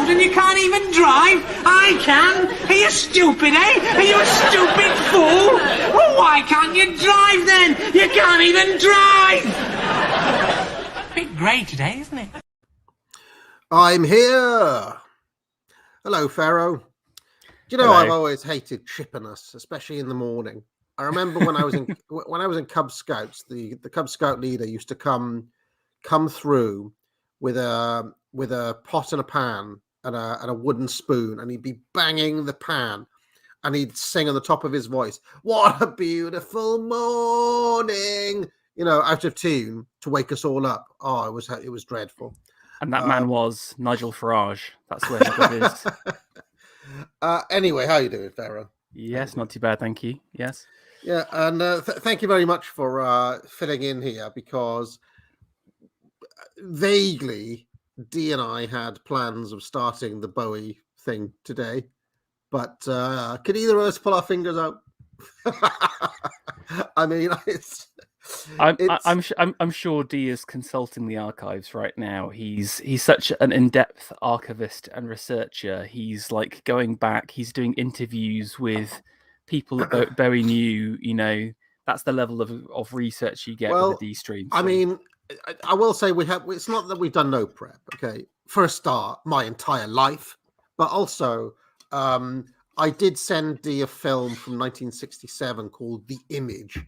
And you can't even drive? I can. Are you stupid, eh? Are you a stupid fool? Well, why can't you drive then? You can't even drive! A bit grey today, isn't it? I'm here. Hello, Pharaoh. Do you know, I've always hated chipping us, especially in the morning. I remember when I was in Cub Scouts, the Cub Scout leader used to come through with a pot and a pan and a wooden spoon, and he'd be banging the pan, and he'd sing on the top of his voice, "What a beautiful morning," out of tune to wake us all up. Oh, it was dreadful. And that man was Nigel Farage. That's where he got his. Anyway, how are you doing, Pharaoh? Yes, not too bad, thank you. Yes. Yeah, and thank you very much for filling in here, because vaguely Dee and I had plans of starting the Bowie thing today, but could either of us pull our fingers out? I mean, I'm sure Dee is consulting the archives right now. He's such an in-depth archivist and researcher. He's like going back. He's doing interviews with people that Bowie knew. That's the level of research you get with the D stream. So. I mean, I will say it's not that we've done no prep. Okay, for a start, my entire life, but also I did send Dee a film from 1967 called The Image,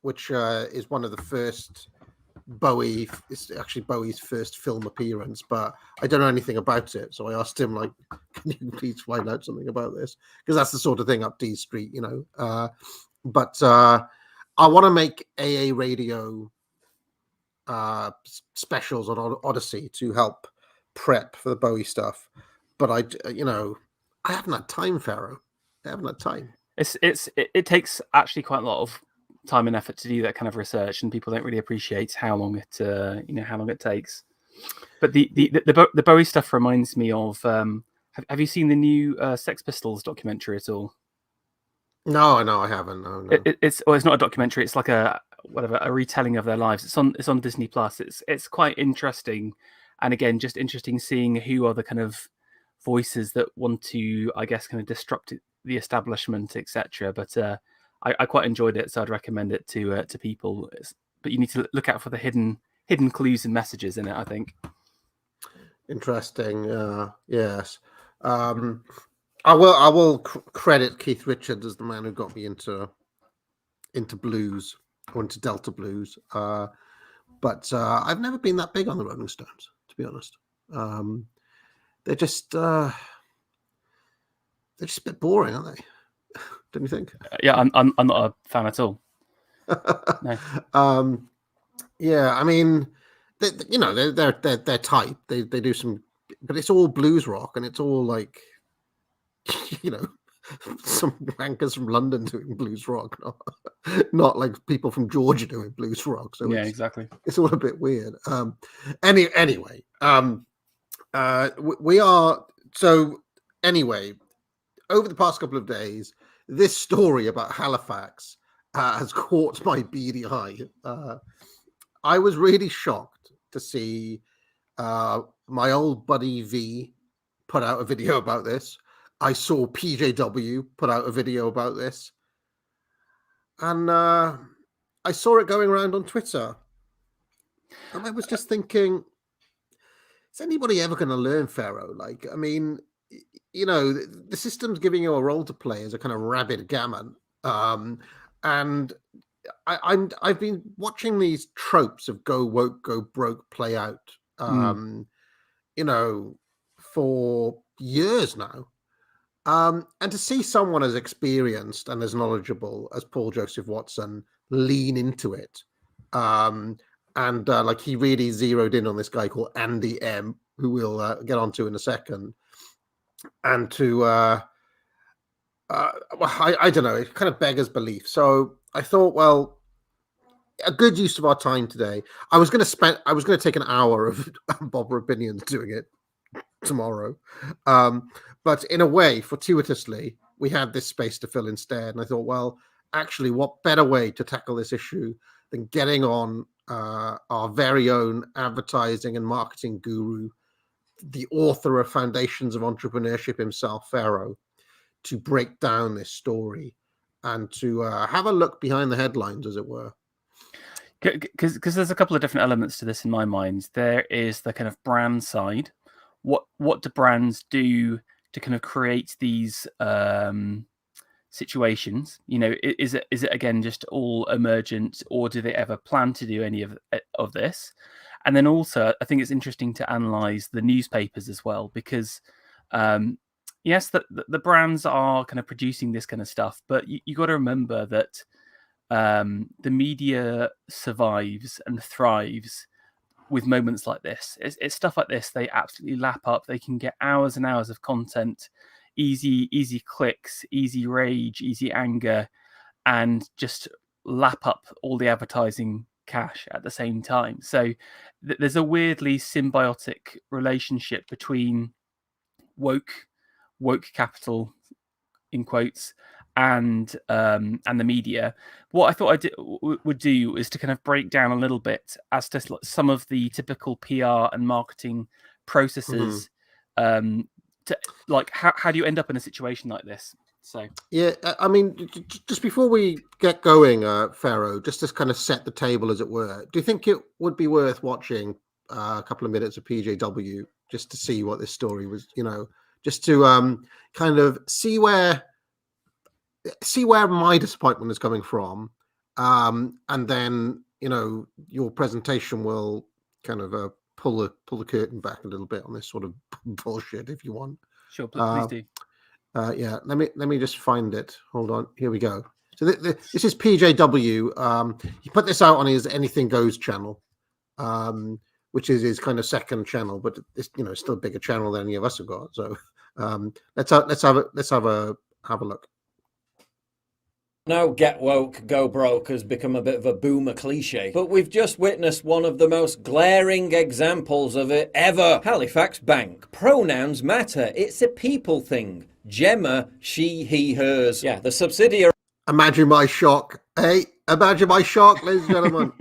which is one of the first Bowie. It's actually Bowie's first film appearance, but I don't know anything about it. So I asked him, like, can you please find out something about this? Because that's the sort of thing up Dee Street, But I want to make AA radio specials on Odyssey to help prep for the Bowie stuff, but I haven't had time, Pharaoh. I haven't had time. It takes actually quite a lot of time and effort to do that kind of research, and people don't really appreciate how long it takes. But the Bowie stuff reminds me of. Have you seen the new Sex Pistols documentary at all? No, I haven't. No. It's not a documentary. It's like a retelling of their lives. It's on Disney Plus. It's quite interesting, and again, just interesting seeing who are the kind of voices that want to, I guess, kind of disrupt the establishment, etc. But I quite enjoyed it, so I'd recommend it to people. But you need to look out for the hidden clues and messages in it, I think. Interesting. Yes. I will credit Keith Richards as the man who got me into blues, or into Delta blues. But I've never been that big on the Rolling Stones, to be honest. They're just a bit boring, aren't they? Don't you think? Yeah, I'm not a fan at all. No. Yeah, I mean, they're tight. They do some, but it's all blues rock, and it's all like, some wankers from London doing blues rock, not like people from Georgia doing blues rock. So yeah, exactly. It's all a bit weird. Anyway, we are so. Anyway, over the past couple of days, this story about Halifax has caught my beady eye. I was really shocked to see my old buddy V put out a video about this. I saw PJW put out a video about this. And I saw it going around on Twitter. And I was just thinking, is anybody ever going to learn, Pharaoh? Like, I mean, the system's giving you a role to play as a kind of rabid gammon. And I've been watching these tropes of go woke, go broke play out, for years now. And to see someone as experienced and as knowledgeable as Paul Joseph Watson lean into it, and like he really zeroed in on this guy called Andy M, who we'll get onto in a second, and to I don't know, it kind of beggars belief. So I thought, well, a good use of our time today. I was going to take an hour of Bobber Opinions doing it tomorrow, but in a way, fortuitously, we had this space to fill instead. And I thought, well, actually, what better way to tackle this issue than getting on our very own advertising and marketing guru, the author of Foundations of Entrepreneurship himself, Pharaoh, to break down this story and to have a look behind the headlines, as it were. Because there's a couple of different elements to this in my mind. There is the kind of brand side. What do brands do to kind of create these situations? You know, is it again just all emergent, or do they ever plan to do any of this? And then also, I think it's interesting to analyze the newspapers as well, because yes, the brands are kind of producing this kind of stuff, but you got to remember that the media survives and thrives with moments like this. It's stuff like this they absolutely lap up. They can get hours and hours of content, easy clicks, easy rage, easy anger, and just lap up all the advertising cash at the same time. So there's a weirdly symbiotic relationship between woke capital, in quotes, and the media. What I thought would do is to kind of break down a little bit as to some of the typical PR and marketing processes. To like, how do you end up in a situation like this? So yeah, I mean, just before we get going, Pharaoh, just to kind of set the table, as it were, do you think it would be worth watching a couple of minutes of PJW just to see what this story was? You know, just to kind of see where my disappointment is coming from, and then your presentation will kind of pull the curtain back a little bit on this sort of bullshit, if you want. Sure, please do. Yeah, let me just find it. Hold on, here we go. So this is PJW. He put this out on his Anything Goes channel, which is his kind of second channel, but it's still a bigger channel than any of us have got. So let's have a look. Now, get woke, go broke has become a bit of a boomer cliche, but we've just witnessed one of the most glaring examples of it ever. Halifax Bank. Pronouns matter. It's a people thing. Gemma, she, he, hers. Yeah, the subsidiary. Imagine my shock. Hey, imagine my shock, ladies and gentlemen.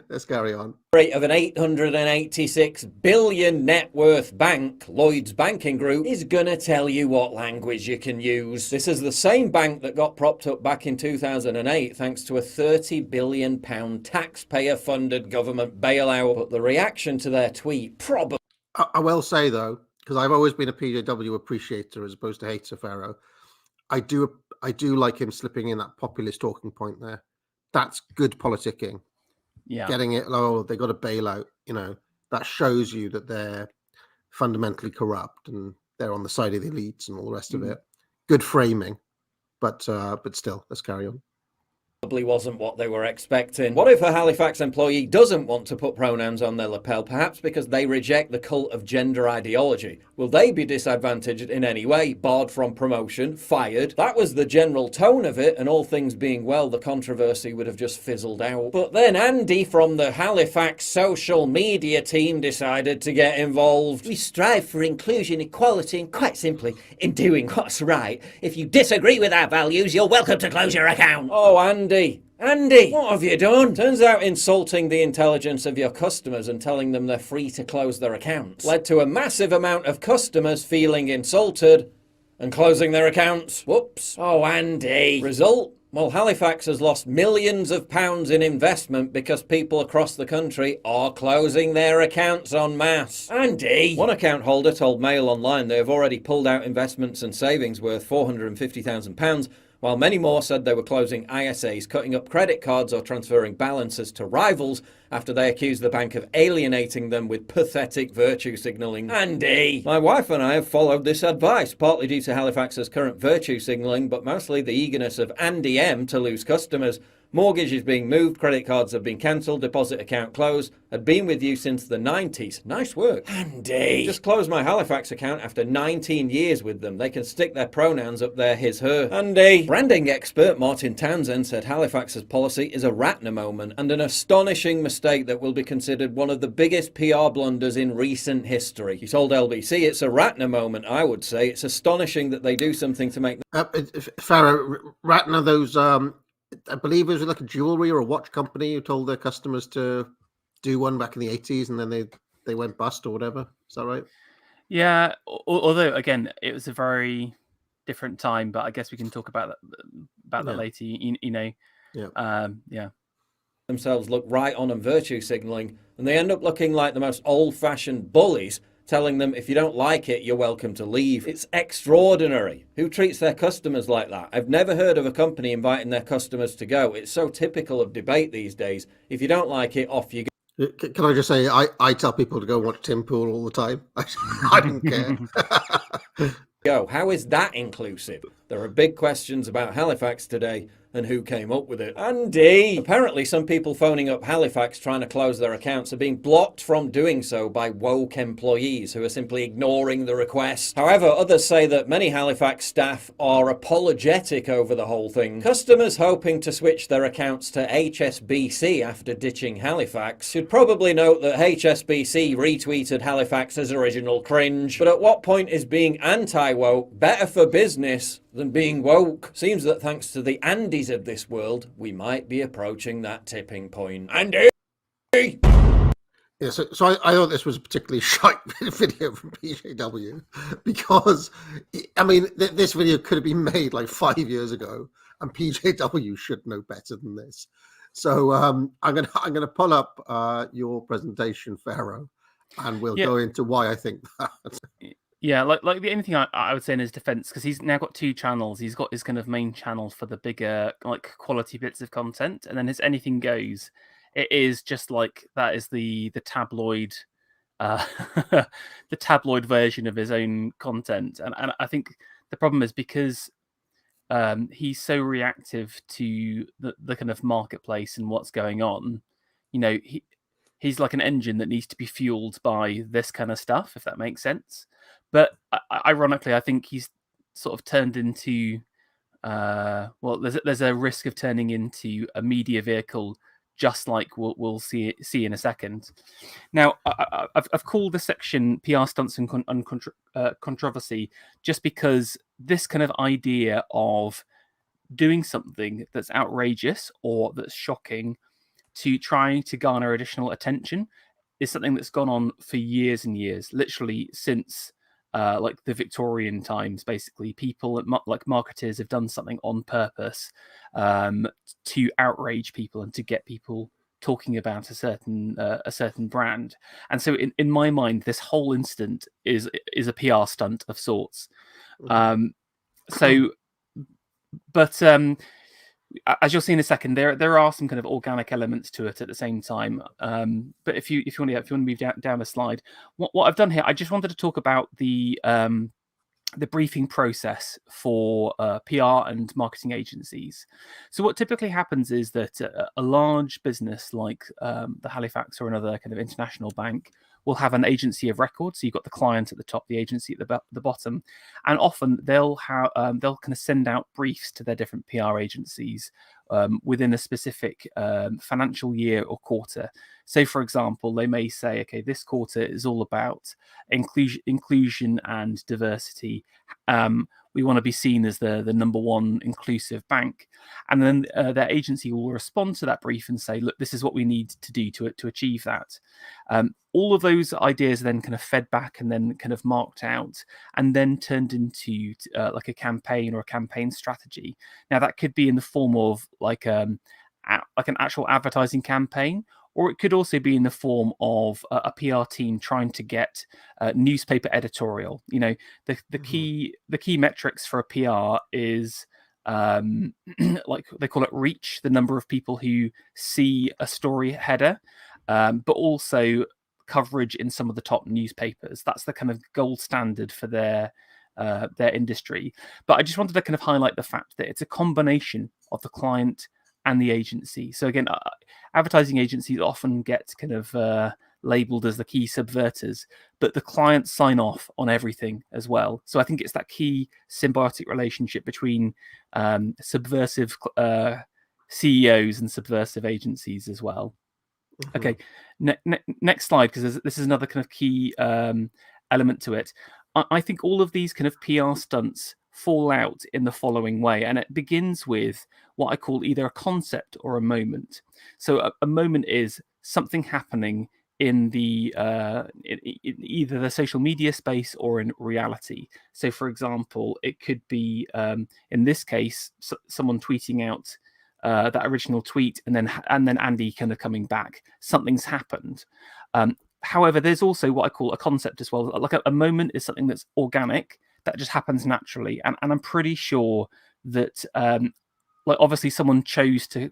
Let's carry on. Of an 886 billion net worth bank, Lloyds Banking Group, is gonna tell you what language you can use. This is the same bank that got propped up back in 2008 thanks to a £30 billion taxpayer-funded government bailout. But the reaction to their tweet probably... I will say, though, because I've always been a PJW appreciator as opposed to hater, Pharaoh, I do like him slipping in that populist talking point there. That's good politicking. Yeah. Getting it, they got a bailout, that shows you that they're fundamentally corrupt and they're on the side of the elites and all the rest of it. Good framing. But still, let's carry on. Probably wasn't what they were expecting. What if a Halifax employee doesn't want to put pronouns on their lapel, perhaps because they reject the cult of gender ideology? Will they be disadvantaged in any way? Barred from promotion? Fired? That was the general tone of it, and all things being well, the controversy would have just fizzled out. But then Andy from the Halifax social media team decided to get involved. We strive for inclusion, equality, and quite simply, in doing what's right. If you disagree with our values, you're welcome to close your account. Oh, Andy, what have you done? Turns out insulting the intelligence of your customers and telling them they're free to close their accounts led to a massive amount of customers feeling insulted and closing their accounts. Whoops. Oh, Andy. Result? Well, Halifax has lost millions of pounds in investment because people across the country are closing their accounts en masse. Andy! One account holder told Mail Online they have already pulled out investments and savings worth £450,000, while many more said they were closing ISAs, cutting up credit cards or transferring balances to rivals after they accused the bank of alienating them with pathetic virtue signalling. Andy! My wife and I have followed this advice, partly due to Halifax's current virtue signalling, but mostly the eagerness of Andy M to lose customers. Mortgage is being moved, credit cards have been cancelled, deposit account closed. Had been with you since the 90s. Nice work. Andy. Just closed my Halifax account after 19 years with them. They can stick their pronouns up there, his, her. Andy. Branding expert Martin Townsend said Halifax's policy is a Ratner moment and an astonishing mistake that will be considered one of the biggest PR blunders in recent history. He told LBC it's a Ratner moment, I would say. It's astonishing that they do something to make... Farah, Ratner, those... I believe it was like a jewelry or a watch company who told their customers to do one back in the 80s and then they went bust or whatever. Is that right? Yeah. Although, again, it was a very different time, but I guess we can talk about that later. You know. Yeah. Themselves look right on and virtue signalling, and they end up looking like the most old-fashioned bullies, telling them if you don't like it, you're welcome to leave. It's extraordinary. Who treats their customers like that? I've never heard of a company inviting their customers to go. It's so typical of debate these days. If you don't like it, off you go. Can I just say, I tell people to go watch Tim Pool all the time. I don't care. Go. How is that inclusive? There are big questions about Halifax today and who came up with it. Andy! Apparently some people phoning up Halifax trying to close their accounts are being blocked from doing so by woke employees who are simply ignoring the request. However, others say that many Halifax staff are apologetic over the whole thing. Customers hoping to switch their accounts to HSBC after ditching Halifax should probably note that HSBC retweeted Halifax's original cringe. But at what point is being anti-woke better for business than being woke? Seems that thanks to the Andys of this world, we might be approaching that tipping point. Andy! Yeah, so I thought this was a particularly shite video from PJW because, I mean, this video could have been made like 5 years ago, and PJW should know better than this. So I'm gonna pull up your presentation, Pharaoh, and we'll go into why I think that. Yeah, like the only thing I would say in his defense, because he's now got 2 channels. He's got his kind of main channel for the bigger, like, quality bits of content, and then his Anything Goes. It is just like that is the tabloid, the tabloid version of his own content, and I think the problem is because he's so reactive to the kind of marketplace and what's going on. You know, he's like an engine that needs to be fueled by this kind of stuff, if that makes sense. But ironically, I think he's sort of turned into, there's a risk of turning into a media vehicle, just like we'll see in a second. Now, I've called this section PR Stunts and Controversy just because this kind of idea of doing something that's outrageous or that's shocking to trying to garner additional attention is something that's gone on for years and years, literally since like the Victorian times. Basically, people like marketers have done something on purpose to outrage people and to get people talking about a certain brand. And so in my mind, this whole incident is a PR stunt of sorts. As you'll see in a second, there are some kind of organic elements to it at the same time. But if you want to move down a slide, what I've done here, I just wanted to talk about the briefing process for PR and marketing agencies. So what typically happens is that a large business like the Halifax or another kind of international bank will have an agency of record. So you've got the client at the top, the agency at the bottom, and often they'll kind of send out briefs to their different PR agencies within a specific financial year or quarter. So, for example, they may say, okay, this quarter is all about inclusion and diversity. We want to be seen as the number one inclusive bank. And then their agency will respond to that brief and say, look, this is what we need to do to achieve that. All of those ideas are then kind of fed back and then kind of marked out and then turned into like a campaign or a campaign strategy. Now, that could be in the form of like an actual advertising campaign, or it could also be in the form of a PR team trying to get newspaper editorial. You know, the key metrics for a PR is like they call it reach, the number of people who see a story header, but also coverage in some of the top newspapers. That's the kind of gold standard for their industry. But I just wanted to kind of highlight the fact that it's a combination of the client and the agency. So again, advertising agencies often get kind of labeled as the key subverters, but the clients sign off on everything as well. So I think it's that key symbiotic relationship between subversive CEOs and subversive agencies as well. Mm-hmm. Okay, next slide, because this is another kind of key element to it. I think all of these kind of PR stunts fall out in the following way, and it begins with what I call either a concept or a moment. So a moment is something happening in the in either the social media space or in reality. So for example, it could be in this case someone tweeting out that original tweet, and then Andy kind of coming back. Something's happened. However, there's also what I call a concept as well. Like a moment is something that's organic, that just happens naturally, and I'm pretty sure that like obviously someone chose to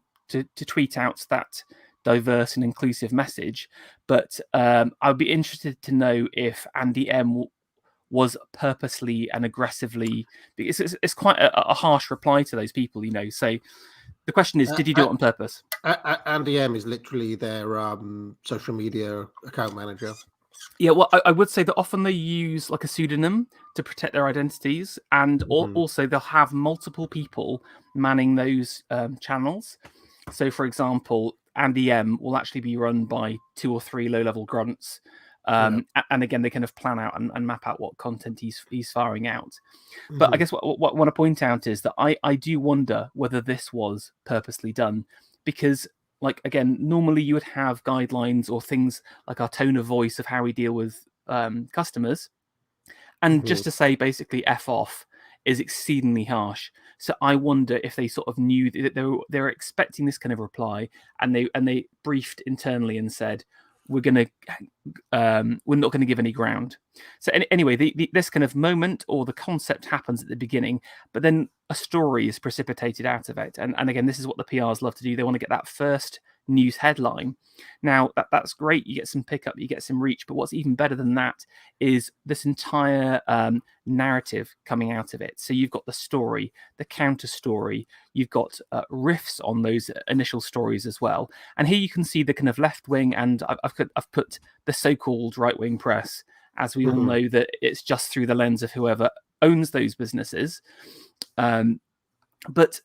tweet out that diverse and inclusive message, but I'd be interested to know if Andy M was purposely and aggressively, because it's quite a harsh reply to those people, you know. So the question is, did he do it on purpose? Andy M is literally their social media account manager. Yeah, well, I would say that often they use like a pseudonym to protect their identities, and also they'll have multiple people manning those channels. So, for example, Andy M will actually be run by 2 or 3 low-level grunts. And again, they kind of plan out and map out what content he's firing out. But I guess what I want to point out is that I do wonder whether this was purposely done, because, like, again, normally you would have guidelines or things like our tone of voice of how we deal with customers, and just to say basically F off is exceedingly harsh. So I wonder if they sort of knew that they were expecting this kind of reply, and they briefed internally and said, we're not going to give any ground. So anyway, this kind of moment or the concept happens at the beginning, but then a story is precipitated out of it. And again, this is what the PRs love to do. They want to get that first news headline. Now, that's great. You get some pickup, you get some reach, but what's even better than that is this entire narrative coming out of it. So you've got the story, the counter story, you've got riffs on those initial stories as well. And here you can see the kind of left wing, and I've put the so-called right-wing press, as we all know that it's just through the lens of whoever owns those businesses. But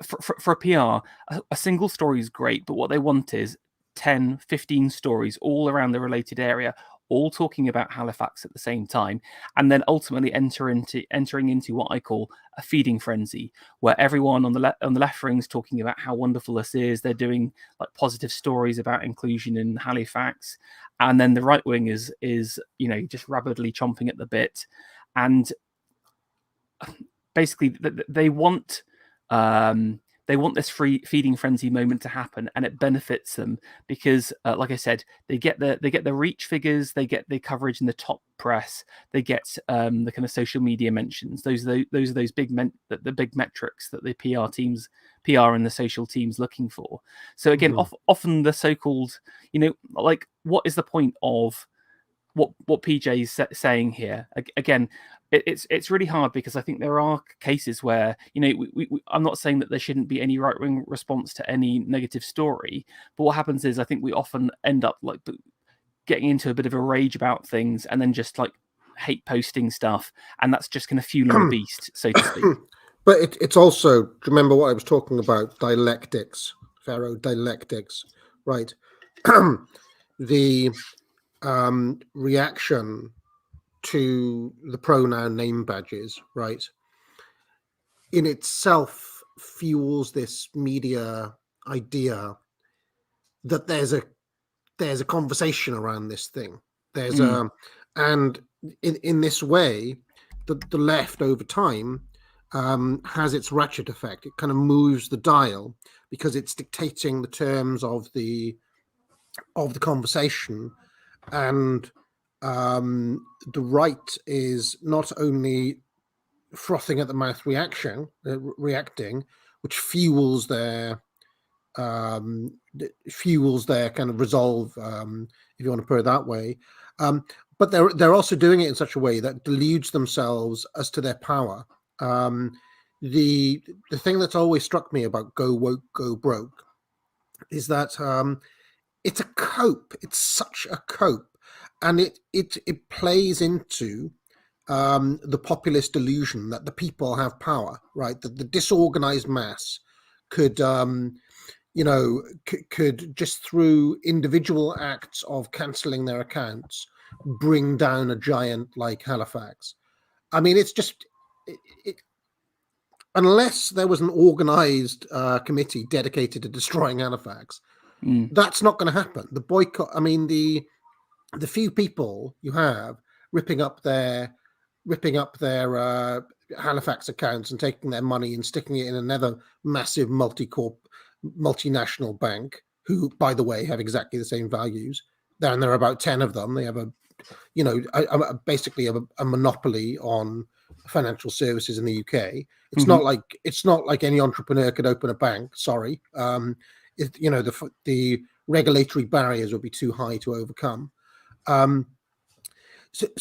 for a PR, a single story is great, but what they want is 10, 15 stories all around the related area, all talking about Halifax at the same time, and then ultimately entering into what I call a feeding frenzy, where everyone on the left wing is talking about how wonderful this is. They're doing like positive stories about inclusion in Halifax, and then the right wing is just rabidly chomping at the bit, and basically they want this free feeding frenzy moment to happen, and it benefits them because, like I said, they get the reach figures, they get the coverage in the top press, they get the kind of social media mentions. Those are those big big metrics that the PR and the social teams looking for. So again, often the so-called, like, what is the point of what PJ is saying here? Again, it's really hard, because I think there are cases where, I'm not saying that there shouldn't be any right-wing response to any negative story, but what happens is I think we often end up like getting into a bit of a rage about things, and then just like hate posting stuff, and that's just kind of fueling the beast, so to speak. But it's also, do you remember what I was talking about? Dialectics, Pharaoh, dialectics, right? The reaction to the pronoun name badges, right, in itself fuels this media idea that there's a conversation around this thing. There's and in this way, the left over time has its ratchet effect. It kind of moves the dial because it's dictating the terms of the conversation, and the right is not only frothing at the mouth reacting, which fuels their kind of resolve, if you want to put it that way, but they're also doing it in such a way that deludes themselves as to their power. the thing that's always struck me about Go Woke, Go Broke is that it's a cope. It's such a cope, and it plays into the populist delusion that the people have power, right? That the disorganized mass could, could just through individual acts of cancelling their accounts bring down a giant like Halifax. I mean, it's just unless there was an organized committee dedicated to destroying Halifax, that's not going to happen. The boycott. I mean, the few people you have ripping up their Halifax accounts and taking their money and sticking it in another massive multinational bank, who, by the way, have exactly the same values. There are about 10 of them. They have basically a monopoly on financial services in the UK. It's not like any entrepreneur could open a bank. Sorry, the regulatory barriers would be too high to overcome. So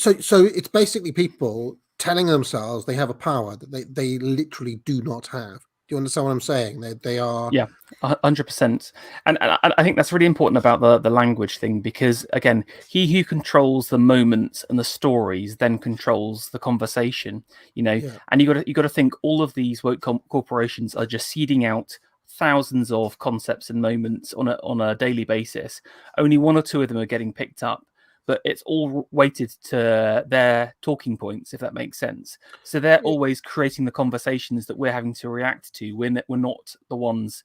it's basically people telling themselves they have a power that they literally do not have. Do you understand what I'm saying? They are. Yeah, 100%. And I think that's really important about the language thing, because again, he who controls the moment and the stories then controls the conversation. And you got to think all of these woke corporations are just seeding out thousands of concepts and moments on a daily basis. Only one or two of them are getting picked up, but it's all weighted to their talking points, if that makes sense. So they're always creating the conversations that we're having to react to. We're not the ones.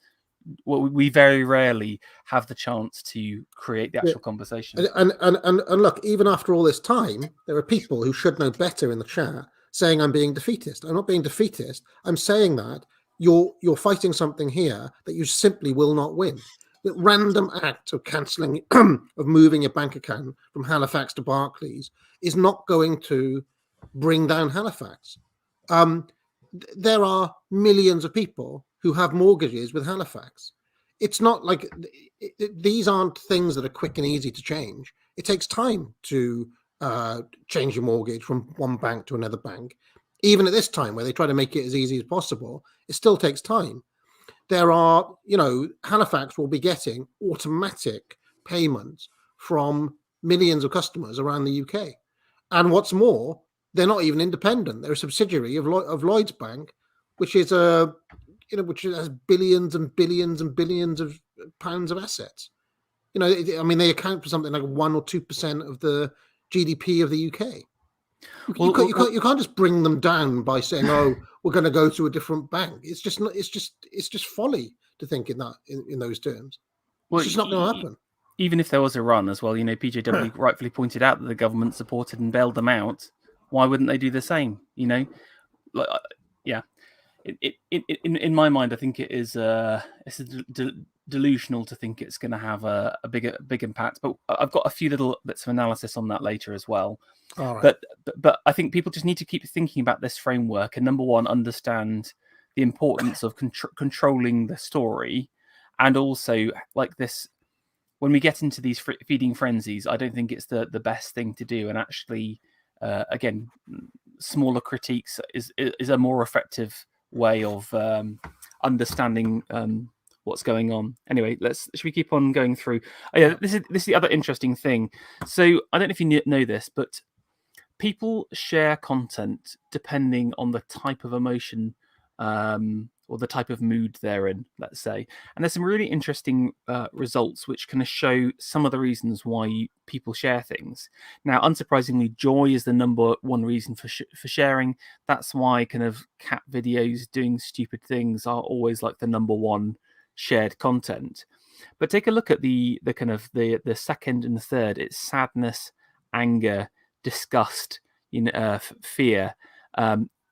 We very rarely have the chance to create the actual conversation. And look, even after all this time, there are people who should know better in the chat saying I'm being defeatist. I'm not being defeatist. I'm saying that you're fighting something here that you simply will not win. The random act of cancelling, of moving a bank account from Halifax to Barclays is not going to bring down Halifax. There are millions of people who have mortgages with Halifax. It's not like these aren't things that are quick and easy to change. It takes time to change your mortgage from one bank to another bank. Even at this time, where they try to make it as easy as possible, it still takes time. There are, Halifax will be getting automatic payments from millions of customers around the UK. And what's more, they're not even independent. They're a subsidiary of Lloyds Bank, which is which has billions and billions and billions of pounds of assets. They account for something like 1 or 2% of the GDP of the UK. You can't just bring them down by saying, "Oh, we're going to go to a different bank." It's just folly to think in those terms. It's just not going to happen. Even if there was a run as well, PJW rightfully pointed out that the government supported and bailed them out. Why wouldn't they do the same? In my mind, I think it's delusional to think it's going to have a big impact. But I've got a few little bits of analysis on that later as well. All right. But I think people just need to keep thinking about this framework, and number one, understand the importance of controlling the story, and also like this. When we get into these feeding frenzies, I don't think it's the best thing to do. And actually, again, smaller critiques is a more effective way of understanding what's going on. Anyway, should we keep on going through? Oh, yeah, this is the other interesting thing. So I don't know if you know this, but people share content depending on the type of emotion or the type of mood they're in, let's say. And there's some really interesting results which kind of show some of the reasons why people share things. Now, unsurprisingly, joy is the number one reason for sharing. That's why kind of cat videos doing stupid things are always like the number one shared content. But take a look at the kind of the second and the third. It's sadness, anger, disgust, fear.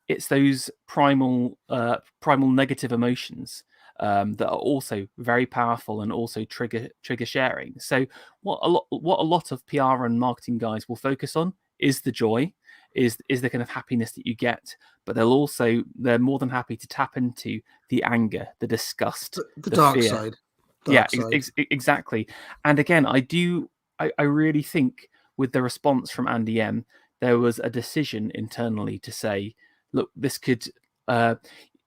It's those primal negative emotions that are also very powerful and also trigger sharing. So what a lot of PR and marketing guys will focus on is the joy, is the kind of happiness that you get, but they're more than happy to tap into the anger, the disgust, the dark fear. side. Exactly. And again, I really think with the response from Andy M, there was a decision internally to say, look, this could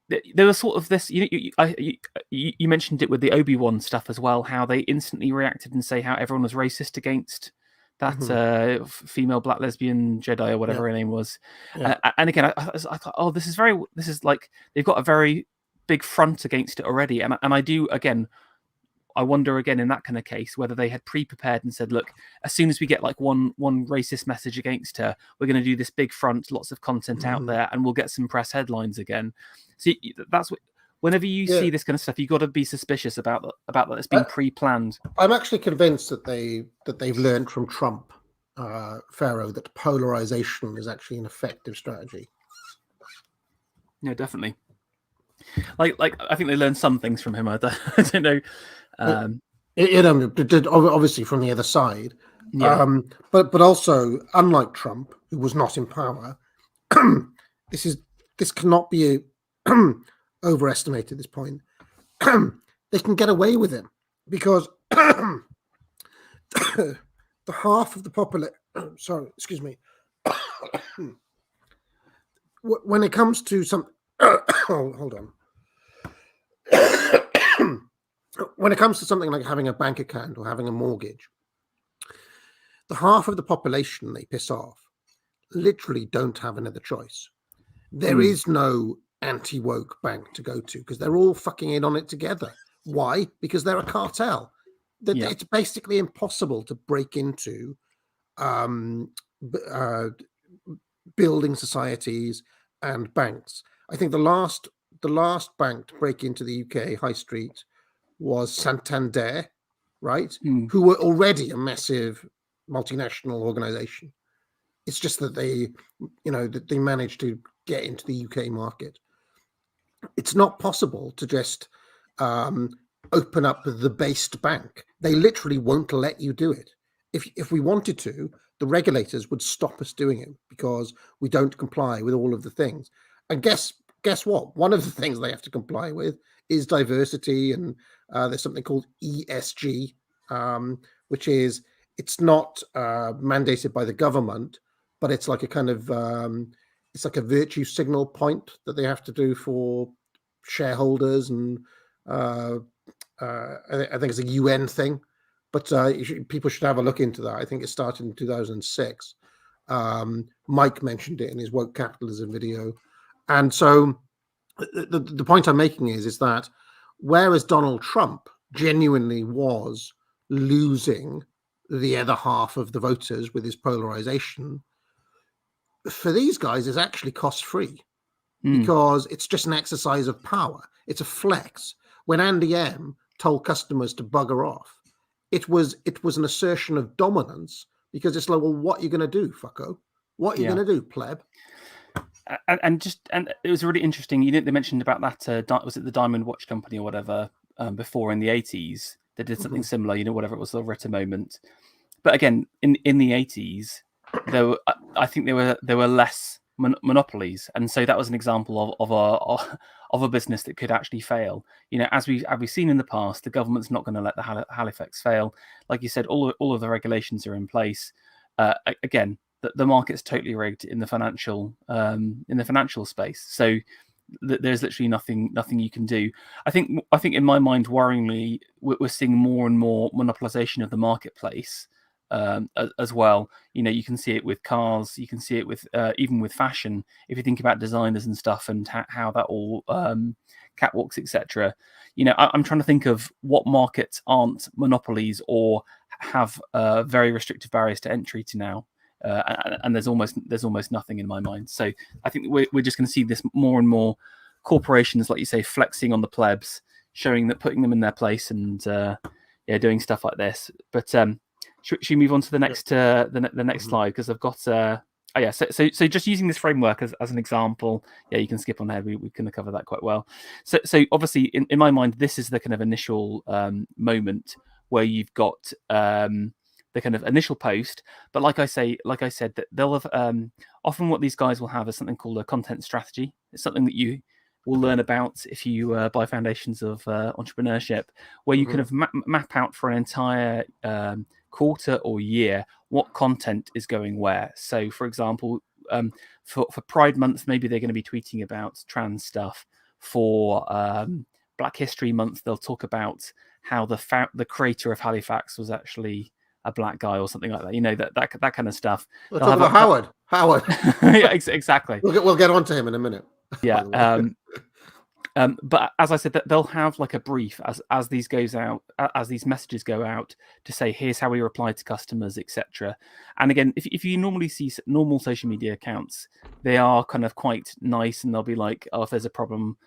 there was sort of this. You mentioned it with the Obi-Wan stuff as well. How they instantly reacted and say how everyone was racist against that female black lesbian Jedi or whatever her name was. And again, I thought, oh, this is like they've got a very big front against it already. And I do, again, I wonder again in that kind of case whether they had pre-prepared and said, look, as soon as we get like one racist message against her, we're going to do this big front, lots of content out there, and we'll get some press headlines again. So that's what. Whenever you see this kind of stuff, you've got to be suspicious about that it's being pre-planned. I'm actually convinced that they've learned from Trump, Pharaoh, that polarization is actually an effective strategy. Yeah, definitely. Like I think they learned some things from him. I don't know. Obviously from the other side. Yeah. But also, unlike Trump, who was not in power, this cannot be overestimated at this point. They can get away with it because the half of the population. Sorry, excuse me. When it comes to some, hold on. When it comes to something like having a bank account or having a mortgage, the half of the population they piss off literally don't have another choice. There is no anti-woke bank to go to because they're all fucking in on it together. Why? Because they're a cartel. It's basically impossible to break into building societies and banks. I think the last bank to break into the UK high street was Santander, right? Who were already a massive multinational organization. It's just that they managed to get into the UK market. It's not possible to just open up the based bank. They literally won't let you do it. If we wanted to, the regulators would stop us doing it because we don't comply with all of the things. And guess what? One of the things they have to comply with is diversity, and there's something called ESG, which is it's not mandated by the government, but it's like a kind of it's like a virtue signal point that they have to do for shareholders, and I think it's a UN thing, but people should have a look into that. I think it started in 2006. Mike mentioned it in his woke capitalism video, and so the point I'm making is that whereas Donald Trump genuinely was losing the other half of the voters with his polarization, for these guys is actually cost-free because it's just an exercise of power. It's a flex. When Andy M told customers to bugger off, it was an assertion of dominance because it's like, well, what are you going to do, fucko? What are you going to do, pleb? And it was really interesting. They mentioned about that. Was it the Diamond Watch Company or whatever before in the 80s? They did something similar. Whatever it was, the Ritter moment. But again, in the 80s, I think there were less monopolies, and so that was an example of a business that could actually fail. As we've seen in the past, the government's not going to let the Halifax fail. Like you said, all of the regulations are in place. Again, the market's totally rigged in the financial space. So there's literally nothing you can do. I think in my mind, worryingly, we're seeing more and more monopolization of the marketplace as well. You can see it with cars, you can see it with even with fashion. If you think about designers and stuff and how that all catwalks, etc. I'm trying to think of what markets aren't monopolies or have very restrictive barriers to entry to now. And there's almost nothing in my mind. So I think we're just going to see this more and more corporations, like you say, flexing on the plebs, putting them in their place, and doing stuff like this. But should we move on to the next the next slide, because I've got so just using this framework as an example. You can skip on ahead. We can cover that quite well. So obviously in my mind, this is the kind of initial moment where you've got the kind of initial post, but like I said, that they'll have often what these guys will have is something called a content strategy. It's something that you will learn about if you buy Foundations of Entrepreneurship, where you kind of map out for an entire quarter or year what content is going where. So, for example, for Pride Month, maybe they're going to be tweeting about trans stuff. for Black History Month, they'll talk about how the creator of Halifax was actually a black guy or something like that. You know, that kind of stuff. We're talking about Howard. Howard. Yeah, exactly. We'll get on to him in a minute. Yeah. But as I said, that they'll have like a brief as these messages go out to say, here's how we reply to customers, etc. And again, if you normally see normal social media accounts, they are kind of quite nice, and they'll be like, oh, if there's a problem,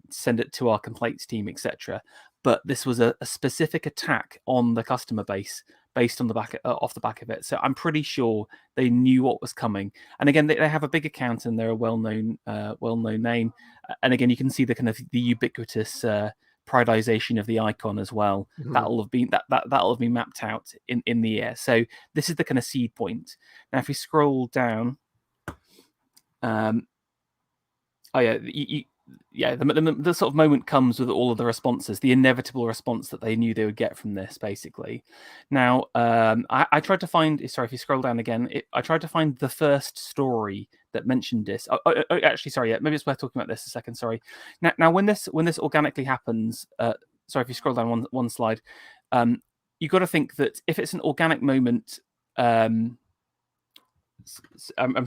send it to our complaints team, etc. But this was a specific attack on the customer base based on off the back of it. So I'm pretty sure they knew what was coming. And again, they have a big account and they're a well-known name. And again, you can see the kind of the ubiquitous privatization of the icon as well. Mm-hmm. That'll have been mapped out in the air. So this is the kind of seed point. Now, if we scroll down, the sort of moment comes with all of the responses, the inevitable response that they knew they would get from this, basically. Now, I tried to find, sorry, if you scroll down again, I tried to find the first story that mentioned this. Actually, sorry, yeah, maybe it's worth talking about this a second, sorry. Now when this organically happens, sorry, if you scroll down one slide, you've got to think that if it's an organic moment, I'm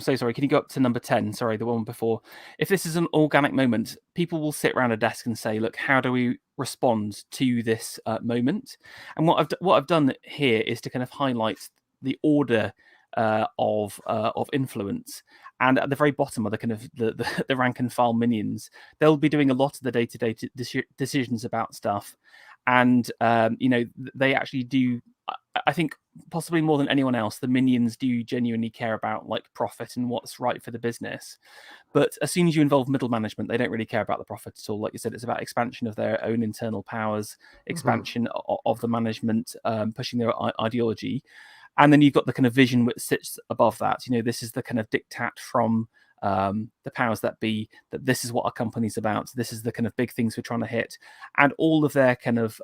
so sorry. Can you go up to number 10? Sorry, the one before. If this is an organic moment, people will sit around a desk and say, "Look, how do we respond to this moment?" And what I've done here is to kind of highlight the order of influence. And at the very bottom are the kind of the rank and file minions. They'll be doing a lot of the day-to-day decisions about stuff, and they actually do. I think possibly more than anyone else, the minions do genuinely care about like profit and what's right for the business. But as soon as you involve middle management, they don't really care about the profit at all. Like you said, it's about expansion of their own internal powers, expansion of the management, pushing their ideology. And then you've got the kind of vision which sits above that. You know, this is the kind of diktat from the powers that be, that this is what our company's about. This is the kind of big things we're trying to hit. And all of their kind of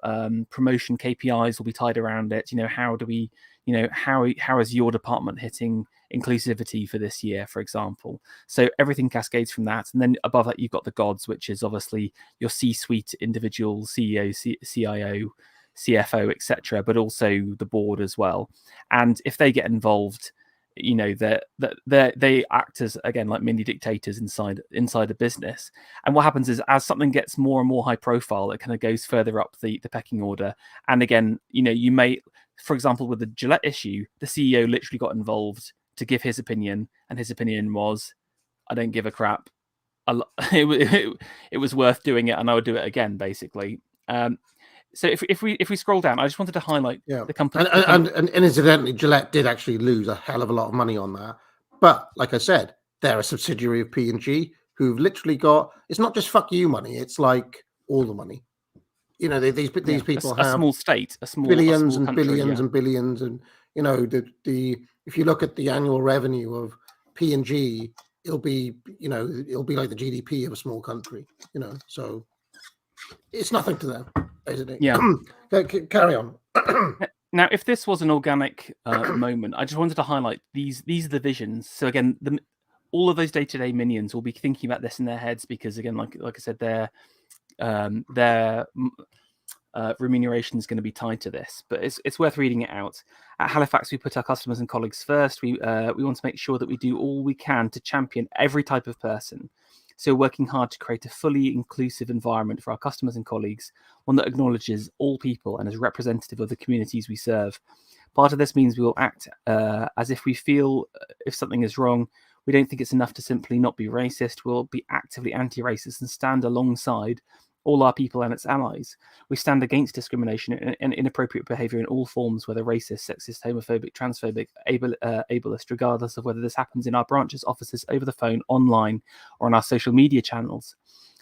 promotion KPIs will be tied around it. You know, how do we, you know, how is your department hitting inclusivity for this year, for example? So everything cascades from that. And then above that, you've got the gods, which is obviously your C-suite individual, CEO, CIO, CFO, etc., but also the board as well. And if they get involved, you know, they act as, again, like mini dictators inside a business. And what happens is, as something gets more and more high profile, it kind of goes further up the pecking order. And again, you know, you may, for example, with the Gillette issue, the CEO literally got involved to give his opinion, and his opinion was, I don't give a crap. It was worth doing it, and I would do it again, basically. So if we scroll down, I just wanted to highlight the company. And incidentally, Gillette did actually lose a hell of a lot of money on that. But like I said, they're a subsidiary of P&G who've literally got, it's not just fuck you money, it's like all the money. You know, these people have a small state, billions and country, billions and billions, and you know, the if you look at the annual revenue of P&G, it'll be like the GDP of a small country. You know, so it's nothing to them. Yeah. Carry on. Now, if this was an organic moment, I just wanted to highlight these are the visions. So again, all of those day-to-day minions will be thinking about this in their heads, because again, like I said, their remuneration is going to be tied to this. But it's worth reading it out. At Halifax, we put our customers and colleagues first. We want to make sure that we do all we can to champion every type of person. So working hard to create a fully inclusive environment for our customers and colleagues, one that acknowledges all people and is representative of the communities we serve. Part of this means we will act as if we feel if something is wrong. We don't think it's enough to simply not be racist. We'll be actively anti-racist and stand alongside all our people and its allies. We stand against discrimination and inappropriate behaviour in all forms, whether racist, sexist, homophobic, transphobic, ableist, regardless of whether this happens in our branches, offices, over the phone, online, or on our social media channels.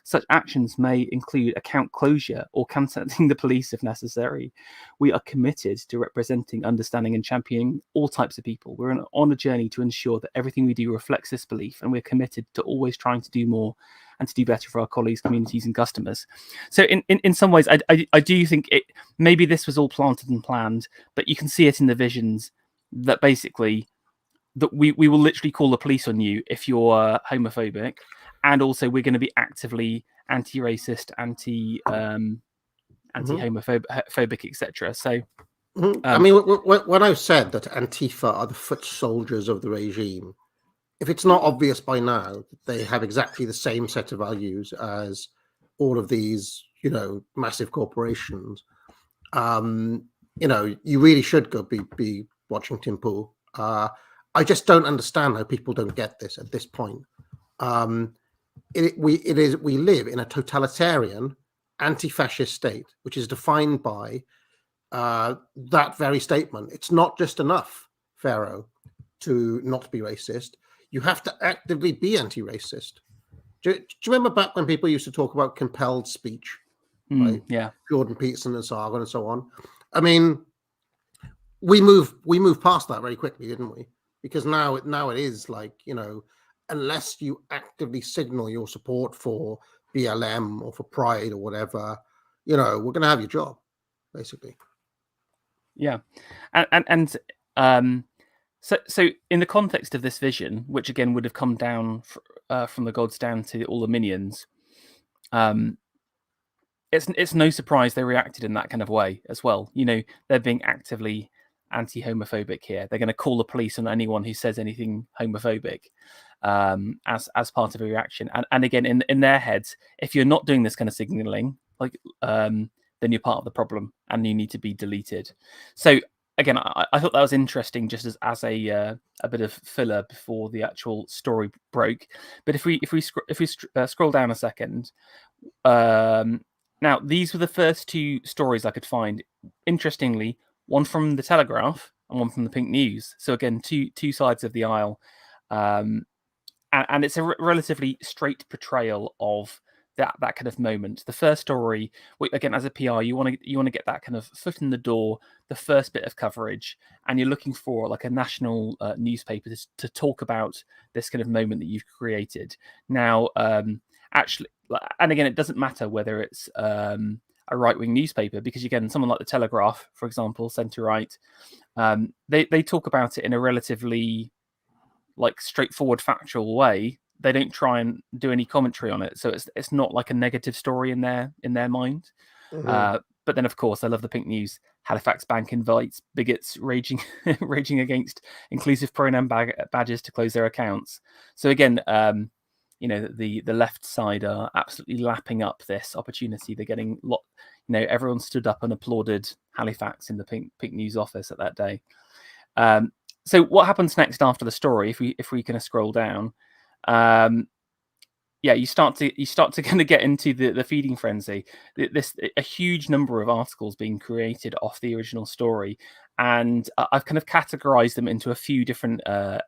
Such actions may include account closure or contacting the police if necessary. We are committed to representing, understanding, and championing all types of people. We're on a journey to ensure that everything we do reflects this belief, and we're committed to always trying to do more and to do better for our colleagues, communities, and customers. So in some ways, I do think maybe this was all planted and planned, but you can see it in the visions that basically that we will literally call the police on you if you're homophobic. and also we're going to be actively anti-racist, anti-homophobic, etc. So, I mean, when I've said that Antifa are the foot soldiers of the regime, if it's not obvious by now that they have exactly the same set of values as all of these, massive corporations, you really should go be watching Tim Pool. I just don't understand how people don't get this at this point. We live in a totalitarian, anti-fascist state, which is defined by that very statement. It's not just enough, Pharaoh, to not be racist. You have to actively be anti-racist. Do you remember back when people used to talk about compelled speech? Right? Yeah. Jordan Peterson and Sargon and so on. I mean, we moved past that very quickly, didn't we? Because now it is like, unless you actively signal your support for BLM or for Pride or whatever, we're going to have your job, basically. Yeah, so in the context of this vision, which again would have come down from the gods down to all the minions, it's no surprise they reacted in that kind of way as well. They're being actively anti-homophobic here. They're going to call the police on anyone who says anything homophobic as part of a reaction. And again, in their heads, if you're not doing this kind of signaling, then you're part of the problem and you need to be deleted. So again, I thought that was interesting, just as a bit of filler before the actual story broke. But if we scroll down a second, now these were the first two stories I could find. Interestingly, one from the Telegraph and one from the Pink News. So again, two sides of the aisle, and it's a relatively straight portrayal of that kind of moment. The first story, again, as a PR, you want to get that kind of foot in the door, the first bit of coverage, and you're looking for like a national newspaper to talk about this kind of moment that you've created. Now, actually, and again, it doesn't matter whether it's a right-wing newspaper, because again, someone like the Telegraph, for example, centre-right, they talk about it in a relatively straightforward, factual way. They don't try and do any commentary on it, so it's not like a negative story in their mind. Mm-hmm. But then, of course, I love the Pink News. Halifax Bank invites bigots raging against inclusive pronoun badges to close their accounts. So again, the left side are absolutely lapping up this opportunity. They're getting everyone stood up and applauded Halifax in the Pink News office at that day. So what happens next after the story? If we kind of scroll down, you start to kind of get into the feeding frenzy. A huge number of articles being created off the original story, and I've kind of categorized them into a few different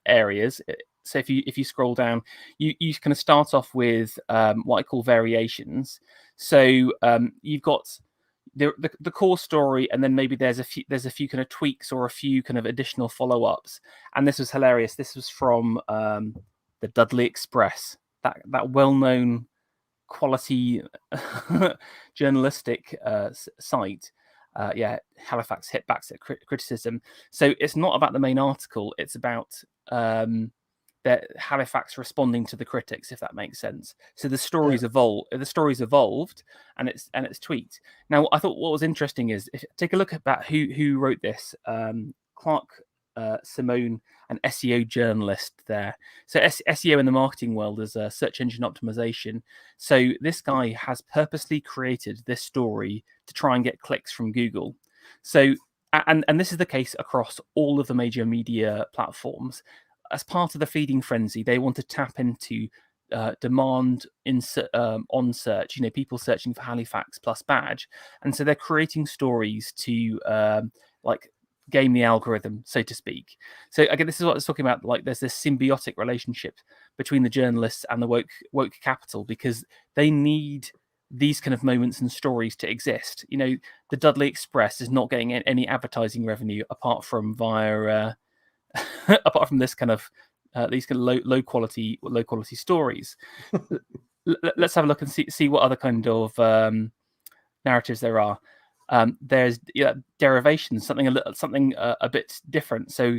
areas. So if you scroll down, you kind of start off with what I call variations. So you've got the core story, and then maybe there's a few kind of tweaks or a few kind of additional follow-ups. And this was hilarious. This was from the Dudley Express, that well-known quality journalistic site. Halifax hit back at criticism. So it's not about the main article; it's about that Halifax responding to the critics, if that makes sense. So the stories evolved, and it's tweaked. Now, I thought what was interesting is take a look at who wrote this. Clark Simone, an SEO journalist there. So SEO in the marketing world is search engine optimization. So this guy has purposely created this story to try and get clicks from Google. So and this is the case across all of the major media platforms. As part of the feeding frenzy, they want to tap into demand on search. People searching for Halifax plus badge, and so they're creating stories to game the algorithm, so to speak. So again, this is what I was talking about. There's this symbiotic relationship between the journalists and the woke capital, because they need these kind of moments and stories to exist. The Dudley Express is not getting any advertising revenue apart from via apart from this kind of these kind of low quality stories. Let's have a look and see what other kind of narratives there are. There's derivations, something a bit different. So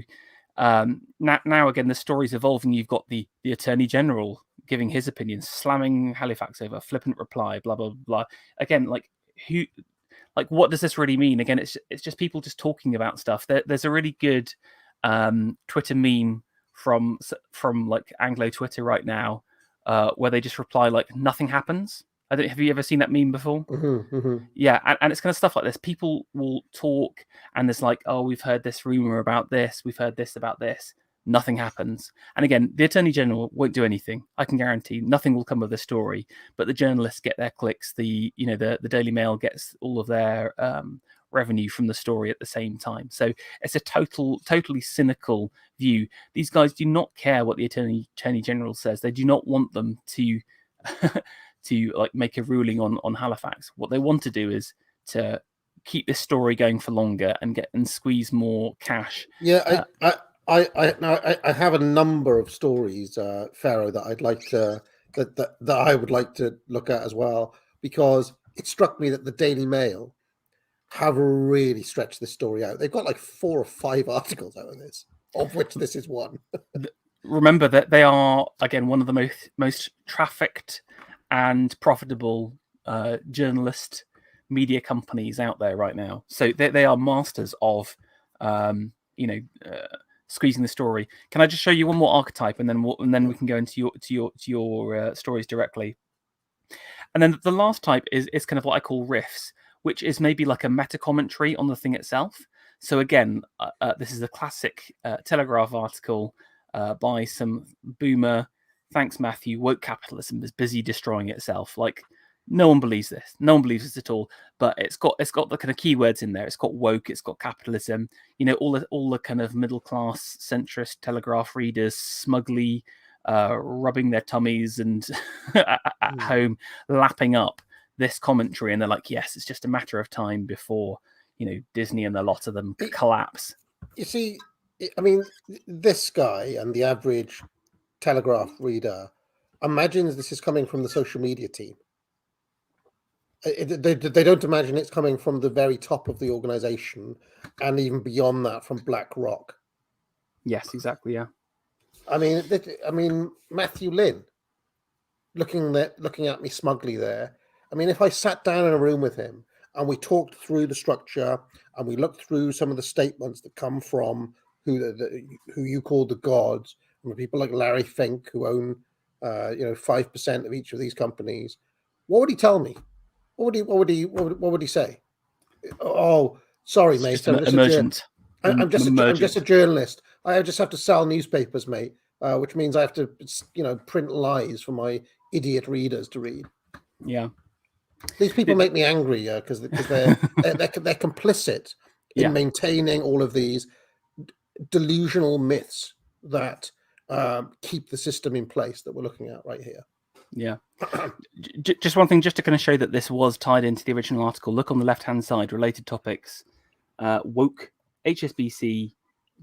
now again, the story's evolving. You've got the Attorney General giving his opinion, slamming Halifax over, flippant reply, blah blah blah. Again, like who, like what does this really mean? Again, it's just people just talking about stuff. There's a really good Twitter meme from like Anglo Twitter right now, where they just reply like nothing happens. Have you ever seen that meme before? Yeah, and it's kind of stuff like this. People will talk, and there's like, oh, we've heard this rumor about this, we've heard this about this. Nothing happens. And again, the Attorney General won't do anything. I can guarantee nothing will come of the story. But the journalists get their clicks. The Daily Mail gets all of their revenue from the story at the same time. So it's a totally cynical view. These guys do not care what the Attorney General says. They do not want them to to like make a ruling on Halifax. What they want to do is to keep this story going for longer and squeeze more cash. Yeah, I have a number of stories, Pharaoh, that I'd like to that I would like to look at as well, because it struck me that the Daily Mail have really stretched this story out. They've got like 4 or 5 articles out of this, of which this is one. Remember that they are, again, one of the most trafficked and profitable journalist media companies out there right now. So they are masters of squeezing the story. Can I just show you one more archetype, and then we can go into your stories directly. And then the last type is kind of what I call riffs, which is maybe like a meta commentary on the thing itself. So again, this is a classic Telegraph article by some boomer. Thanks, Matthew. Woke capitalism is busy destroying itself. Like, no one believes this. No one believes this at all. But it's got the kind of keywords in there. It's got woke. It's got capitalism. All the kind of middle class centrist Telegraph readers smugly rubbing their tummies and at home, lapping up this commentary, and they're like, yes, it's just a matter of time before Disney and a lot of them collapse. You see, I mean, this guy and the average Telegraph reader imagines this is coming from the social media team. They don't imagine it's coming from the very top of the organization, and even beyond that, from BlackRock. Yes, exactly. Yeah. I mean, Matthew Lynn, looking at me smugly there. I mean, if I sat down in a room with him and we talked through the structure and we looked through some of the statements that come from who you call the gods, and people like Larry Fink, who own 5% of each of these companies, what would he tell me? What would he say? Oh, sorry, mate. I'm just a journalist. I just have to sell newspapers, mate. Which means I have to, print lies for my idiot readers to read. Yeah. These people make me angry because they're complicit in maintaining all of these delusional myths that keep the system in place that we're looking at right here. Yeah. Just one thing, just to kind of show that this was tied into the original article. Look on the left-hand side, related topics, woke, HSBC,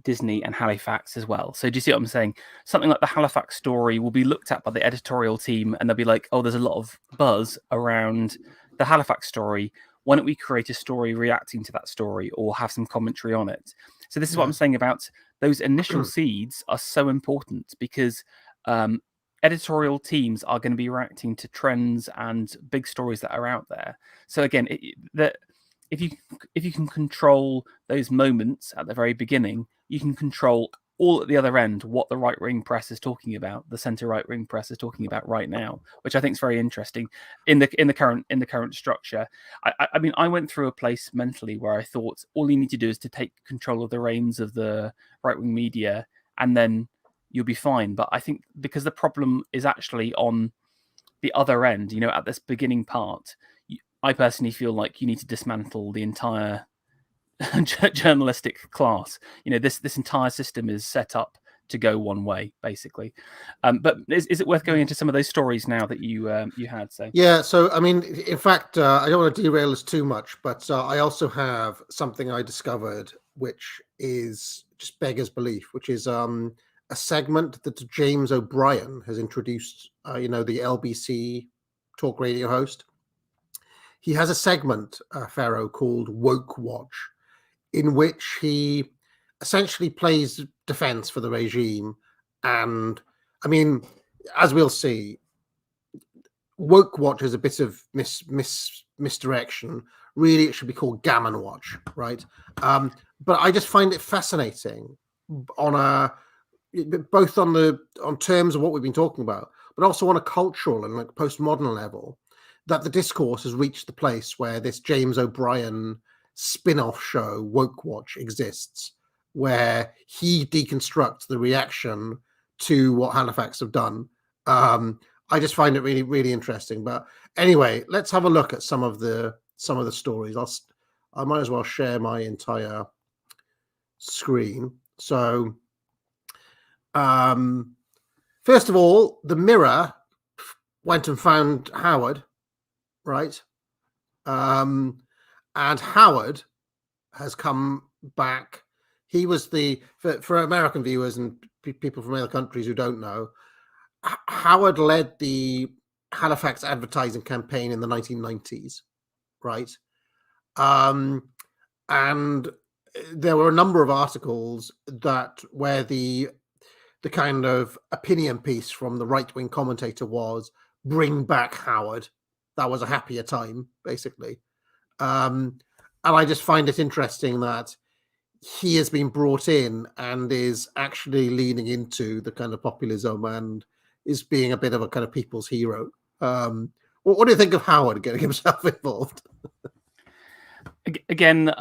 Disney, and Halifax as well. So do you see what I'm saying? Something like the Halifax story will be looked at by the editorial team, and they'll be like, oh, there's a lot of buzz around the Halifax story. Why don't we create a story reacting to that story or have some commentary on it? So this is what I'm saying about those initial seeds are so important, because editorial teams are going to be reacting to trends and big stories that are out there. So again, if you can control those moments at the very beginning, you can control all at the other end what the right-wing press is talking about, the centre right-wing press is talking about right now, which I think is very interesting in the current structure. I mean, I went through a place mentally where I thought all you need to do is to take control of the reins of the right-wing media, and then you'll be fine. But I think because the problem is actually on the other end, at this beginning part, I personally feel like you need to dismantle the entire journalistic class. This entire system is set up to go one way, basically. But is it worth going into some of those stories now that you had? So yeah. So I mean, in fact, I don't want to derail us too much, but I also have something I discovered which is just beggars belief, which is a segment that James O'Brien has introduced. The LBC talk radio host. He has a segment, Pharaoh, called Woke Watch, in which he essentially plays defense for the regime. And I mean, as we'll see, Woke Watch is a bit of misdirection. Really, it should be called Gammon Watch, right? But I just find it fascinating on both on terms of what we've been talking about, but also on a cultural and like postmodern level, that the discourse has reached the place where this James O'Brien spin-off show Woke Watch exists, where he deconstructs the reaction to what Halifax have done. I just find it really, really interesting. But anyway, let's have a look at some of the stories. I might as well share my entire screen. So, first of all, the Mirror went and found Howard, right? And Howard has come back. He was for American viewers and people from other countries who don't know, Howard led the Halifax advertising campaign in the 1990s, right? And there were a number of articles where the kind of opinion piece from the right-wing commentator was "Bring back Howard." That was a happier time, basically. And I just find it interesting that he has been brought in and is actually leaning into the kind of populism and is being a bit of a kind of people's hero. What do you think of Howard getting himself involved? Again,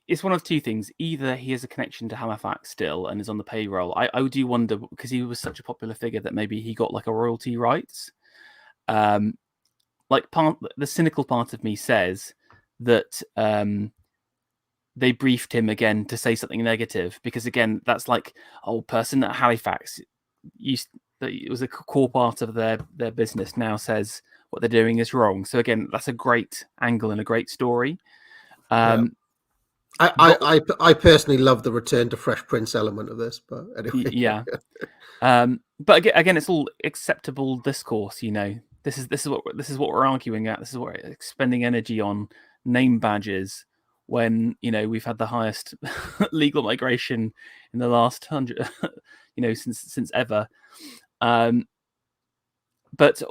it's one of two things. Either he has a connection to Halifax still and is on the payroll. I do wonder, because he was such a popular figure, that maybe he got like a royalty rights. The cynical part of me says that they briefed him again to say something negative, because again, that's like, person at Halifax it was a core part of their business, now says what they're doing is wrong. So again, that's a great angle and a great story. I personally love the return to Fresh Prince element of this, but anyway. Yeah. But again, it's all acceptable discourse. This is what we're arguing at. This is what we're expending energy on, name badges, when we've had the highest legal migration in the last 100, since ever. But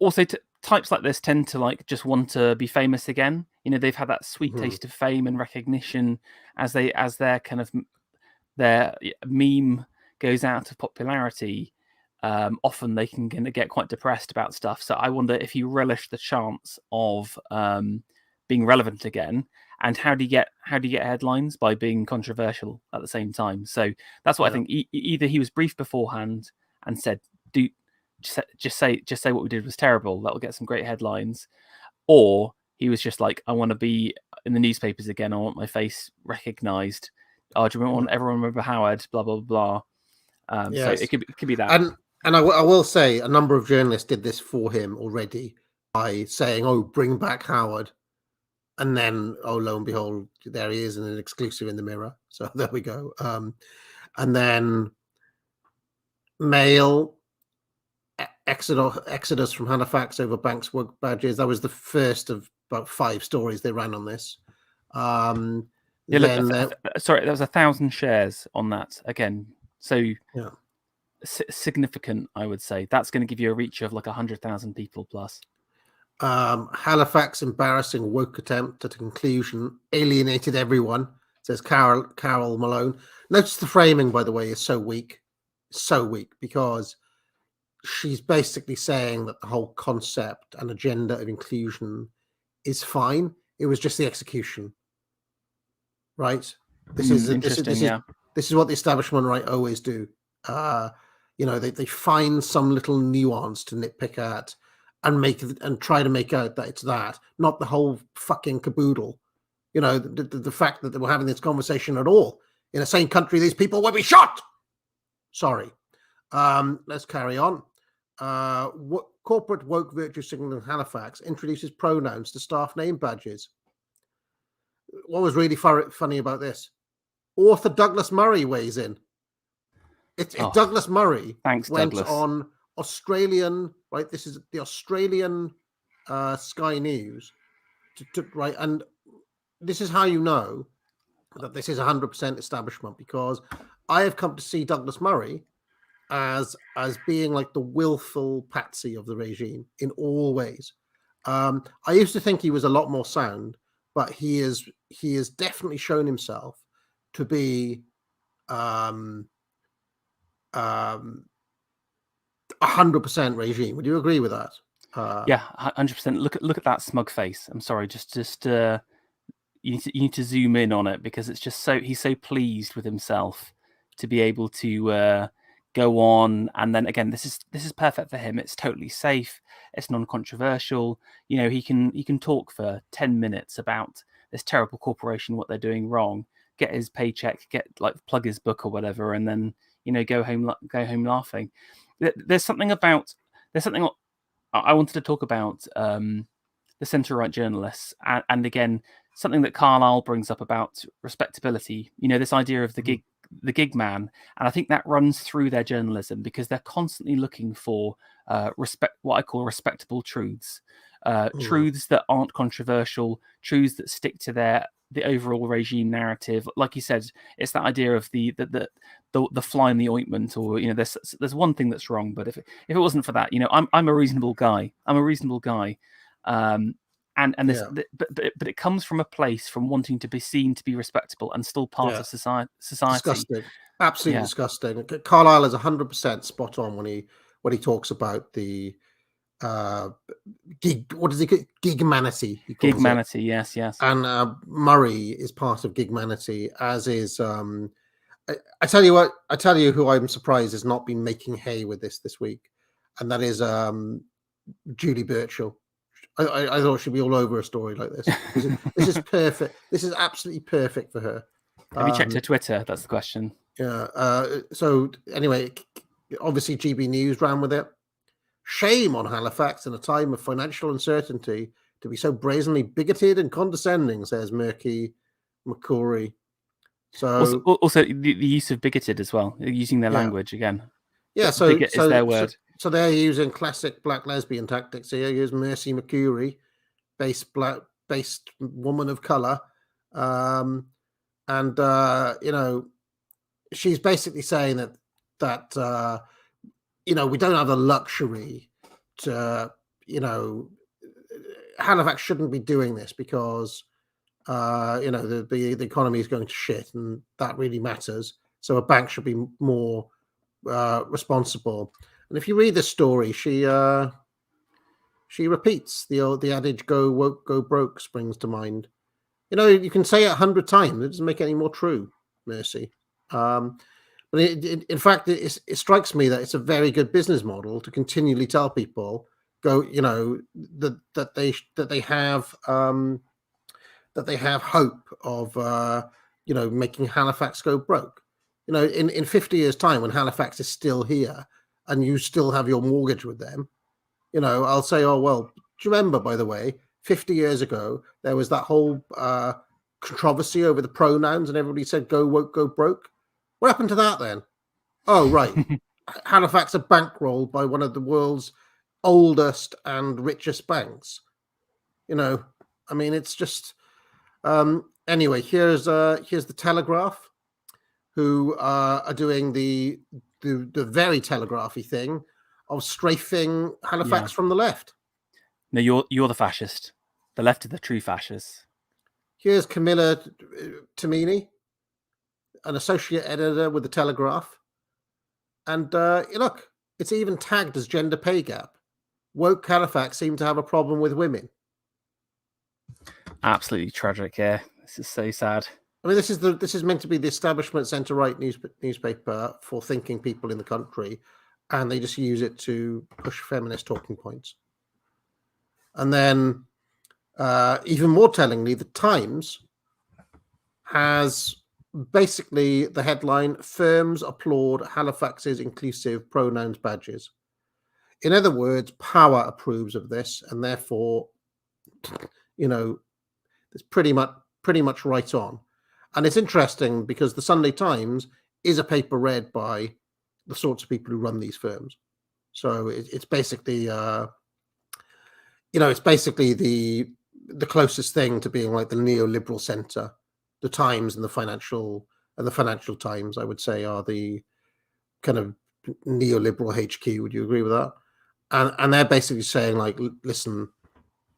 also types like this tend to just want to be famous again. They've had that sweet taste of fame and recognition as their kind of their meme goes out of popularity. Often they can get quite depressed about stuff. So I wonder if you relish the chance of being relevant again, and how do you get headlines? By being controversial at the same time. So that's what I think. Either he was briefed beforehand and said, just say what we did was terrible, that'll get some great headlines, or he was just like, I want to be in the newspapers again, I want my face recognized. Do you want everyone remember Howard, blah blah blah. Yes. So it could be that. And I will say, a number of journalists did this for him already by saying, bring back Howard, and then lo and behold, there he is in an exclusive in the Mirror. So there we go. And then Mail, Exodus from Halifax over Banks work badges. That was the first of about 5 stories they ran on this. Sorry, there was 1,000 shares on that again. So significant, I would say. That's going to give you a reach of like 100,000 people plus. Halifax embarrassing woke attempt at a conclusion alienated everyone, says Carol Malone. Notice the framing, by the way, is so weak, because she's basically saying that the whole concept and agenda of inclusion is fine. It was just the execution, right? This is what the establishment right always do. They find some little nuance to nitpick at and try to make out that it's that, not the whole fucking caboodle. The fact that we're having this conversation at all in the same country, these people will be shot. Sorry. Let's carry on. Corporate woke virtue signal in Halifax introduces pronouns to staff name badges. What was really funny about this? Author Douglas Murray weighs in. It's Douglas Murray. Thanks, went Douglas. On Australian, right? This is the Australian Sky News, right? And this is how you know that this is 100% establishment, because I have come to see Douglas Murray as being like the willful patsy of the regime in all ways. I used to think he was a lot more sound, but he has definitely shown himself to be 100% regime. Would you agree with that? Yeah, 100%. Look at that smug face. I'm sorry, just you need to zoom in on it, because it's just he's so pleased with himself to be able to go on. And then again, this is perfect for him. It's totally safe. It's non-controversial. You know, he can talk for 10 minutes about this terrible corporation, what they're doing wrong, get his paycheck, plug his book or whatever, and then, you know, go home laughing. There's something I wanted to talk about, the centre-right journalists, and again, something that Carlyle brings up about respectability. You know, this idea of the gig man, and I think that runs through their journalism, because they're constantly looking for what I call respectable truths, truths that aren't controversial, truths that stick to the overall regime narrative. Like you said, it's that idea of the fly in the ointment, or, you know, there's one thing that's wrong, but if it wasn't for that, you know, I'm a reasonable guy. And this, Yeah. but it comes from a place from wanting to be seen to be respectable and still part of society. Disgusting, absolutely Yeah. disgusting. Carlyle is 100% spot on when he talks about the gig. What is it? Gigmanity. Gigmanity. Yes. And Murray is part of Gigmanity, as is. I tell you what. I tell you who I'm surprised has not been making hay with this week, and that is Julie Birchall. I thought she'd be all over a story like this. This is perfect. This is absolutely perfect for her. Have you checked her Twitter? That's the question. Yeah. So anyway, obviously GB News ran with it. Shame on Halifax in a time of financial uncertainty to be so brazenly bigoted and condescending, says Murky McCrory. So also the use of bigoted as well, using their language again. Yeah, bigot is their word. So they're using classic black lesbian tactics here. Here's Mercy McCurry, based woman of color, and you know, she's basically saying that you know, we don't have the luxury to, you know, Halifax shouldn't be doing this because you know, the economy is going to shit, and that really matters. So a bank should be more responsible. And if you read this story, she repeats the adage "go woke, go broke" springs to mind. You know, you can say it 100 times; it doesn't make it any more true, Mercy. But in fact, it strikes me that it's a very good business model to continually tell people, you know, that they have hope of you know, making Halifax go broke. You know, in 50 years' time, when Halifax is still here and you still have your mortgage with them, you know, I'll say, oh, well, do you remember, by the way, 50 years ago, there was that whole controversy over the pronouns, and everybody said, go woke, go broke. What happened to that then? Oh, right. Halifax are bankrolled by one of the world's oldest and richest banks. You know, I mean, it's just... anyway, here's the Telegraph, who are doing the very telegraphy thing of strafing Halifax from the left. No, you're the fascist. The left are the true fascists. Here's Camilla Tomini, an associate editor with the Telegraph, and look, it's even tagged as gender pay gap. Woke Halifax seem to have a problem with women. Absolutely tragic. Yeah, this is so sad. I mean, this is meant to be the establishment centre-right newspaper for thinking people in the country, and they just use it to push feminist talking points. And then, even more tellingly, the Times has basically the headline: "Firms applaud Halifax's inclusive pronouns badges." In other words, power approves of this, and therefore, you know, it's pretty much right on. And it's interesting because the Sunday Times is a paper read by the sorts of people who run these firms. So it's basically, you know, it's basically the closest thing to being like the neoliberal centre. The Times and the Financial Times, I would say, are the kind of neoliberal HQ. Would you agree with that? And they're basically saying, like, listen,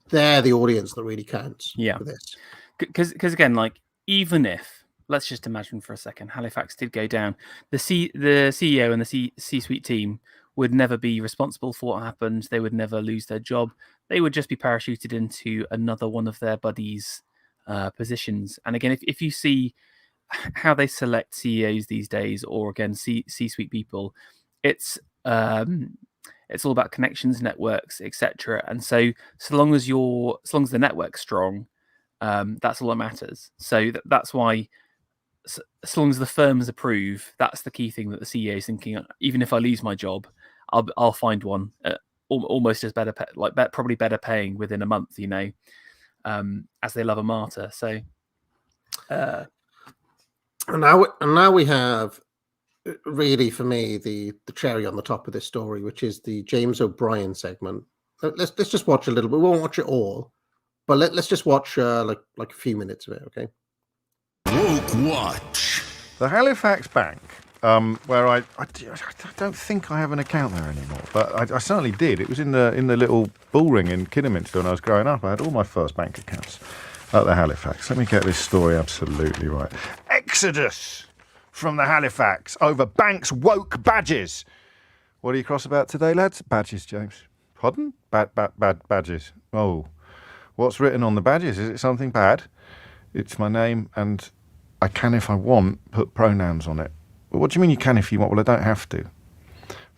they're the audience that really counts for this. Because again, like, even if, let's just imagine for a second, Halifax did go down, the CEO and the C-suite team would never be responsible for what happened. They would never lose their job. They would just be parachuted into another one of their buddies' positions. And again, if you see how they select CEOs these days, or again C-suite people, it's all about connections, networks, etc. And so long as the network's strong, that's all that matters. So that's why, as long as the firms approve, that's the key thing that the CEO is thinking. Even if I lose my job, I'll find one almost as better, probably better paying within a month. As they love a martyr. So, and now we have, really, for me, the cherry on the top of this story, which is the James O'Brien segment. Let's just watch a little bit. We won't watch it all, but let's just watch like a few minutes of it, okay? Woke Watch. The Halifax Bank, where I don't think I have an account there anymore, but I certainly did. It was in the little bullring in Kidderminster when I was growing up. I had all my first bank accounts at the Halifax. Let me get this story absolutely right. Exodus from the Halifax over bank's woke badges. What are you cross about today, lads? Badges, James. Pardon? Bad badges. Oh, what's written on the badges? Is it something bad? It's my name, and I can, if I want, put pronouns on it. Well, what do you mean you can if you want? Well, I don't have to.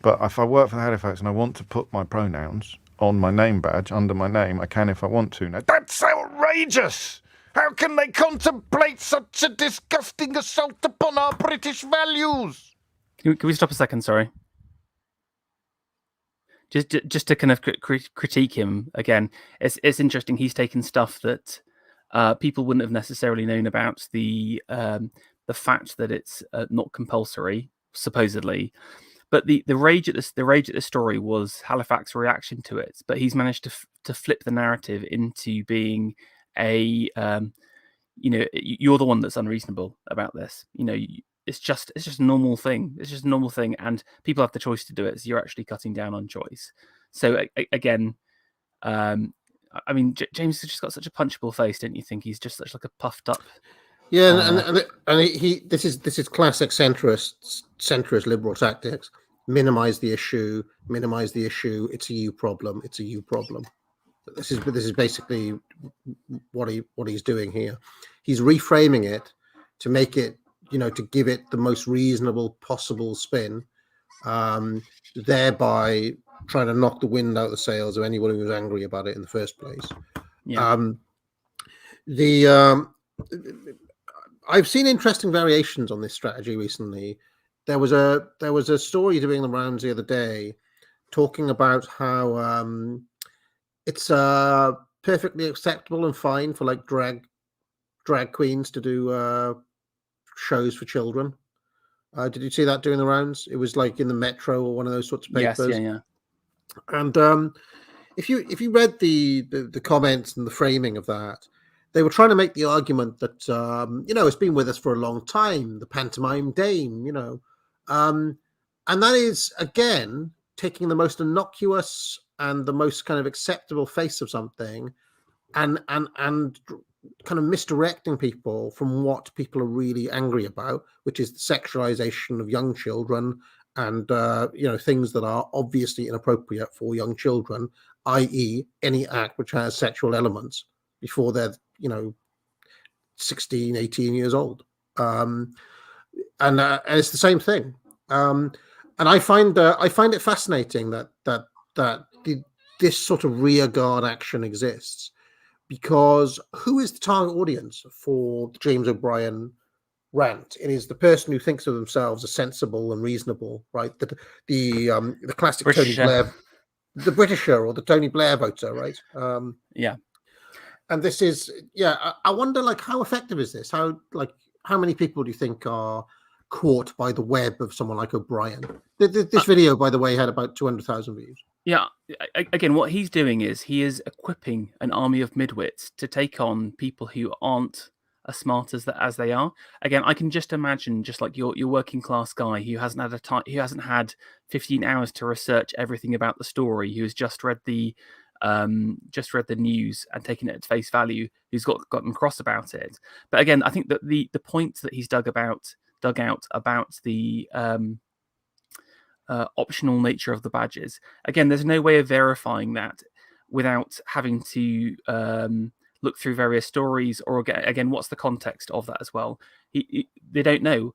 But if I work for the Halifax and I want to put my pronouns on my name badge, under my name, I can if I want to. Now, that's outrageous! How can they contemplate such a disgusting assault upon our British values? Can we stop a second? Sorry. Just to kind of critique him again. It's interesting. He's taken stuff that people wouldn't have necessarily known about, the fact that it's not compulsory, supposedly. But the rage at this story was Halifax's reaction to it. But he's managed to flip the narrative into being a you're the one that's unreasonable about this. It's just a normal thing. It's just a normal thing, and people have the choice to do it. So you're actually cutting down on choice. So again, I mean, James has just got such a punchable face, don't you think? He's just such like a puffed up. Yeah, and he this is classic centrist liberal tactics. Minimize the issue. It's a you problem. This is basically what he's doing here. He's reframing it to make it, to give it the most reasonable possible spin, thereby trying to knock the wind out of the sails of anyone who was angry about it in the first place. Yeah. I've seen interesting variations on this strategy recently. There was a story doing the rounds the other day talking about how it's perfectly acceptable and fine for like drag queens to do shows for children. Did you see that doing the rounds? It was like in the Metro or one of those sorts of papers. Yes, yeah. And if you read the comments and the framing of that, they were trying to make the argument that it's been with us for a long time, the pantomime dame, and that is again taking the most innocuous and the most kind of acceptable face of something, and kind of misdirecting people from what people are really angry about, which is the sexualization of young children and things that are obviously inappropriate for young children, i.e. any act which has sexual elements before they're 16, 18 years old. And it's the same thing. And I find it fascinating that this sort of rearguard action exists, because who is the target audience for the James O'Brien rant? It is the person who thinks of themselves as sensible and reasonable, right? The classic Britisher. Tony Blair, the Britisher or the Tony Blair voter, right? Yeah. And this is, I wonder, like, how effective is this? How many people do you think are caught by the web of someone like O'Brien? This video, by the way, had about 200,000 views. Yeah. Again, what he's doing is he is equipping an army of midwits to take on people who aren't as smart as they are. Again, I can just imagine just like your working class guy who hasn't had 15 hours to research everything about the story, who has just read the news and taken it at face value, who's gotten cross about it. But again, I think that the points that he's dug out about the optional nature of the badges, again, there's no way of verifying that without having to look through various stories, or again, what's the context of that as well. They don't know.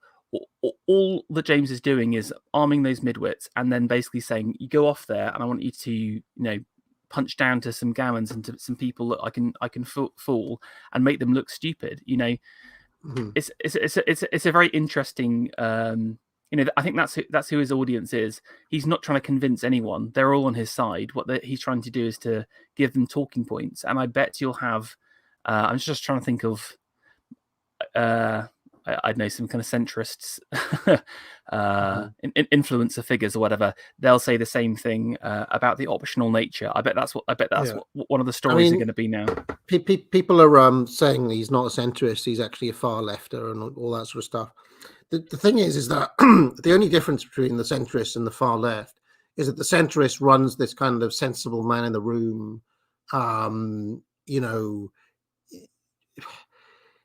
All that James is doing is arming those midwits and then basically saying, you go off there and I want you to, punch down to some gammons and to some people that I can fool and make them look stupid. Mm-hmm. It's a very interesting. I think that's who his audience is. He's not trying to convince anyone. They're all on his side. What he's trying to do is to give them talking points. And I bet you'll have. I'm just trying to think of. I know some kind of centrists, influencer figures or whatever. They'll say the same thing about the optional nature. I bet that's what one of the stories are going to be now. People are saying he's not a centrist; he's actually a far lefter and all that sort of stuff. The thing is that the only difference between the centrist and the far left is that the centrist runs this kind of sensible man in the room,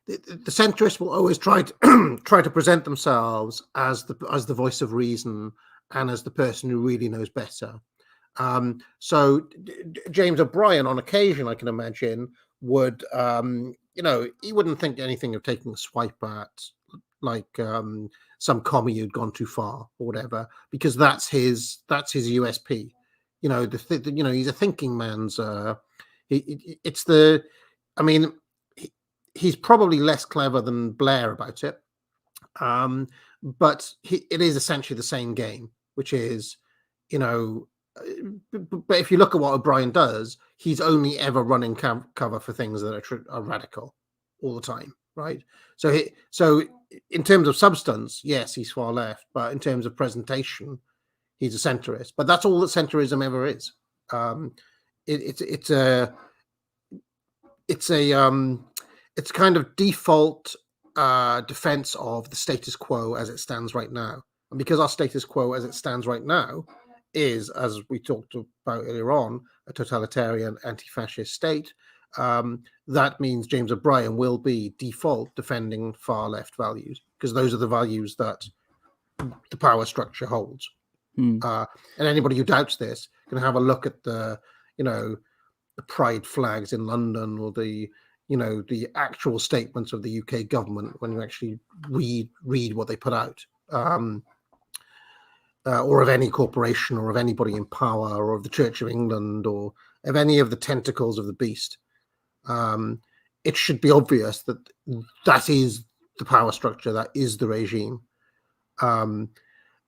the centrists will always try to present themselves as the voice of reason and as the person who really knows better. So James O'Brien, on occasion, I can imagine, would he wouldn't think anything of taking a swipe at some commie who'd gone too far or whatever, because that's his USP. He's a thinking man's. He's probably less clever than Blair about it, but it is essentially the same game, which is, but if you look at what O'Brien does, he's only ever running cover for things that are radical all the time, right? So in terms of substance, yes, he's far left, but in terms of presentation, he's a centrist. But that's all that centrism ever is. It's kind of default defense of the status quo as it stands right now. And because our status quo as it stands right now is, as we talked about earlier on, a totalitarian anti-fascist state, that means James O'Brien will be default defending far left values, because those are the values that the power structure holds. And anybody who doubts this can have a look at the pride flags in London, or the actual statements of the UK government when you actually read what they put out, or of any corporation, or of anybody in power, or of the Church of England, or of any of the tentacles of the beast. It should be obvious that is the power structure, that is the regime.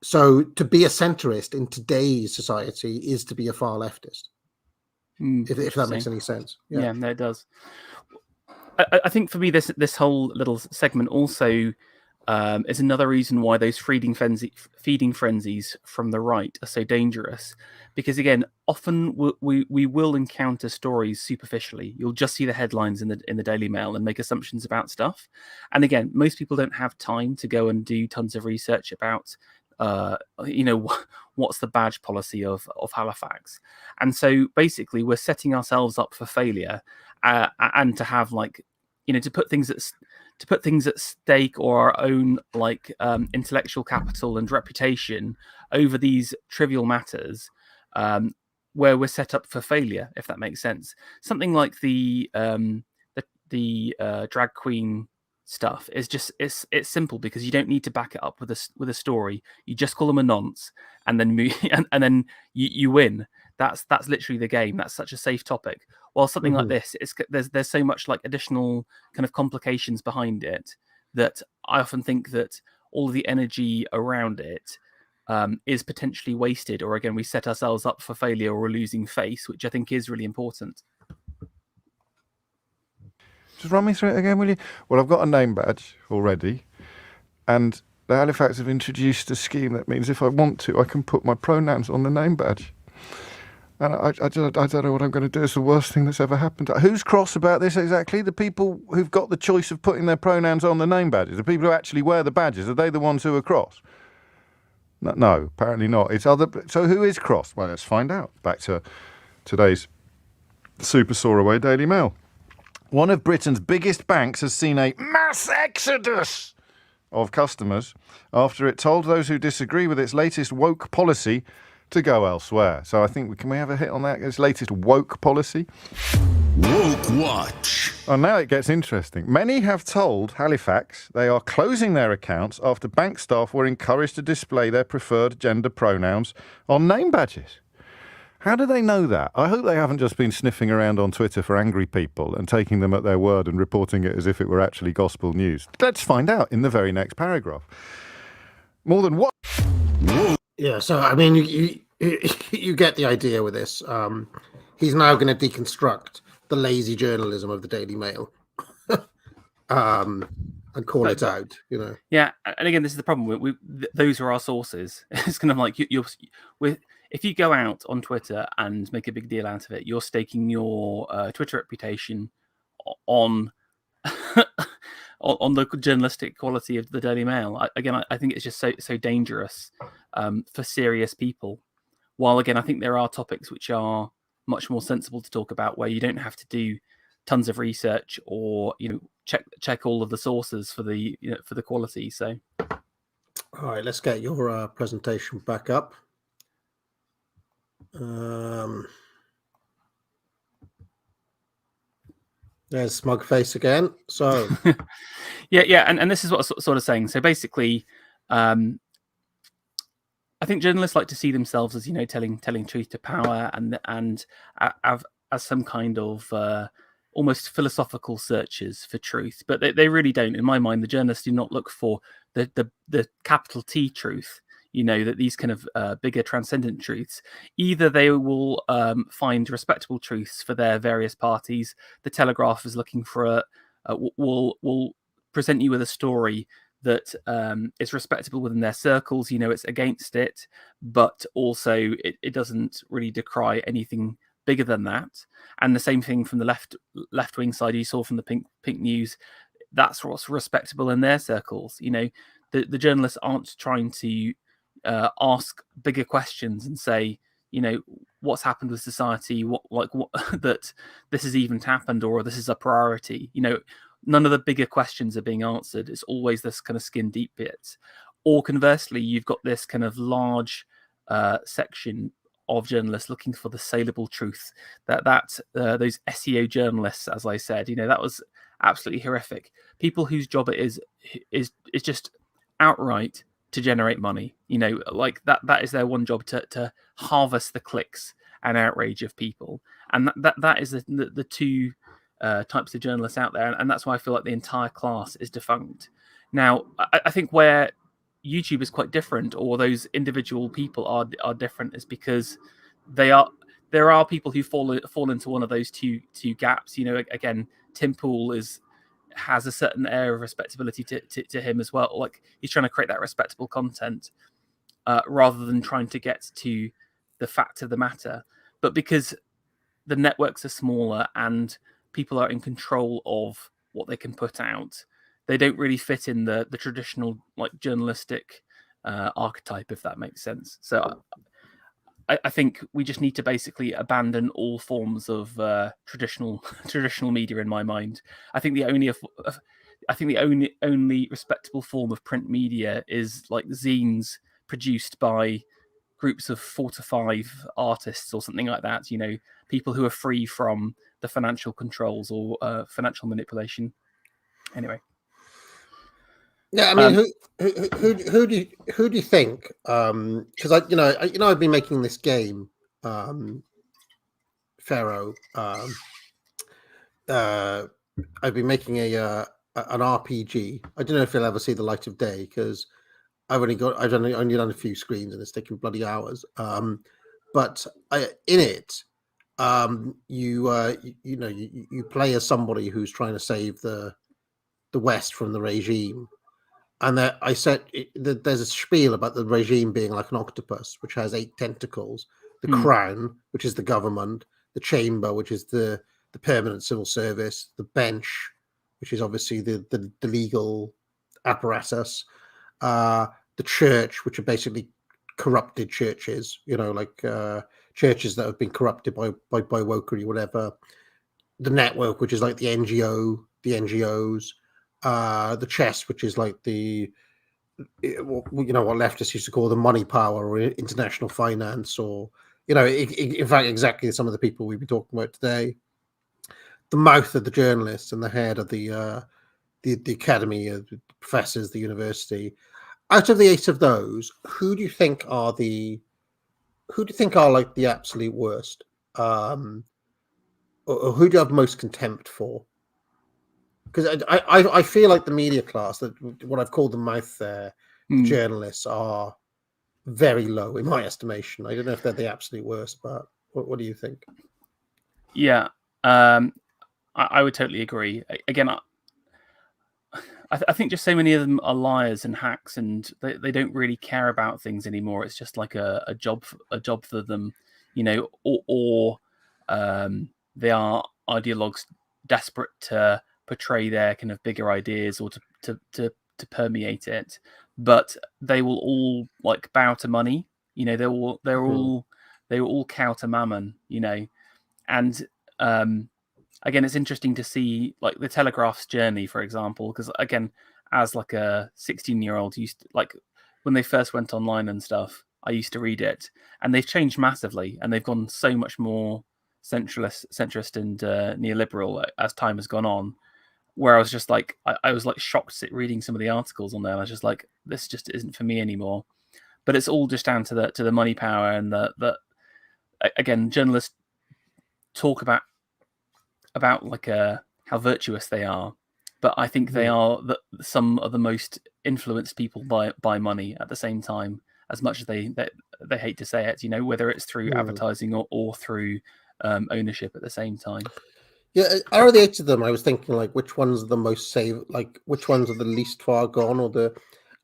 So to be a centrist in today's society is to be a far leftist, if that makes any sense. Yeah, no, it does. I think for me, this whole little segment also is another reason why those feeding frenzies from the right are so dangerous. Because again, often we will encounter stories superficially. You'll just see the headlines in the Daily Mail and make assumptions about stuff. And again, most people don't have time to go and do tons of research about what's the badge policy of Halifax. And so basically we're setting ourselves up for failure, and to have to put things at stake, or our own intellectual capital and reputation over these trivial matters, where we're set up for failure, if that makes sense. Something like the drag queen stuff is just it's simple, because you don't need to back it up with a story. You just call them a nonce, and then and then you win. That's literally the game. That's such a safe topic. While something like this, there's so much additional kind of complications behind it, that I often think that all of the energy around it is potentially wasted, or again, we set ourselves up for failure or a losing face, which I think is really important. Just run me through it again, will you? Well, I've got a name badge already, and the Halifax have introduced a scheme that means if I want to, I can put my pronouns on the name badge. And I don't know what I'm going to do. It's the worst thing that's ever happened. Who's cross about this exactly? The people who've got the choice of putting their pronouns on the name badges. The people who actually wear the badges. Are they the ones who are cross? No, apparently not. It's other. So who is cross? Well, let's find out. Back to today's Super Soaraway Daily Mail. One of Britain's biggest banks has seen a mass exodus of customers after it told those who disagree with its latest woke policy to go elsewhere. So I think can we have a hit on that? Its latest woke policy? Woke Watch. Oh, now it gets interesting. Many have told Halifax they are closing their accounts after bank staff were encouraged to display their preferred gender pronouns on name badges. How do they know that? I hope they haven't just been sniffing around on Twitter for angry people and taking them at their word and reporting it as if it were actually gospel news. Let's find out in the very next paragraph. More than what? Yeah, so I mean, you get the idea with this. He's now going to deconstruct the lazy journalism of the Daily Mail, and call it out. You know. Yeah, and again, this is the problem. Those are our sources. It's kind of like if you go out on Twitter and make a big deal out of it, you're staking your Twitter reputation on on the journalistic quality of the Daily Mail. I think it's just so dangerous for serious people. While again, I think there are topics which are much more sensible to talk about, where you don't have to do tons of research or check all of the sources for the for the quality. So, all right, let's get your presentation back up. There's smug face again. So yeah, and this is what I'm sort of saying. So basically, I think journalists like to see themselves as telling truth to power and as some kind of almost philosophical searchers for truth, but they really don't. In my mind, the journalists do not look for the capital T truth. That these kind of bigger transcendent truths, either they will find respectable truths for their various parties. The Telegraph is looking for will present you with a story that is respectable within their circles. It's against it, but also it doesn't really decry anything bigger than that. And the same thing from the left wing side. You saw from the Pink News, that's what's respectable in their circles. The journalists aren't trying to ask bigger questions and say, what's happened with society, what that this has even happened, or this is a priority. None of the bigger questions are being answered. It's always this kind of skin deep bit. Or conversely, you've got this kind of large section of journalists looking for the saleable truth. Those SEO journalists, as I said, that was absolutely horrific. People whose job it is just outright to generate money. Like that is their one job, to harvest the clicks and outrage of people. And that is the two types of journalists out there, and that's why I feel like the entire class is defunct. Now, I think where YouTube is quite different, or those individual people are different, is because there are people who fall into one of those two gaps. Again, Tim Pool has a certain air of respectability to him as well. Like, he's trying to create that respectable content rather than trying to get to the fact of the matter. But because the networks are smaller and people are in control of what they can put out, they don't really fit in the traditional journalistic archetype, if that makes sense. So I think we just need to basically abandon all forms of traditional media. In my mind, I think the only respectable form of print media is like zines produced by groups of 4 to 5 artists or something like that. People who are free from the financial controls or financial manipulation. Anyway. Yeah, I mean, who do you think? Because I've been making this game, Pharaoh. I've been making an RPG. I don't know if it'll ever see the light of day, because I've only done a few screens and it's taken bloody hours. But in it, you play as somebody who's trying to save the West from the regime. And I said there's a spiel about the regime being like an octopus, which has 8 tentacles, the Crown, which is the government, the Chamber, which is the permanent civil service, the bench, which is obviously the legal apparatus, the church, which are basically corrupted churches, like churches that have been corrupted by wokery, whatever. The network, which is like the NGOs, the chess, which is like what leftists used to call the money power or international finance, or in fact exactly some of the people we've been talking about today. The mouth of the journalists and the head of the academy, the professors, the university. Out of the 8 of those, who do you think are like the absolute worst? Or who do you have most contempt for? Because I feel like the media class, that what I've called the mouth there, the journalists, are very low in my estimation. I don't know if they're the absolute worst, but what do you think? Yeah, I would totally agree. Again, I think just so many of them are liars and hacks, and they don't really care about things anymore. It's just like a job for them, or they are ideologues desperate to portray their kind of bigger ideas or to permeate it. But they will all like bow to money. They will all cow to mammon. And again, it's interesting to see like the Telegraph's journey, for example, because again, as like a 16-year-old, used to, like when they first went online and stuff, I used to read it, and they've changed massively, and they've gone so much more centrist and neoliberal as time has gone on. Where I was just like, I was like shocked at reading some of the articles on there. And I was just like, this just isn't for me anymore. But it's all just down to the money power, and the again, journalists talk about like how virtuous they are, but I think they are some of the most influenced people by money at the same time, as much as they hate to say it, whether it's through advertising or through ownership at the same time. Yeah, out of the 8 of them, I was thinking like which ones are the most safe, like which ones are the least far gone,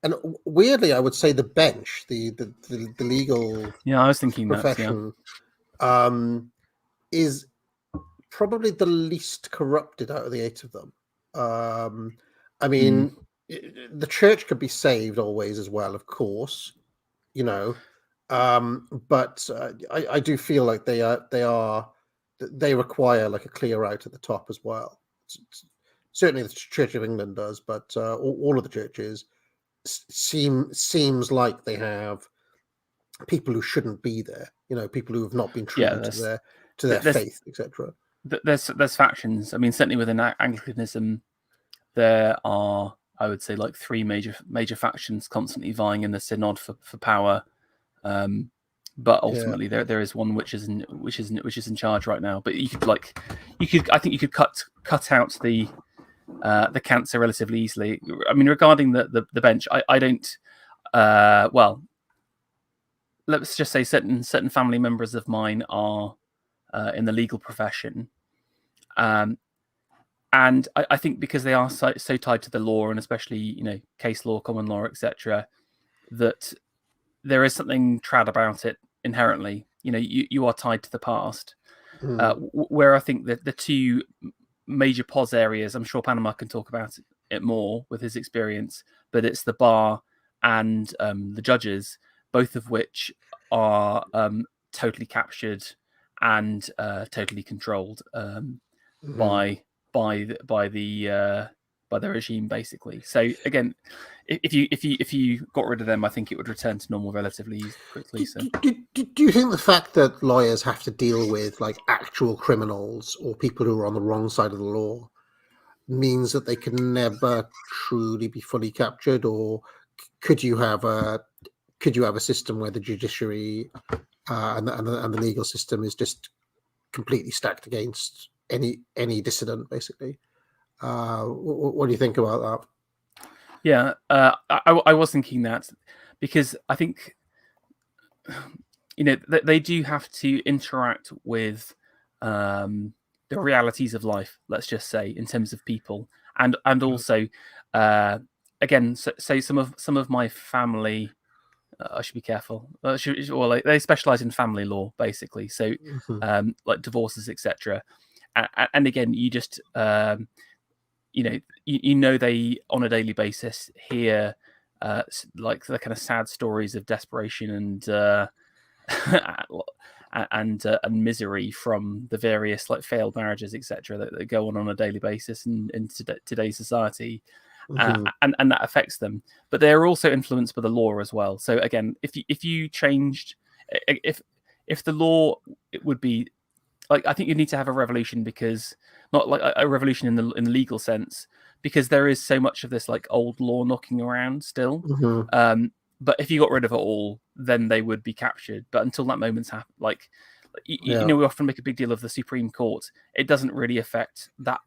and weirdly, I would say the bench, the legal I was thinking profession, is probably the least corrupted out of the 8 of them. I mean, the church could be saved always as well, of course, but I do feel like they require like a clear out at the top as well. Certainly the Church of England does, but all of the churches seems like they have people who shouldn't be there. People who have not been true to their faith, etc. There's factions. I mean, certainly within Anglicanism, there are, I would say, like 3 major factions constantly vying in the synod for power. But ultimately, there is one which is in charge right now. But I think you could cut out the cancer relatively easily. I mean, regarding the bench, I don't. Well, let's just say certain family members of mine are in the legal profession, and I think because they are so tied to the law, and especially case law, common law, etc., that there is something trad about it inherently. You are tied to the past. Where I think that the 2 major pos areas, I'm sure Panama can talk about it more with his experience, but it's the bar and the judges, both of which are totally captured and totally controlled by the regime, basically. So again, if you got rid of them, I think it would return to normal relatively quickly. So, do you think the fact that lawyers have to deal with like actual criminals or people who are on the wrong side of the law means that they can never truly be fully captured, or could you have a system where the judiciary and the legal system is just completely stacked against any dissident, basically? What do you think about that? Yeah, I was thinking that, because I think they do have to interact with the realities of life, let's just say, in terms of people, and also again, so some of my family, I should be careful. Well, they specialize in family law, basically. So, like divorces, etc. And again, you just, they on a daily basis hear like the kind of sad stories of desperation and misery from the various like failed marriages, etc., that go on a daily basis in today's society. And that affects them, but they're also influenced by the law as well. So again, if you changed, if the law, it would be like, I think you need to have a revolution, because not like a revolution in the legal sense, because there is so much of this like old law knocking around still. But if you got rid of it all, then they would be captured. But until that moment's happened, like we often make a big deal of the Supreme Court. It doesn't really affect that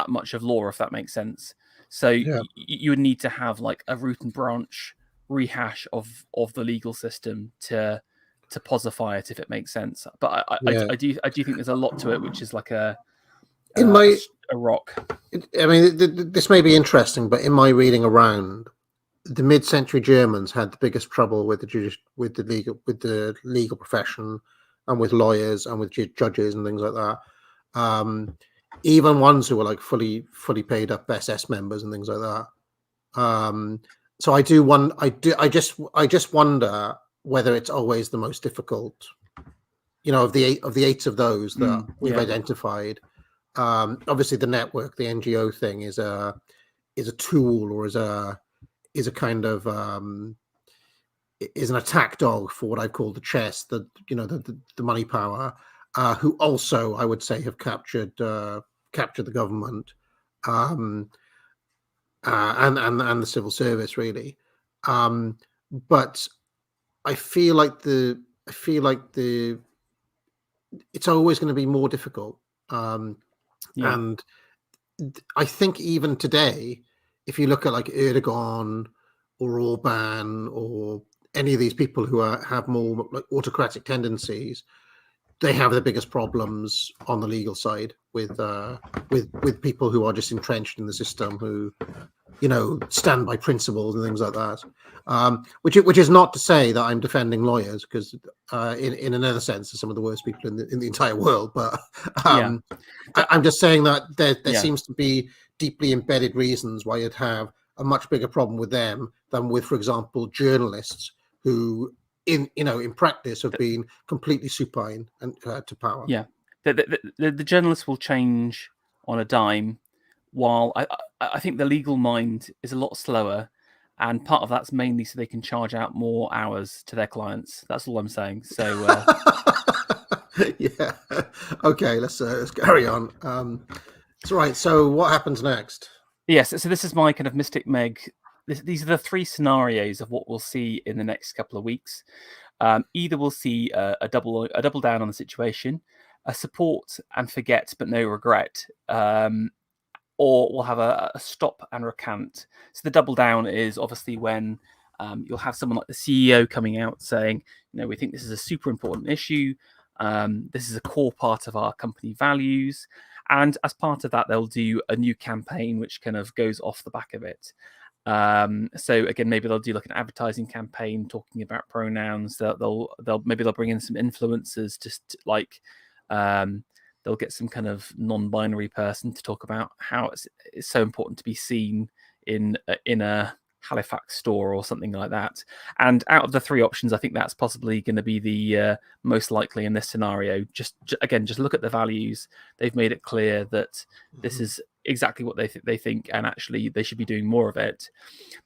much of law, if that makes sense. So you would need to have like a root and branch rehash of the legal system to posify it, if it makes sense. But I do think there's a lot to it, which is like a rock. I mean, this may be interesting, but in my reading around, the mid-century Germans had the biggest trouble with the legal profession, and with lawyers and with judges and things like that. Even ones who were like fully paid up SS members and things like that. So I just wonder whether it's always the most difficult, of the eight of those that we've identified. Obviously the network, the NGO thing is a tool, or is a kind of is an attack dog for what I call the chess, the money power, who also, I would say, have captured the government, and the civil service, really. But I feel like it's always going to be more difficult. And I think even today, if you look at like Erdogan or Orban or any of these people who have more like autocratic tendencies, they have the biggest problems on the legal side with people who are just entrenched in the system, who stand by principles and things like that. Which is not to say that I'm defending lawyers, because in another sense, they're some of the worst people in the entire world. But I'm just saying that there seems to be deeply embedded reasons why you'd have a much bigger problem with them than with, for example, journalists who in practice have been completely supine and to power. The journalists will change on a dime, while I think the legal mind is a lot slower, and part of that's mainly so they can charge out more hours to their clients. That's all I'm saying. So yeah, okay, let's carry on. That's right. So what happens next? Yes, so this is my kind of Mystic Meg. These are the three scenarios of what we'll see in the next couple of weeks. Either we'll see a double down on the situation, a support and forget but no regret, or we'll have a stop and recant. So the double down is obviously when you'll have someone like the CEO coming out saying, we think this is a super important issue. This is a core part of our company values. And as part of that, they'll do a new campaign which kind of goes off the back of it. So again, maybe they'll do like an advertising campaign talking about pronouns. They'll bring in some influencers, just like they'll get some kind of non-binary person to talk about how it's so important to be seen in a Halifax store or something like that. And out of the three options, I think that's possibly going to be the most likely in this scenario. Just look at the values. They've made it clear that this is exactly what they think, and actually they should be doing more of it.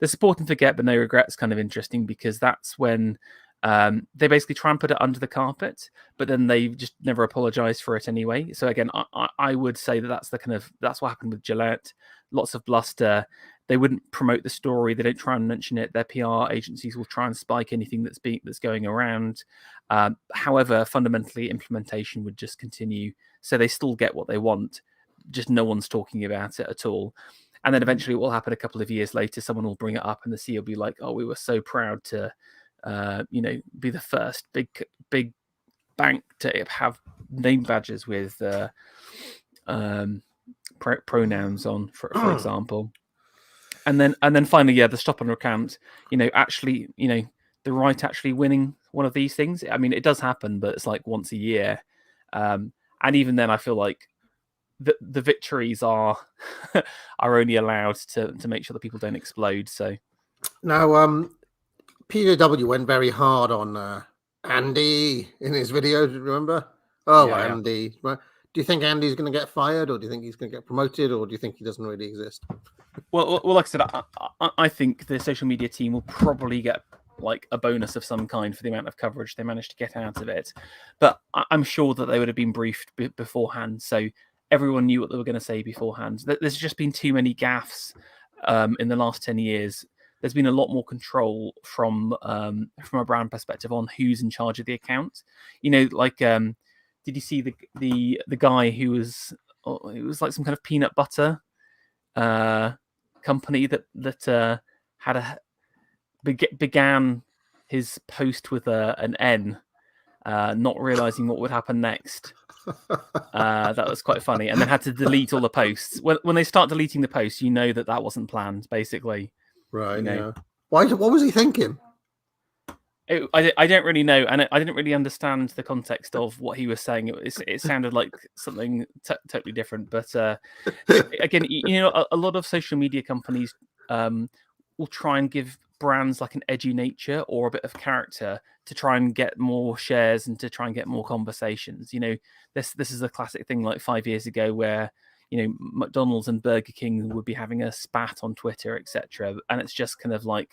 The support and forget but no regret is kind of interesting, because that's when they basically try and put it under the carpet, but then they just never apologize for it anyway. So again, I would say that's what happened with Gillette. Lots of bluster. They wouldn't promote the story. They don't try and mention it. Their PR agencies will try and spike anything that's going around. However, fundamentally, implementation would just continue. So they still get what they want. Just no one's talking about it at all. And then eventually it will happen a couple of years later. Someone will bring it up and the CEO will be like, oh, we were so proud to, be the first big bank to have name badges with pronouns on, for example. And then finally, the stop and recount, the right actually winning one of these things. I mean, it does happen, but it's like once a year, and even then, I feel like the victories are are only allowed to make sure that people don't explode. So Now, PJW went very hard on Andy in his video. Do you remember? Oh, Yeah. Andy. Right. Do you think Andy's going to get fired, or do you think he's going to get promoted, or do you think he doesn't really exist? Well, like I said, I think the social media team will probably get like a bonus of some kind for the amount of coverage they managed to get out of it. But I'm sure that they would have been briefed beforehand, so everyone knew what they were going to say beforehand. There's just been too many gaffes in the last 10 years. There's been a lot more control from a brand perspective on who's in charge of the account. You know, like did you see the guy who was it was like some kind of peanut butter company that had began his post with an N, not realizing what would happen next. That was quite funny, and then had to delete all the posts. When they start deleting the posts, you know that wasn't planned, basically. Right. You know. Yeah. Why? What was he thinking? I don't really know, and I didn't really understand the context of what he was saying. It sounded like something totally different. But again, you know, a lot of social media companies will try and give brands like an edgy nature or a bit of character to try and get more shares and to try and get more conversations. You know, this is a classic thing like 5 years ago where, you know, McDonald's and Burger King would be having a spat on Twitter, etc. And it's just kind of like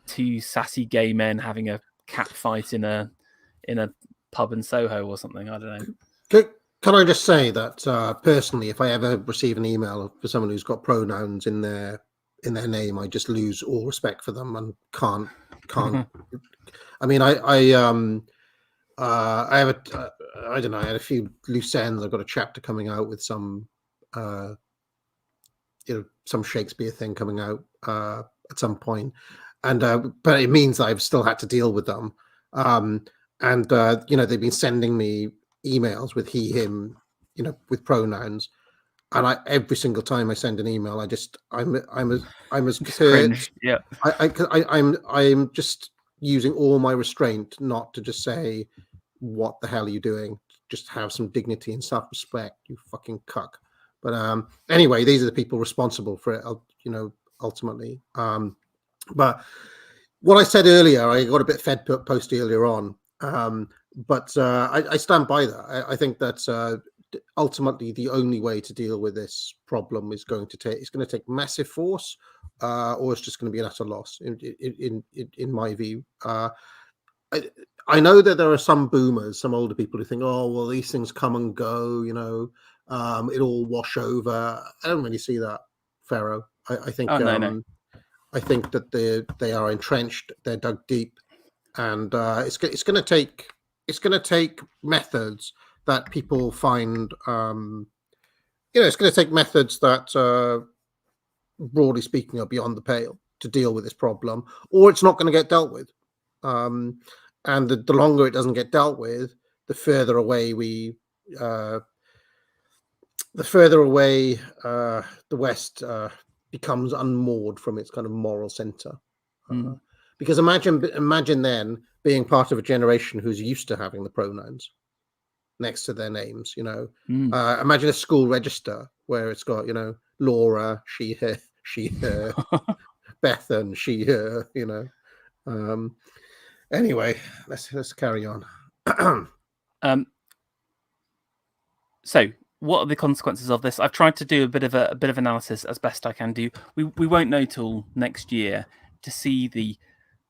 two sassy gay men having a cat fight in a pub in Soho or something. I don't know. Can I just say that personally, if I ever receive an email for someone who's got pronouns in their name, I just lose all respect for them and can't. I mean, I have I don't know. I had a few loose ends. I've got a chapter coming out with some some Shakespeare thing coming out at some point. And but it means that I've still had to deal with them. And they've been sending me emails with he, him, with pronouns. And every single time I send an email, I'm as curt. Yeah. I'm just using all my restraint not to just say, "What the hell are you doing?" Just have some dignity and self-respect, you fucking cuck. But anyway, these are the people responsible for it, ultimately. But what I said earlier, I got a bit fed post earlier on. But I stand by that. I think that ultimately the only way to deal with this problem is going to take massive force, or it's just going to be an utter loss. In my view, I know that there are some boomers, some older people who think, "Oh, well, these things come and go. It'll wash over." I don't really see that, Pharaoh. I think. No. I think that they are entrenched. They're dug deep, and it's going to take methods that people find. It's going to take methods that, broadly speaking, are beyond the pale to deal with this problem, or it's not going to get dealt with. And the longer it doesn't get dealt with, the further away the West becomes unmoored from its kind of moral center. Because imagine then being part of a generation who's used to having the pronouns next to their names. Imagine a school register where it's got Laura, she, her, Bethan, she, her. Anyway, let's carry on. So what are the consequences of this? I've tried to do a bit of analysis as best I can do. We won't know till next year to see the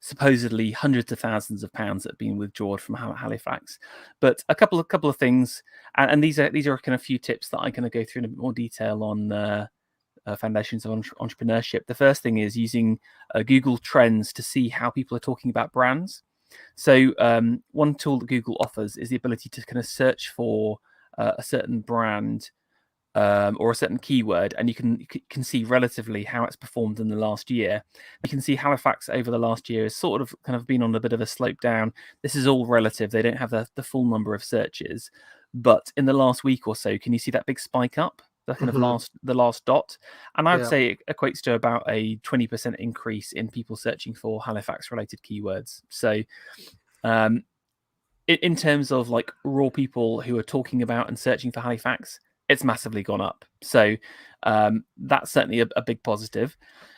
supposedly hundreds of thousands of pounds that have been withdrawn from Halifax. But a couple of things, and these are kind of few tips that I'm going to go through in a bit more detail on foundations of entrepreneurship. The first thing is using Google Trends to see how people are talking about brands. So one tool that Google offers is the ability to kind of search for a certain brand or a certain keyword, and you can see relatively how it's performed in the last year. You can see Halifax over the last year has sort of kind of been on a bit of a slope down. This is all relative. They don't have the full number of searches. But in the last week or so, can you see that big spike up? the kind of Mm-hmm. the last dot, and I would Yeah. say it equates to about a 20% increase in people searching for Halifax related keywords. So in terms of like raw people who are talking about and searching for Halifax, it's massively gone up. So that's certainly a big positive.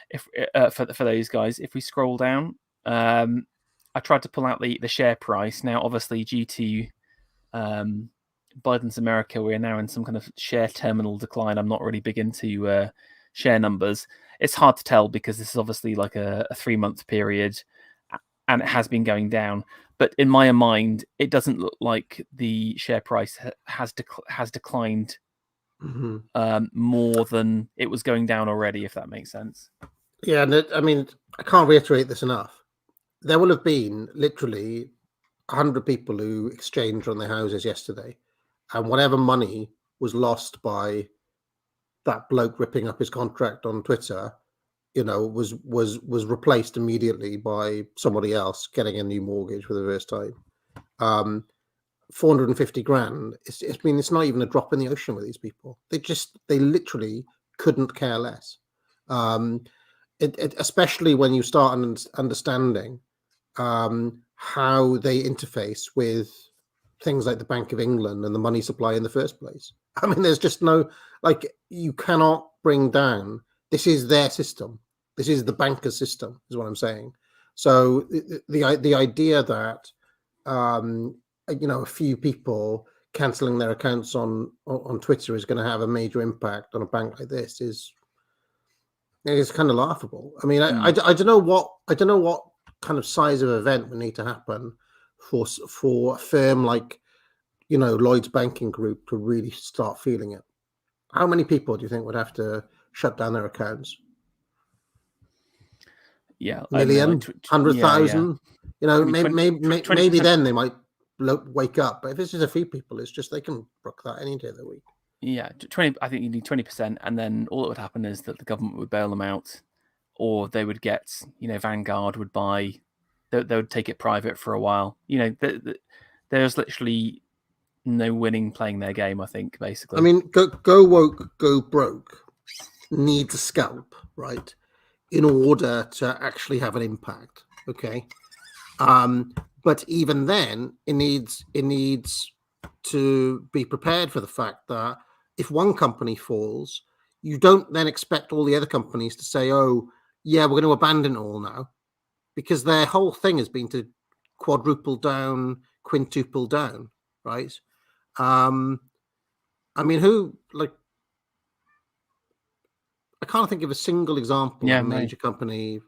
If for those guys, if we scroll down, I tried to pull out the share price. Now, obviously, due to Biden's America, we're now in some kind of share terminal decline. I'm not really big into share numbers. It's hard to tell because this is obviously like a 3-month period, and it has been going down. But in my mind, it doesn't look like the share price has declined Mm-hmm. more than it was going down already, if that makes sense. Yeah, and I mean, I can't reiterate this enough. There will have been literally 100 people who exchanged on their houses yesterday, and whatever money was lost by that bloke ripping up his contract on Twitter, was replaced immediately by somebody else getting a new mortgage for the first time. 450 grand. It's not even a drop in the ocean with these people. They literally couldn't care less. Especially when you start understanding how they interface with things like the Bank of England and the money supply in the first place. I mean, there's just no, like, you cannot bring down. This is their system. This is the banker's system, is what I'm saying. So the idea that a few people cancelling their accounts on Twitter is going to have a major impact on a bank like this is kind of laughable. I mean, I don't know what kind of size of event would need to happen for a firm like Lloyd's Banking Group to really start feeling it. How many people do you think would have to shut down their accounts? Yeah, Million, 100,000. I mean, maybe then they might wake up. But if it's just a few people, it's just they can book that any day of the week. Yeah, 20. I think you need 20%, and then all that would happen is that the government would bail them out, or they would get, Vanguard would buy. They would take it private for a while. There's literally no winning playing their game. I think basically. I mean, go woke, go broke needs a scalp, right, in order to actually have an impact. Okay. But even then, it needs to be prepared for the fact that if one company falls, you don't then expect all the other companies to say, "Oh, yeah, we're going to abandon it all now," because their whole thing has been to quadruple down, quintuple down, right? I mean, I can't think of a single example of a major company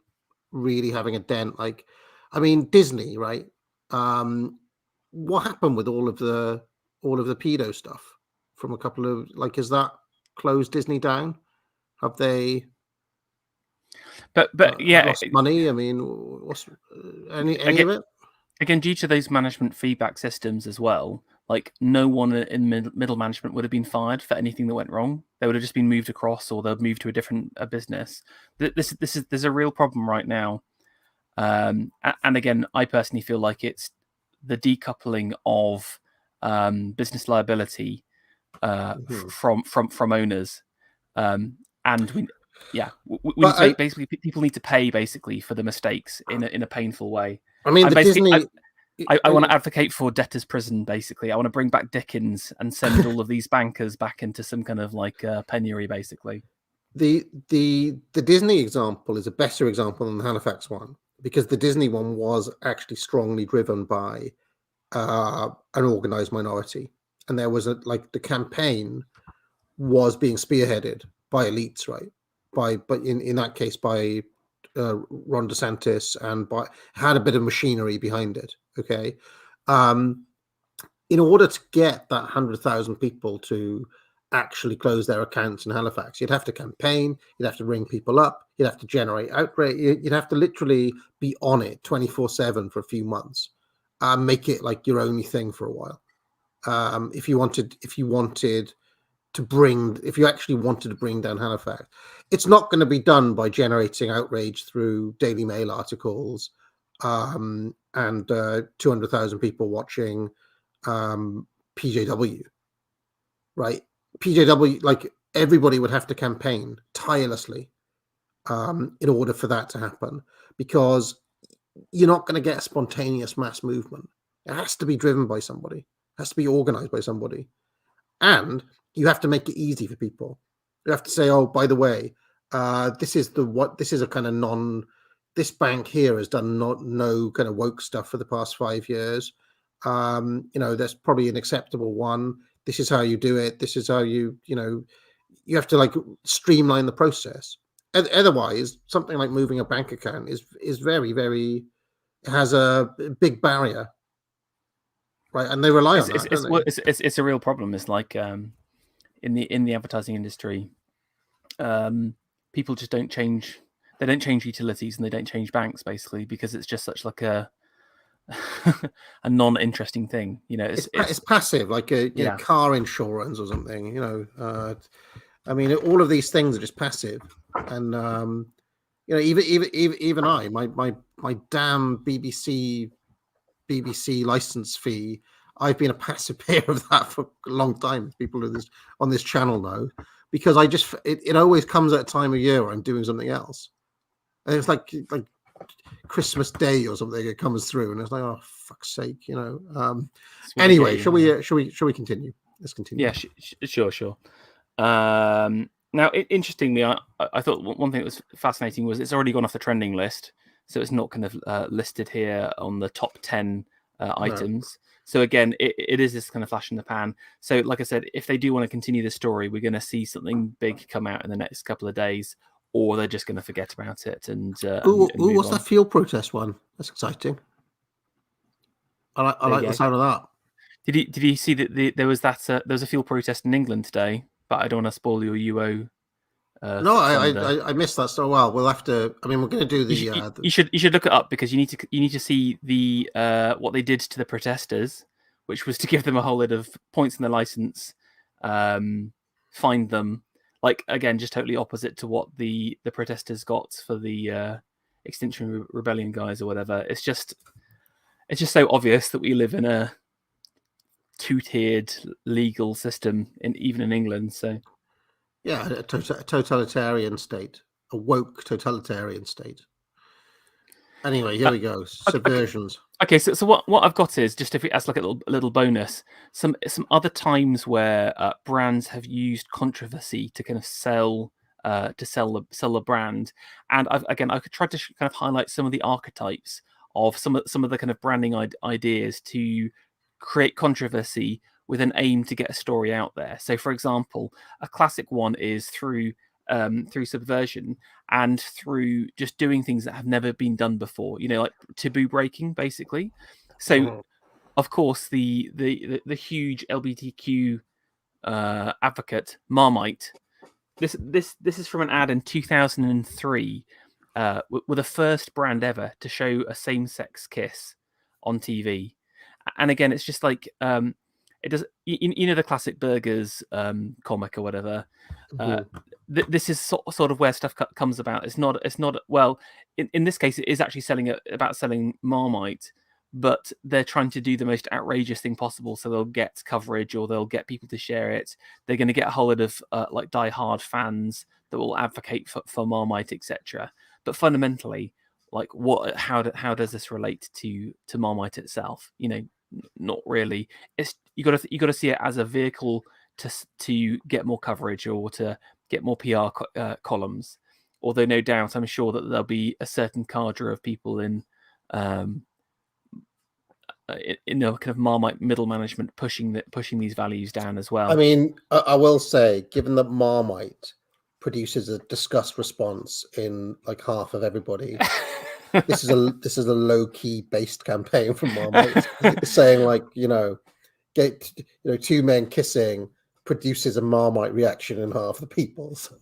really having a dent. Like, I mean, Disney, right? What happened with all of the pedo stuff from a couple of, like, has that closed Disney down? Have they? But yeah, lost money. I mean, what's any of it? Again, due to those management feedback systems as well, like no one in middle management would have been fired for anything that went wrong. They would have just been moved across, or they'd moved to a different business. There's a real problem right now. And again, I personally feel like it's the decoupling of business liability from owners, and we need to basically people need to pay basically for the mistakes in a painful way. I mean, I want to advocate for debtor's prison. Basically, I want to bring back Dickens and send all of these bankers back into some kind of like penury. Basically, the Disney example is a better example than the Halifax one, because the Disney one was actually strongly driven by an organized minority, and there was the campaign was being spearheaded by elites, right? But in that case by Ron DeSantis, and had a bit of machinery behind it. Okay, in order to get that 100,000 people to actually close their accounts in Halifax, you'd have to campaign, you'd have to ring people up, you'd have to generate outrage, you'd have to literally be on it 24/7 for a few months, make it like your only thing for a while. If you actually wanted to bring down Halifax, it's not going to be done by generating outrage through Daily Mail articles and 200,000 people watching PJW, right? PJW, like, everybody would have to campaign tirelessly in order for that to happen, because you're not going to get a spontaneous mass movement. It has to be driven by somebody. It has to be organized by somebody. And you have to make it easy for people. You have to say, oh, by the way, this is a kind of this bank here has done no kind of woke stuff for the past 5 years. That's probably an acceptable one. This is how you do it. This is how you have to like streamline the process. Otherwise, something like moving a bank account is very, very, has a big barrier, right? And they rely on that, don't they? It's a real problem. It's like in the advertising industry, people just don't change. They don't change utilities and they don't change banks, basically, because it's just such like a a non-interesting thing. It's passive, like car insurance or something. I mean, all of these things are just passive, and even my damn BBC license fee. I've been a passive payer of that for a long time. People on this channel know, because it always comes at a time of year where I'm doing something else, and it's like Christmas Day or something. It comes through, and it's like, oh fuck's sake, Anyway, shall we continue? Let's continue. Yeah, sure. Now, interestingly, I thought one thing that was fascinating was it's already gone off the trending list, so it's not kind of listed here on the top 10 items. So again, it is this kind of flash in the pan. So like I said, if they do want to continue the story, we're going to see something big come out in the next couple of days, or they're just going to forget about it. And what's that field protest one? That's exciting. I like the sound of that. Did you see that there was a field protest in England today? But I don't want to spoil your UO. No, I missed that so well. We'll have to. I mean, we're going to do the. You should look it up, because you need to see the what they did to the protesters, which was to give them a whole lot of points in the license, find them. Like, again, just totally opposite to what the protesters got for the Extinction Rebellion guys or whatever. It's just so obvious that we live in a two-tiered legal system even in England. So yeah, a totalitarian state, a woke totalitarian state. Anyway, here we go. Subversions. Okay, so what I've got is, just as like a little bonus, some other times where brands have used controversy to kind of sell a brand, and I could try to kind of highlight some of the archetypes of some of the kind of branding ideas to create controversy with an aim to get a story out there. So, for example, a classic one is through subversion and through just doing things that have never been done before. Like taboo breaking, basically. So, of course, the huge LGBTQ advocate Marmite. This is from an ad in 2003. Were the first brand ever to show a same-sex kiss on TV. And again, it's just like it does. The classic Burgers comic or whatever. This is sort of where stuff comes about. It's not. Well, in this case, it is actually about selling Marmite, but they're trying to do the most outrageous thing possible, so they'll get coverage or they'll get people to share it. They're going to get a whole lot of like die-hard fans that will advocate for Marmite, etc. But fundamentally, like how does this relate to Marmite itself? Not really. It's you got to see it as a vehicle to get more coverage or to get more PR columns. Although no doubt, I'm sure that there'll be a certain cadre of people in kind of Marmite middle management pushing these values down as well. I mean, I will say, given that Marmite produces a disgust response in like half of everybody. This is a low key based campaign from Marmite. It's saying like, two men kissing produces a Marmite reaction in half the people. So,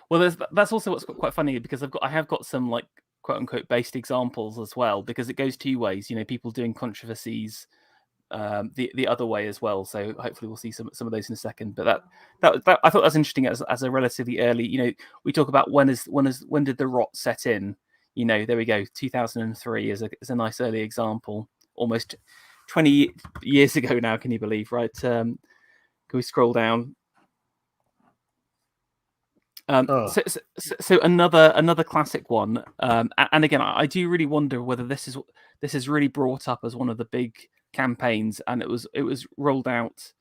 well, that's also what's quite funny, because I have got some like quote unquote based examples as well, because it goes two ways. People doing controversies the other way as well. So hopefully we'll see some of those in a second. But that I thought that was interesting as a relatively early. We talk about when did the rot set in. There we go. 2003 is a nice early example. Almost 20 years ago now. Can you believe? Right? Can we scroll down? So another classic one, and again, I do really wonder whether this is really brought up as one of the big campaigns, and it was rolled out.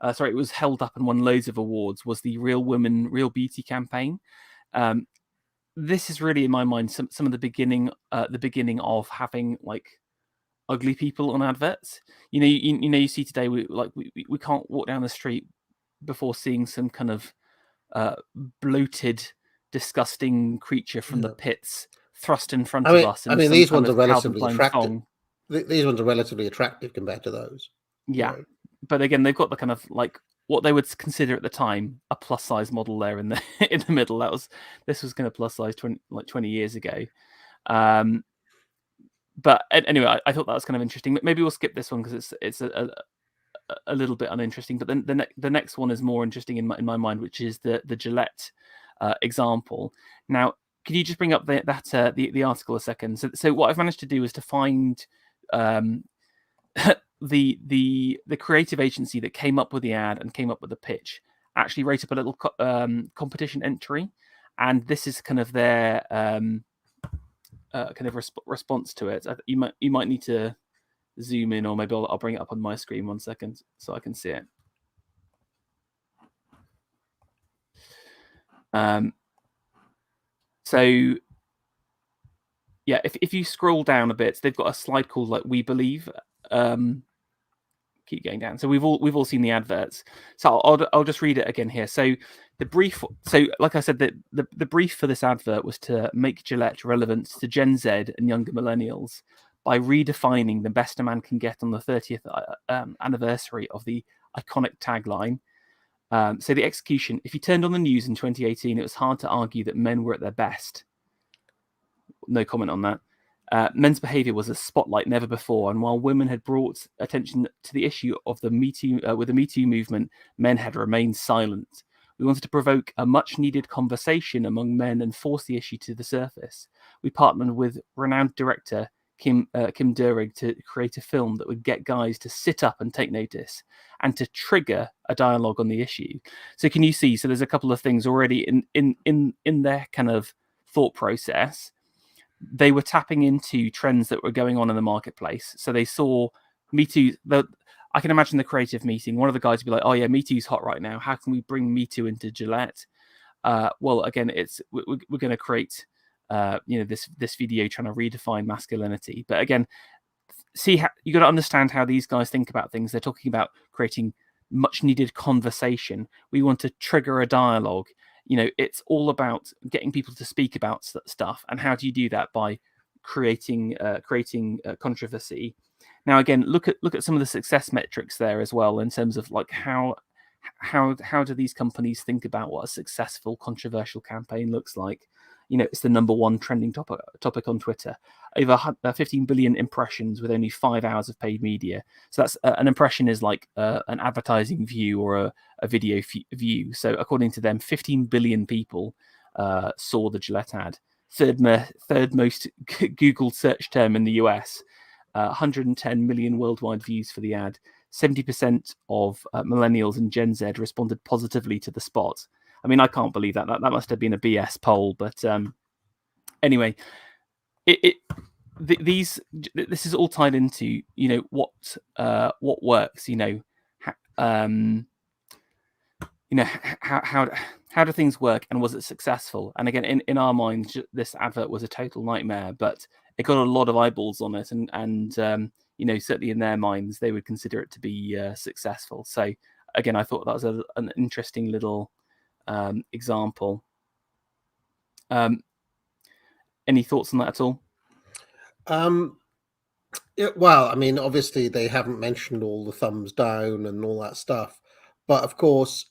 It was held up and won loads of awards. Was the Real Women, Real Beauty campaign? This is really, in my mind, some of the beginning of having like ugly people on adverts. You see today we can't walk down the street before seeing some kind of bloated, disgusting creature from the pits thrust in front of us. I mean, these ones are relatively attractive. These ones are relatively attractive compared to those. Yeah, but again, they've got the kind of like what they would consider at the time a plus size model there in the in the middle. This was kind of plus size 20 years ago. But anyway, I thought that was kind of interesting. Maybe we'll skip this one because it's a little bit uninteresting. But then the next one is more interesting in my mind, which is the Gillette example. Now, can you just bring up the article a second? So what I've managed to do is to find the creative agency that came up with the ad and came up with the pitch actually wrote up a little competition entry, and this is kind of their kind of response to it. You might need to zoom in, or maybe I'll bring it up on my screen 1 second so I can see it. So yeah, if you scroll down a bit, they've got a slide called like "We Believe." Keep going down. So we've all seen the adverts. So I'll just read it again here. So the brief. So like I said, the brief for this advert was to make Gillette relevant to Gen Z and younger millennials by redefining the best a man can get on the 30th anniversary of the iconic tagline. So the execution. If you turned on the news in 2018, it was hard to argue that men were at their best. No comment on that. Men's behaviour was a spotlight never before, and while women had brought attention to the issue of the Me Too with the Me Too movement, men had remained silent. We wanted to provoke a much-needed conversation among men and force the issue to the surface. We partnered with renowned director Kim Durig to create a film that would get guys to sit up and take notice, and to trigger a dialogue on the issue. So can you see? So there's a couple of things already in their kind of thought process. They were tapping into trends that were going on in the marketplace. So they saw Me Too. I can imagine the creative meeting. One of the guys would be like, "Oh yeah, Me Too's hot right now. How can we bring Me Too into Gillette?" Well, again, we're going to create, this video trying to redefine masculinity. But again, see how you got to understand how these guys think about things. They're talking about creating much needed conversation. We want to trigger a dialogue. It's all about getting people to speak about stuff. And how do you do that? By creating controversy. Now, again, look at some of the success metrics there as well, in terms of like how do these companies think about what a successful controversial campaign looks like. It's the number one trending topic on Twitter. Over 15 billion impressions with only 5 hours of paid media. So that's an impression is like an advertising view or a video view. So according to them, 15 billion people saw the Gillette ad. Third most Googled search term in the US. 110 million worldwide views for the ad. 70% of millennials and Gen Z responded positively to the spot. I mean, I can't believe that. That must have been a BS poll. But anyway, this is all tied into what works. How do things work, and was it successful? And again, in our minds, this advert was a total nightmare, but it got a lot of eyeballs on it, and certainly in their minds, they would consider it to be successful. So again, I thought that was an interesting little example. Any thoughts on that at all? Well, I mean, obviously they haven't mentioned all the thumbs down and all that stuff, but of course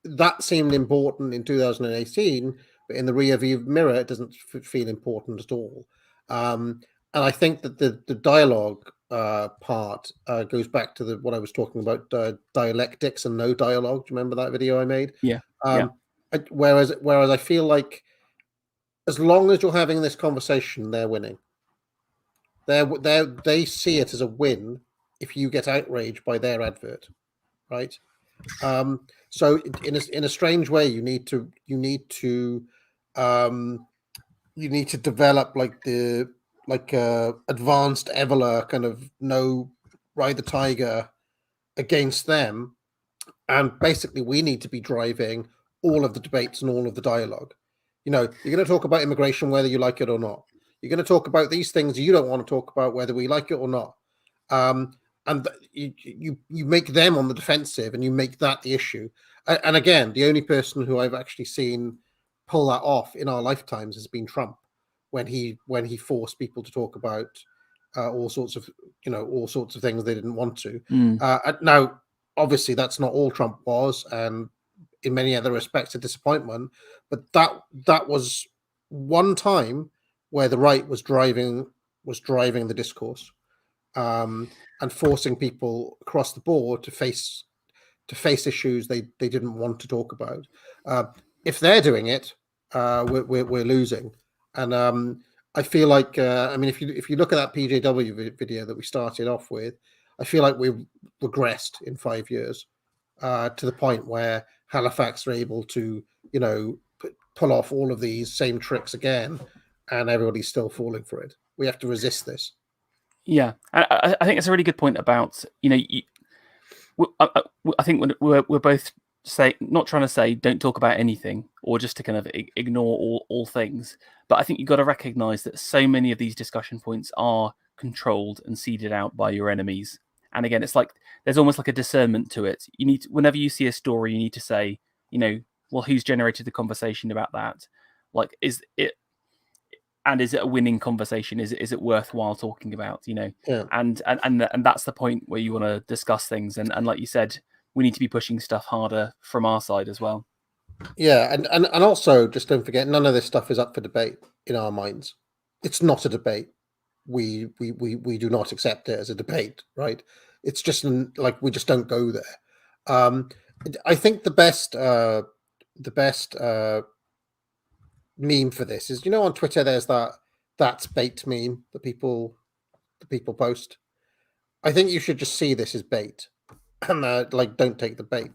that seemed important in 2018, but in the rear view mirror it doesn't feel important at all. And I think that the dialogue part goes back to what I was talking about, dialectics and no dialogue. Do you remember that video I made? Yeah. Whereas I feel like as long as you're having this conversation, they're winning. They see it as a win if you get outraged by their advert, right? So in a strange way, you need to develop like the advanced Evola kind of no ride the tiger against them, and basically we need to be driving all of the debates and all of the dialogue. You're going to talk about immigration whether you like it or not. You're going to talk about these things you don't want to talk about whether we like it or not. And you make them on the defensive, and you make that the issue. And again, the only person who I've actually seen pull that off in our lifetimes has been Trump, when he forced people to talk about all sorts of things they didn't want to. Now, obviously, that's not all Trump was, and in many other respects, a disappointment. But that was one time where the right was driving the discourse, and forcing people across the board to face issues they didn't want to talk about. If they're doing it, we're losing. And I feel like if you look at that PJW video that we started off with, I feel like we've regressed in 5 years to the point where Halifax are able to pull off all of these same tricks again, and everybody's still falling for it. We have to resist this. Yeah, I think it's a really good point about I think when we're both not trying to say don't talk about anything, or just to kind of ignore all things, but I think you've got to recognize that so many of these discussion points are controlled and seeded out by your enemies. And again, it's like there's almost like a discernment to it. You need whenever you see a story, you need to say, well, who's generated the conversation about that? Like, is it a winning conversation? Is it worthwhile talking about? Yeah. And that's the point where you want to discuss things. And like you said, we need to be pushing stuff harder from our side as well. Yeah, and also just don't forget, none of this stuff is up for debate in our minds. It's not a debate. We do not accept it as a debate, right? It's just like we just don't go there. I think the best meme for this is, on Twitter there's that's bait meme that people post. I think you should just see this as bait, and don't take the bait,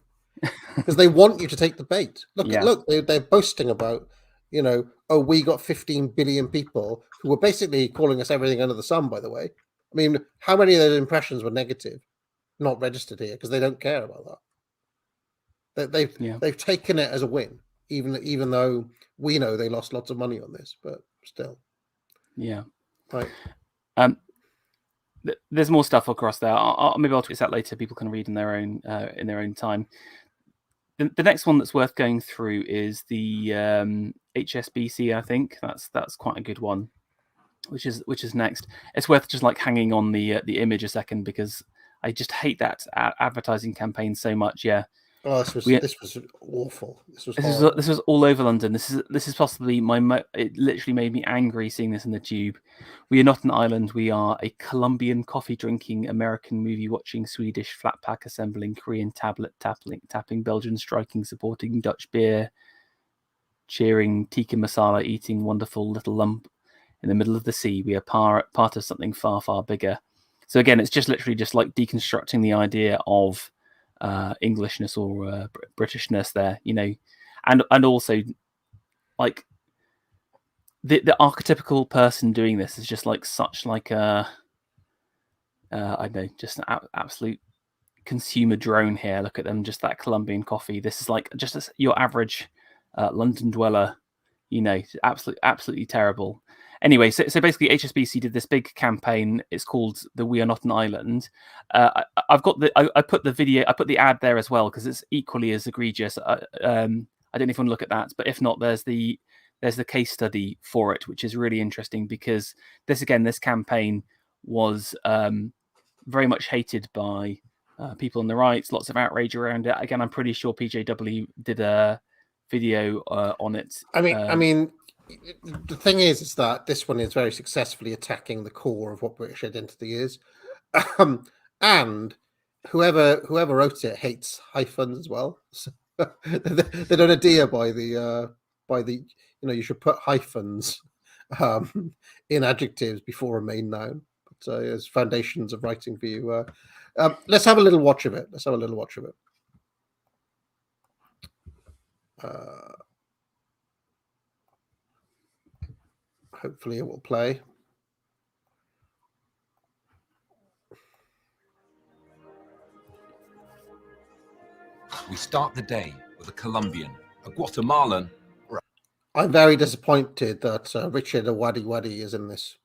because they want you to take the bait. Look, they're boasting about, we got 15 billion people who were basically calling us everything under the sun, by the way. I mean, how many of those impressions were negative, not registered here, because they don't care about that. They've taken it as a win, even though we know they lost lots of money on this, but still. Yeah. Right. There's more stuff across there. Maybe I'll tweet that later. People can read in their own time. The next one that's worth going through is the HSBC. I think that's quite a good one, which is next. It's worth just like hanging on the image a second, because I just hate that advertising campaign so much. Yeah. Oh, this was awful. This was all over London. This is possibly it literally made me angry seeing this in the tube. We are not an island. We are a Colombian coffee drinking, American movie watching, Swedish flat pack assembling, Korean tablet tapping, Belgian striking, supporting Dutch beer, cheering, tikka masala, eating wonderful little lump in the middle of the sea. We are part of something far, far bigger. So again, it's just literally just like deconstructing the idea of Englishness or Britishness there, and also like the archetypical person doing this is just like such like a I don't know, just an absolute consumer drone here. Look at them, just that Colombian coffee. This is like just your average London dweller, absolutely terrible. Anyway, so basically HSBC did this big campaign. It's called the We Are Not an Island. I put the video, I put the ad there as well, because it's equally as egregious. I don't know if you want to look at that, but if not, there's the case study for it, which is really interesting, because this campaign was very much hated by people on the right. Lots of outrage around it. Again, I'm pretty sure PJW did a video on it. I mean, the thing is that this one is very successfully attacking the core of what British identity is, and whoever wrote it hates hyphens as well. So they don't adhere by the you should put hyphens in adjectives before a main noun. But as foundations of writing for you, let's have a little watch of it. Hopefully it will play. We start the day with a Colombian, a Guatemalan. I'm very disappointed that Richard Awadi is in this.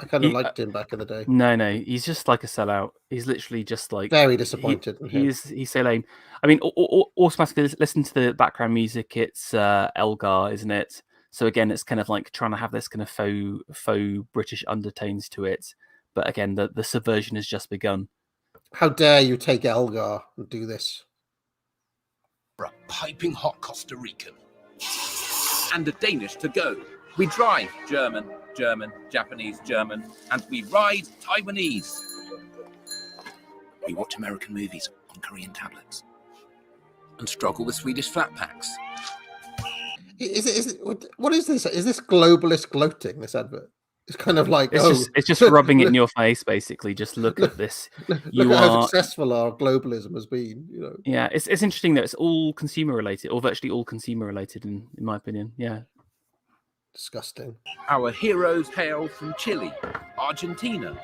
I kind of liked him back in the day. No, he's just like a sellout. He's literally just like very disappointed. He's so lame. I mean, automatically listen to the background music. It's Elgar, isn't it? So again, it's kind of like trying to have this kind of faux British undertones to it. But again, the subversion has just begun. How dare you take Elgar and do this? A piping hot Costa Rican. And a Danish to go. We drive German, Japanese, German, and we ride Taiwanese. We watch American movies on Korean tablets and struggle with Swedish flat packs. What is this? Is this globalist gloating, this advert? It's kind of like it's just rubbing it in your face, basically. Just look at this. Look at how successful our globalism has been. Yeah, it's interesting that it's all consumer related, or virtually all consumer related, in my opinion. Yeah. Disgusting. Our heroes hail from Chile, Argentina,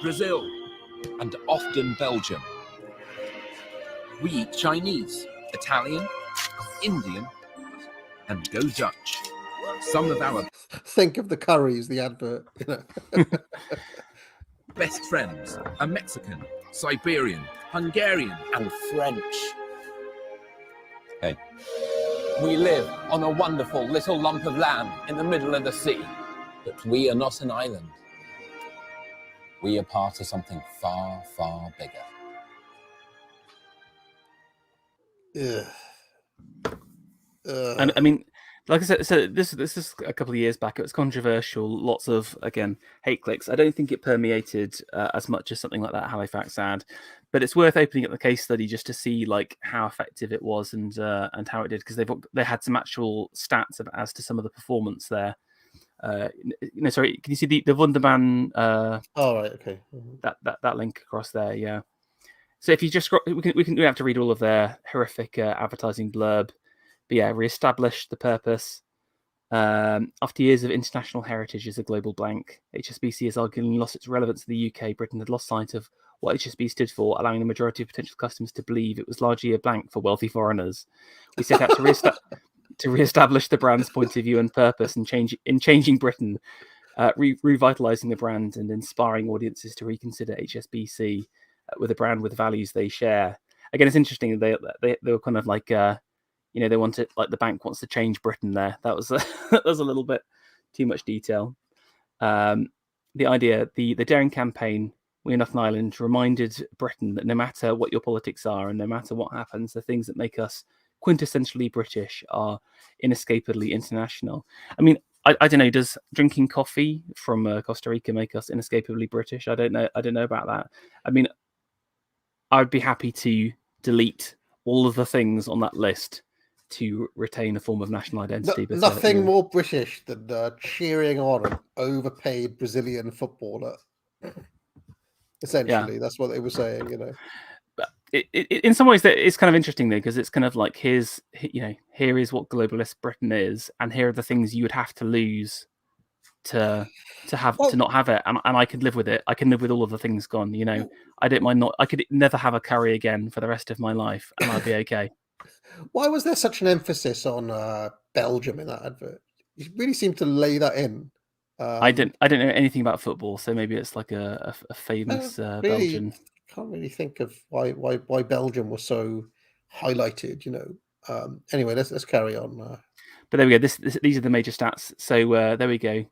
Brazil, and often Belgium. We eat Chinese, Italian, Indian, and go Dutch. Some of our think of the curries, the advert. Best friends are Mexican, Siberian, Hungarian, and French. Hey. We live on a wonderful little lump of land in the middle of the sea. But we are not an island. We are part of something far, far bigger. And I mean, like I said, so this is a couple of years back. It was controversial. Lots of, again, hate clicks. I don't think it permeated as much as something like that Halifax ad, but it's worth opening up the case study just to see like how effective it was and how it did, because they had some actual stats as to some of the performance there. Sorry, can you see the Wunderman? Oh right, okay. That link across there, yeah. So if you just scroll, we have to read all of their horrific advertising blurb. But yeah, re-establish the purpose. After years of international heritage as a global blank, HSBC has arguably lost its relevance to the UK. Britain had lost sight of what HSBC stood for, allowing the majority of potential customers to believe it was largely a blank for wealthy foreigners. We set out to re-establish the brand's point of view and purpose and changing Britain, revitalising the brand and inspiring audiences to reconsider HSBC with a brand with values they share. Again, it's interesting. They were kind of like... they wanted, like, the bank wants to change Britain there. That was that was a little bit too much detail. The idea, the daring campaign, We Are Not an Island, reminded Britain that no matter what your politics are and no matter what happens, the things that make us quintessentially British are inescapably international. I mean, I don't know, does drinking coffee from Costa Rica make us inescapably British? I don't know about that. I mean, I'd be happy to delete all of the things on that list to retain a form of national identity. But nothing more British than cheering on an overpaid Brazilian footballer. Essentially, that's what they were saying, But in some ways, it's kind of interesting though, because it's kind of like here is what globalist Britain is, and here are the things you would have to lose to not have it, and I could live with it. I can live with all of the things gone. I don't mind I could never have a curry again for the rest of my life, and I'd be okay. Why was there such an emphasis on Belgium in that advert? You really seemed to lay that in. I don't know anything about football, so maybe it's like a famous Belgian. Can't really think of why Belgium was so highlighted. Anyway, let's carry on. But there we go. These are the major stats. So there we go.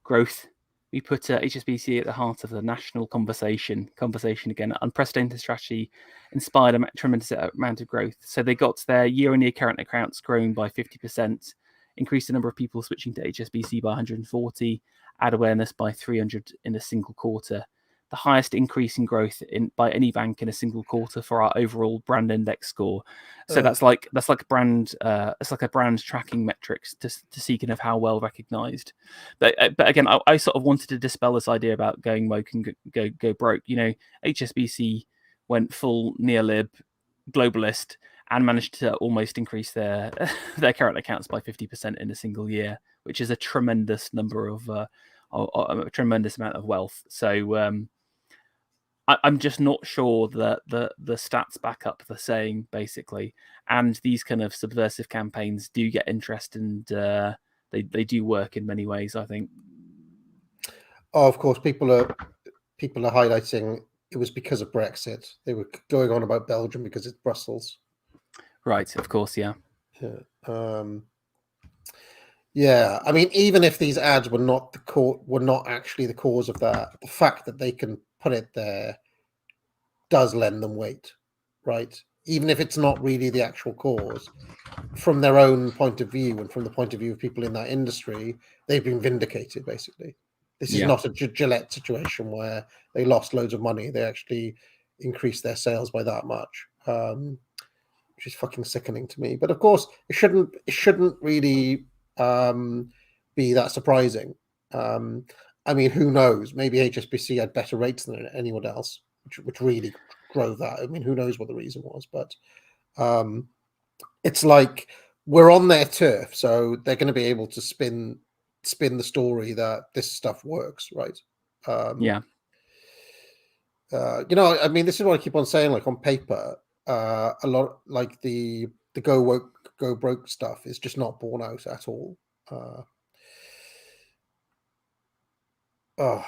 Growth. We put HSBC at the heart of the national conversation. Conversation again. Unprecedented strategy inspired a tremendous amount of growth. So they got their year-on-year current accounts growing by 50%, increased the number of people switching to HSBC by 140, ad awareness by 300 in a single quarter. The highest increase in growth by any bank in a single quarter for our overall brand index score. So that's like brand. It's like a brand tracking metrics to see kind of how well recognized. But again, I sort of wanted to dispel this idea about going woke and go broke. HSBC went full neolib globalist, and managed to almost increase their their current accounts by 50% in a single year, which is a tremendous number of a tremendous amount of wealth. So I'm just not sure that the stats back up the saying, basically. And these kind of subversive campaigns do get interest, and they do work in many ways, I think. Oh, of course, people are highlighting it was because of Brexit. They were going on about Belgium because it's Brussels. Right, of course, yeah. Yeah, I mean, even if these ads were not actually the cause of that, the fact that they can put it there does lend them weight, right? Even if it's not really the actual cause, from their own point of view and from the point of view of people in that industry, they've been vindicated, basically. This is not a Gillette situation where they lost loads of money. They actually increased their sales by that much, which is fucking sickening to me. But of course, it shouldn't really be that surprising. I mean, who knows? Maybe HSBC had better rates than anyone else, which really drove that. I mean, who knows what the reason was? But it's like we're on their turf, so they're going to be able to spin the story that this stuff works, right? I mean, this is what I keep on saying. Like on paper, a lot like the go woke, go broke stuff is just not borne out at all. Oh,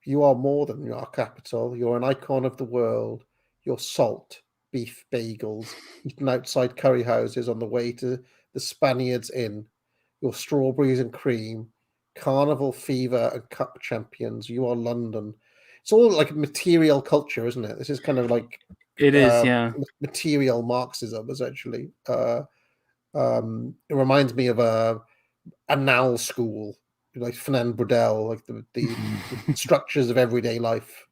you are more than your capital. You're an icon of the world. Your salt, beef bagels, eaten outside curry houses on the way to the Spaniards Inn. Your strawberries and cream, carnival fever and cup champions. You are London. It's all like material culture, isn't it? This is kind of like it is, yeah. Material Marxism, essentially. It reminds me of a Annal school, like Fernand Braudel, like the structures of everyday life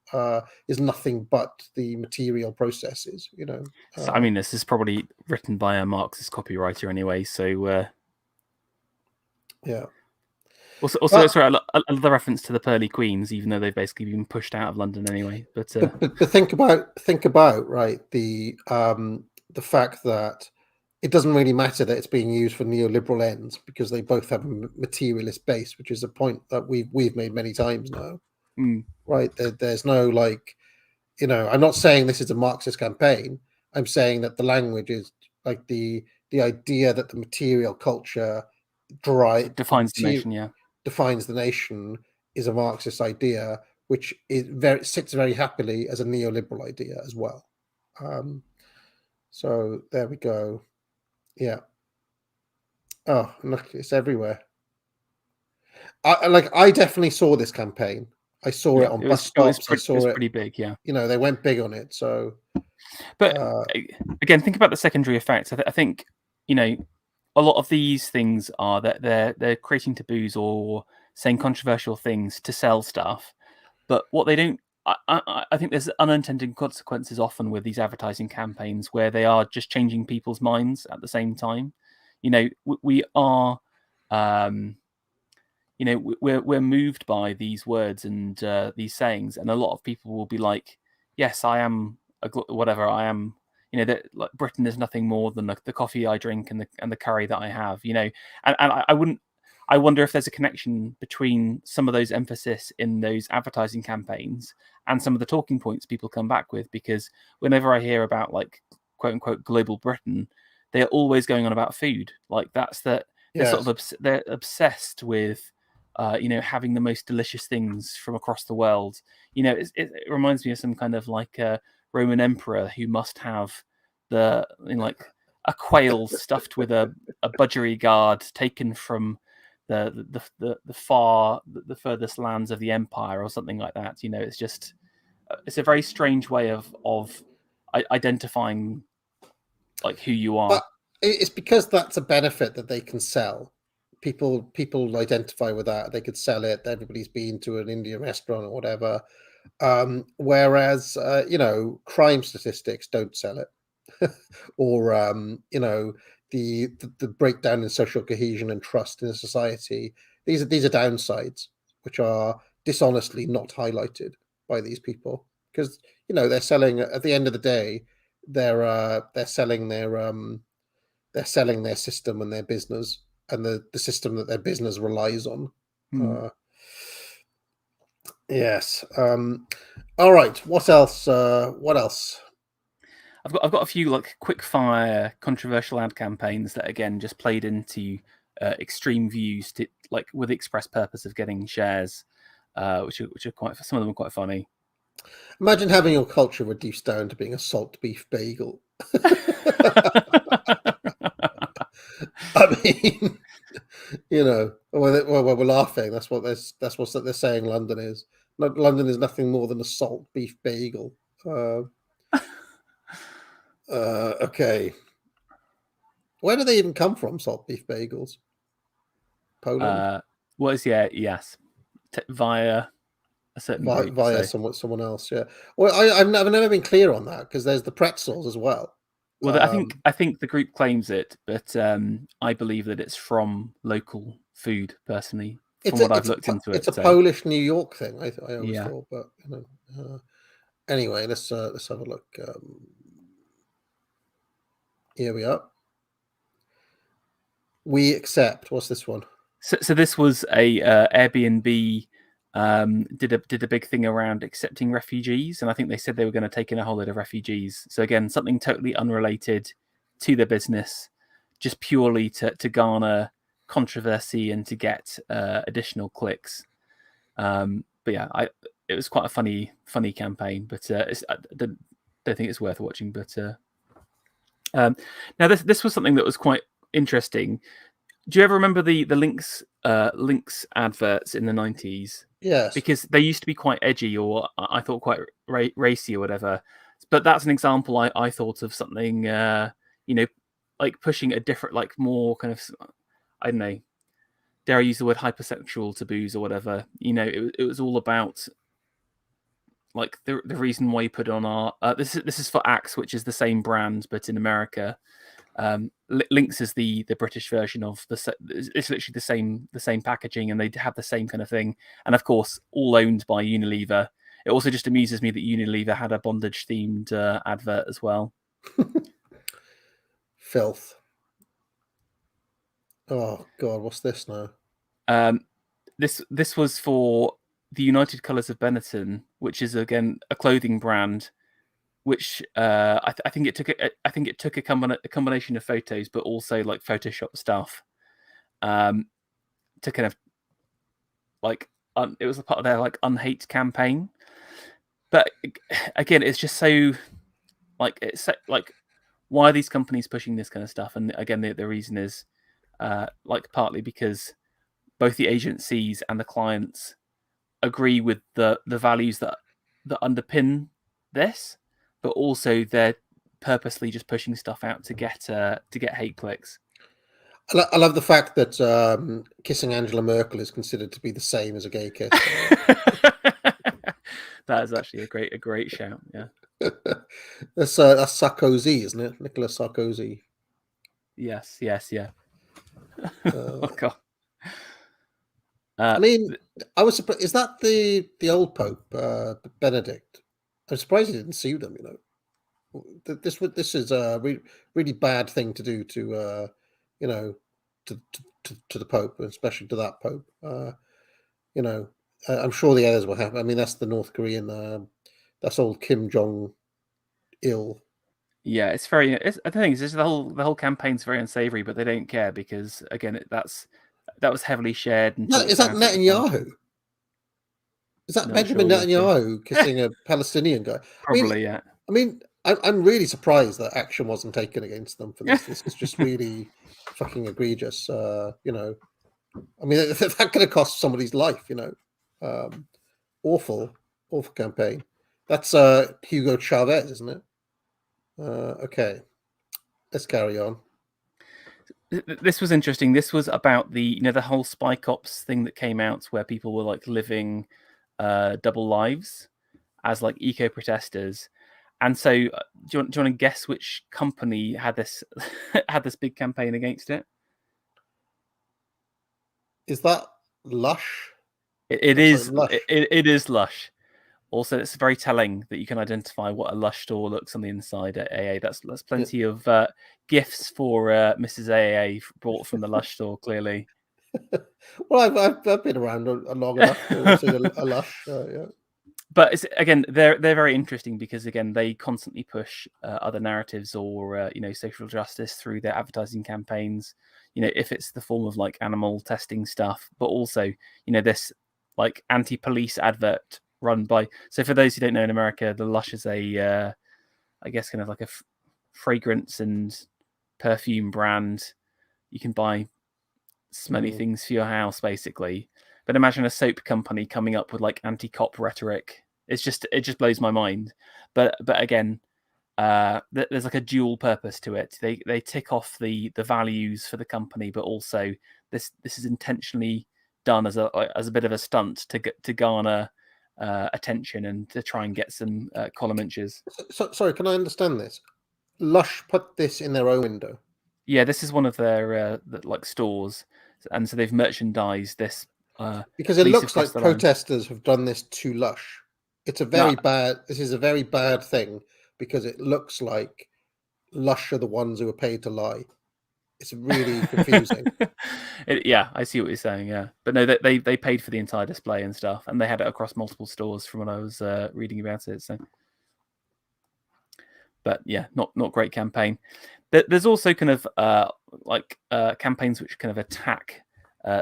is nothing but the material processes, you know. So, I mean, this is probably written by a Marxist copywriter anyway, so yeah. Also, sorry, another reference to the Pearly Queens, even though they've basically been pushed out of London anyway. But think about right the fact that it doesn't really matter that it's being used for neoliberal ends because they both have a materialist base, which is a point that we've made many times now. Right? There's no like, you know, I'm not saying this is a Marxist campaign. I'm saying that the language is like the idea that the material culture defines the nation. Yeah, defines the nation is a Marxist idea, which sits very happily as a neoliberal idea as well. So there we go. Yeah. Oh, look, it's everywhere. I definitely saw this campaign. I saw it on bus stops. It was pretty big, yeah. You know, they went big on it. So, but again, think about the secondary effects. I think, you know, a lot of these things are that they're creating taboos or saying controversial things to sell stuff. But what they don't, I think there's unintended consequences often with these advertising campaigns where they are just changing people's minds at the same time. You know, we are, you know, we're moved by these words and these sayings, and a lot of people will be like, "Yes, I am whatever I am." You know, that like Britain is nothing more than the coffee I drink and the curry that I have. You know, and I wouldn't. I wonder if there's a connection between some of those emphasis in those advertising campaigns and some of the talking points people come back with, because whenever I hear about like quote unquote global Britain, they're always going on about food. Like that's they're sort of they're obsessed with you know, having the most delicious things from across the world. You know, it reminds me of some kind of like a Roman emperor who must have like a quail stuffed with a budgerigar taken from the furthest lands of the empire or something like that. You know, it's just it's a very strange way of identifying like who you are. But it's because that's a benefit that they can sell. People identify with that. They could sell it. Everybody's been to an Indian restaurant or whatever. Whereas you know, crime statistics don't sell it, or you know, the breakdown in social cohesion and trust in a society. These are downsides which are dishonestly not highlighted by these people, because you know they're selling. At the end of the day, they're selling their system and their business, and the system that their business relies on. Yes. All right. What else? What else? I've got a few like quick fire controversial ad campaigns that again just played into extreme views to like with the express purpose of getting shares, which are quite, some of them are quite funny. Imagine having your culture reduced down to being a salt beef bagel. I mean, you know, we're laughing. That's what they're saying. London is nothing more than a salt beef bagel. Okay. Where do they even come from? Salt beef bagels. Poland. Yes, via a certain group. Via someone else. Yeah. Well, I've never been clear on that, because there's the pretzels as well. Well, I think the group claims it, but I believe that it's from local food. Personally, from what I've looked into it, it's a Polish New York thing. I always Yeah. thought, but anyway, let's have a look. Here we are. We accept. What's this one? So this was a Airbnb did a big thing around accepting refugees, and I think they said they were going to take in a whole load of refugees. So again, something totally unrelated to their business, just purely to garner controversy and to get additional clicks. But yeah, it was quite a funny campaign. But I don't think it's worth watching. But now this was something that was quite interesting. Do you ever remember the Lynx adverts in the 90s? Yes. Because they used to be quite edgy, or I thought quite racy or whatever. But that's an example I thought of something, like pushing a different, like more kind of, I don't know, dare I use the word hypersexual taboos or whatever. It was all about like the reason why you put on our this is for Axe, which is the same brand but in America. Lynx is the British version of it's literally the same packaging, and they have the same kind of thing, and of course all owned by Unilever. It also just amuses me that Unilever had a bondage themed advert as well. Filth. Oh God, what's this now? This was for the United Colours of Benetton, which is again a clothing brand, which I think it took a combination of photos, but also like Photoshop stuff, to kind of like it was a part of their like unhate campaign. But again, it's just so like it's like, why are these companies pushing this kind of stuff? And again, the reason is like partly because both the agencies and the clients agree with the values that underpin this, but also they're purposely just pushing stuff out to get hate clicks. I love the fact that kissing Angela Merkel is considered to be the same as a gay kiss. That is actually a great shout. Yeah, that's Sarkozy, isn't it? Nicolas Sarkozy. Yes, yeah. Oh God. I mean, I was surprised. Is that the old Pope, Benedict? I'm surprised he didn't sue them. This is a really bad thing to do to to the Pope, especially to that Pope. I'm sure the others will have. I mean, that's the North Korean. That's old Kim Jong Il. Yeah, it's very. I think it's just the whole campaign's very unsavory, but they don't care because again, that was heavily shared. And Is that Netanyahu? Is that Benjamin Netanyahu kissing a Palestinian guy? Probably, yeah. I mean, I'm really surprised that action wasn't taken against them for this. This is just really fucking egregious. I mean, that could have cost somebody's life. Awful campaign. That's Hugo Chavez, isn't it? Okay, let's carry on. This was interesting. This was about the whole Spike Ops thing that came out, where people were like living double lives as like eco protesters. And so, do you want to guess which company had this big campaign against it? Is that Lush? It is Lush, Also, it's very telling that you can identify what a Lush store looks on the inside at AA. That's plenty of gifts for Mrs. AA brought from the Lush store, clearly. Well, I've been around long enough to have seen a Lush. Yeah. But it's, again, they're very interesting because, again, they constantly push other narratives or social justice through their advertising campaigns. If it's the form of like animal testing stuff, but also this like anti-police advert run by. So for those who don't know, in America, the Lush is a I guess kind of like a fragrance and perfume brand. You can buy smelly things for your house, basically. But imagine a soap company coming up with like anti-cop rhetoric. It just blows my mind. But again, there's like a dual purpose to it. They tick off the values for the company, but also this is intentionally done as a bit of a stunt to garner attention and to try and get some column inches. So, sorry, can I understand this? Lush put this in their own window. Yeah, this is one of their like stores, and so they've merchandised this. Because it looks like protesters have done this to Lush. It's a very bad. This is a very bad thing because it looks like Lush are the ones who are paid to lie. It's really confusing. Yeah, I see what you're saying. Yeah, but no, they paid for the entire display and stuff, and they had it across multiple stores from when I was reading about it. So, but yeah, not great campaign. There's also kind of campaigns which kind of attack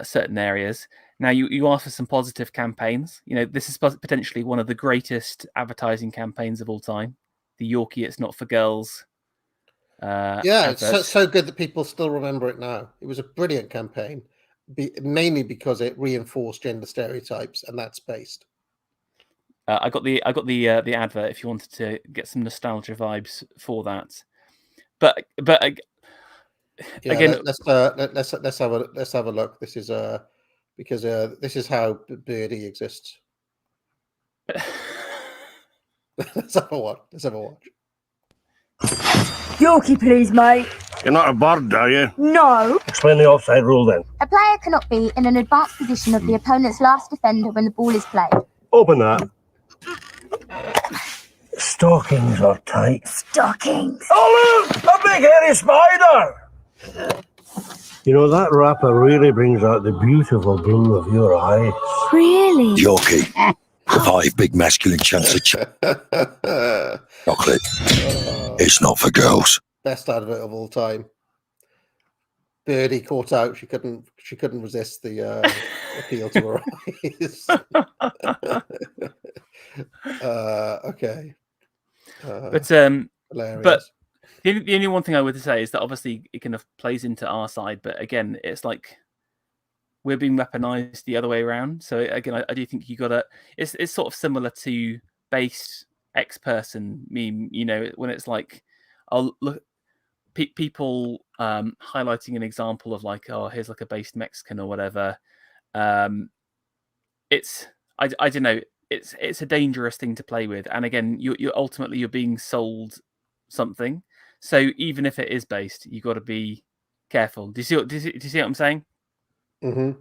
certain areas. Now, you asked for some positive campaigns. This is potentially one of the greatest advertising campaigns of all time. The Yorkie, It's Not for Girls. Yeah, it's so good that people still remember it now. It was a brilliant campaign, mainly because it reinforced gender stereotypes, and that's based. I got the advert if you wanted to get some nostalgia vibes for that. But yeah, again, let's have a look. This is because this is how Birdie exists. Let's have a watch. Yorkie, please, mate. You're not a bird, are you? No. Explain the offside rule then. A player cannot be in an advanced position of the opponent's last defender when the ball is played. Open that. Stockings are tight. Stockings. Oh look! A big hairy spider! That wrapper really brings out the beautiful blue of your eyes. Really? Yorkie. 5 big masculine chunks of chocolate. It's not for girls. Best advert of all time. Birdie caught out. She couldn't resist the appeal to her eyes. Okay. But hilarious. But the only one thing I would say is that obviously it kind of plays into our side, but again, it's like we're being weaponized the other way around. So again, I do think you gotta. It's sort of similar to based X person meme. When it's like, I'll look people highlighting an example of like, oh, here's like a based Mexican or whatever. It's I don't know. It's a dangerous thing to play with, and again, you're ultimately being sold something. So even if it is based, you got to be careful. Do you see what I'm saying? Mm-hmm.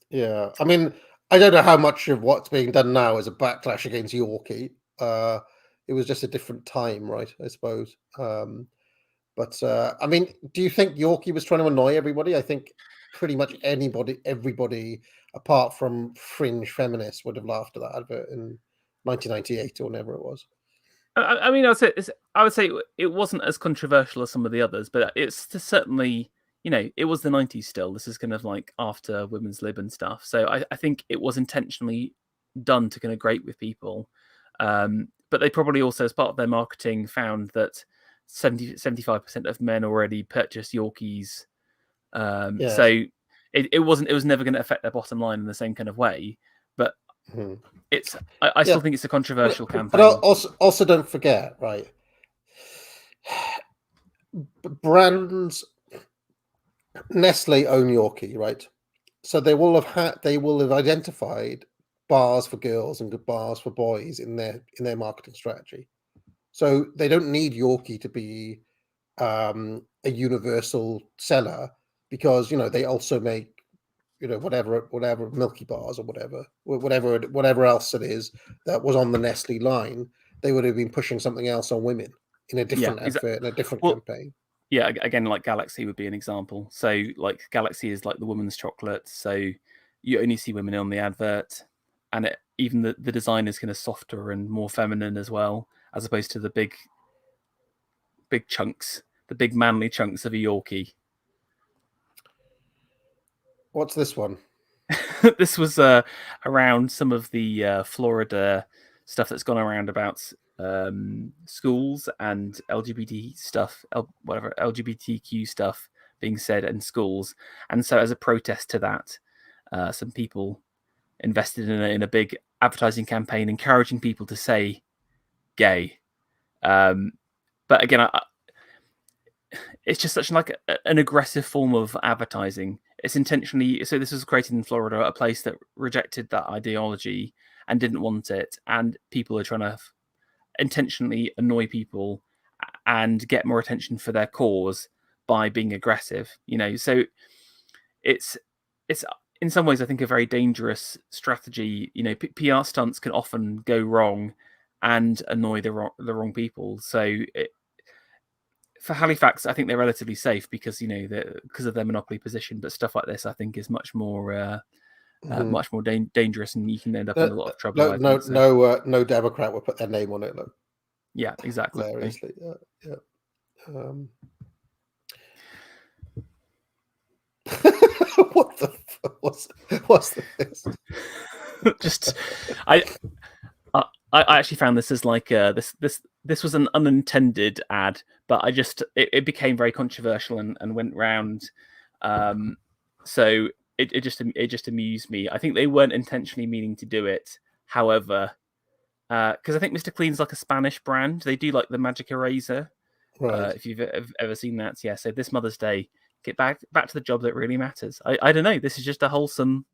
Yeah, I mean, I don't know how much of what's being done now is a backlash against Yorkie. It was just a different time, right? I suppose. But I mean, do you think Yorkie was trying to annoy everybody? I think pretty much everybody, apart from fringe feminists, would have laughed at that advert in 1998 or whenever it was. I mean, I would say it wasn't as controversial as some of the others, but it's certainly, it was the 90s still. This is kind of like after women's lib and stuff. So I think it was intentionally done to kind of grate with people. But they probably also, as part of their marketing, found that 75% of men already purchased Yorkies. Yes. So it was never going to affect their bottom line in the same kind of way. But I still think it's a controversial campaign. But also don't forget, right? Brands, Nestle own Yorkie, right? So they will have identified bars for girls and good bars for boys in their marketing strategy. So they don't need Yorkie to be a universal seller because they also make whatever Milky Bars or whatever else it is that was on the Nestle line, they would have been pushing something else on women in a different advert, in a different campaign. Yeah, again, like Galaxy would be an example. So, like Galaxy is like the woman's chocolate. So you only see women on the advert, and even the design is kind of softer and more feminine as well, as opposed to the big chunks, the big manly chunks of a Yorkie. What's this one? This was around some of the Florida stuff that's gone around about schools and LGBT stuff, LGBTQ stuff being said in schools. And so as a protest to that, some people invested in a big advertising campaign encouraging people to say gay. But again, it's just such like an aggressive form of advertising. It's intentionally, so this was created in Florida, a place that rejected that ideology and didn't want it. And people are trying to intentionally annoy people and get more attention for their cause by being aggressive, so it's in some ways, I think, a very dangerous strategy. PR stunts can often go wrong and annoy the wrong people. So for Halifax, I think they're relatively safe because because of their monopoly position. But stuff like this, I think, is much more dangerous, and you can end up in a lot of trouble. No Democrat would put their name on it. Look. Yeah, exactly. Hilariously, yeah. What the what's this? Just I actually found this as like this was an unintended ad, but it became very controversial and went round. So it just amused me. I think they weren't intentionally meaning to do it. However, because I think Mr. Clean's like a Spanish brand. They do like the magic eraser. Right. If you've ever seen that, yeah. So this Mother's Day, get back to the job that really matters. I don't know. This is just a wholesome.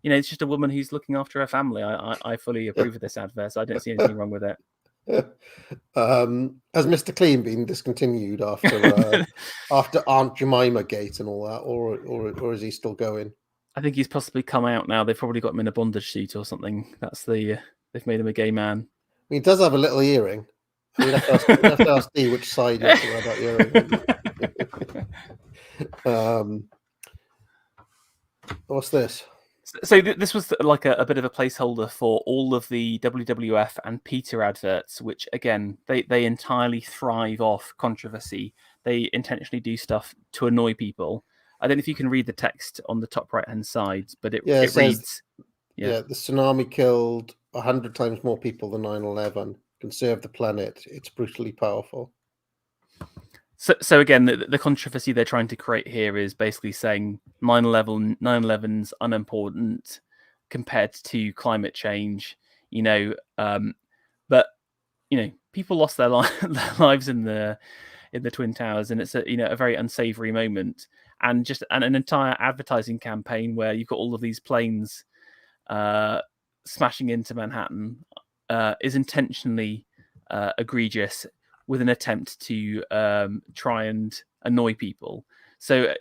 It's just a woman who's looking after her family. I fully approve of this advert. So I don't see anything wrong with it. Has Mr. Clean been discontinued after Aunt Jemima Gate and all that, or is he still going? I think he's possibly come out now. They've probably got him in a bondage suit or something. They've made him a gay man. I mean, he does have a little earring. We'd have to ask Steve which side you have to wear that earring. What's this? So this was like a bit of a placeholder for all of the WWF and PETA adverts, which again they entirely thrive off controversy. They intentionally do stuff to annoy people. I don't know if you can read the text on the top right hand side, but it reads, the tsunami killed 100 times more people than 9/11. Conserve the planet. It's brutally powerful. So again, the controversy they're trying to create here is basically saying 9/11's unimportant compared to climate change, but people lost their lives in the Twin Towers, and it's a very unsavory moment, and just an entire advertising campaign where you've got all of these planes smashing into Manhattan is intentionally egregious, with an attempt to try and annoy people. So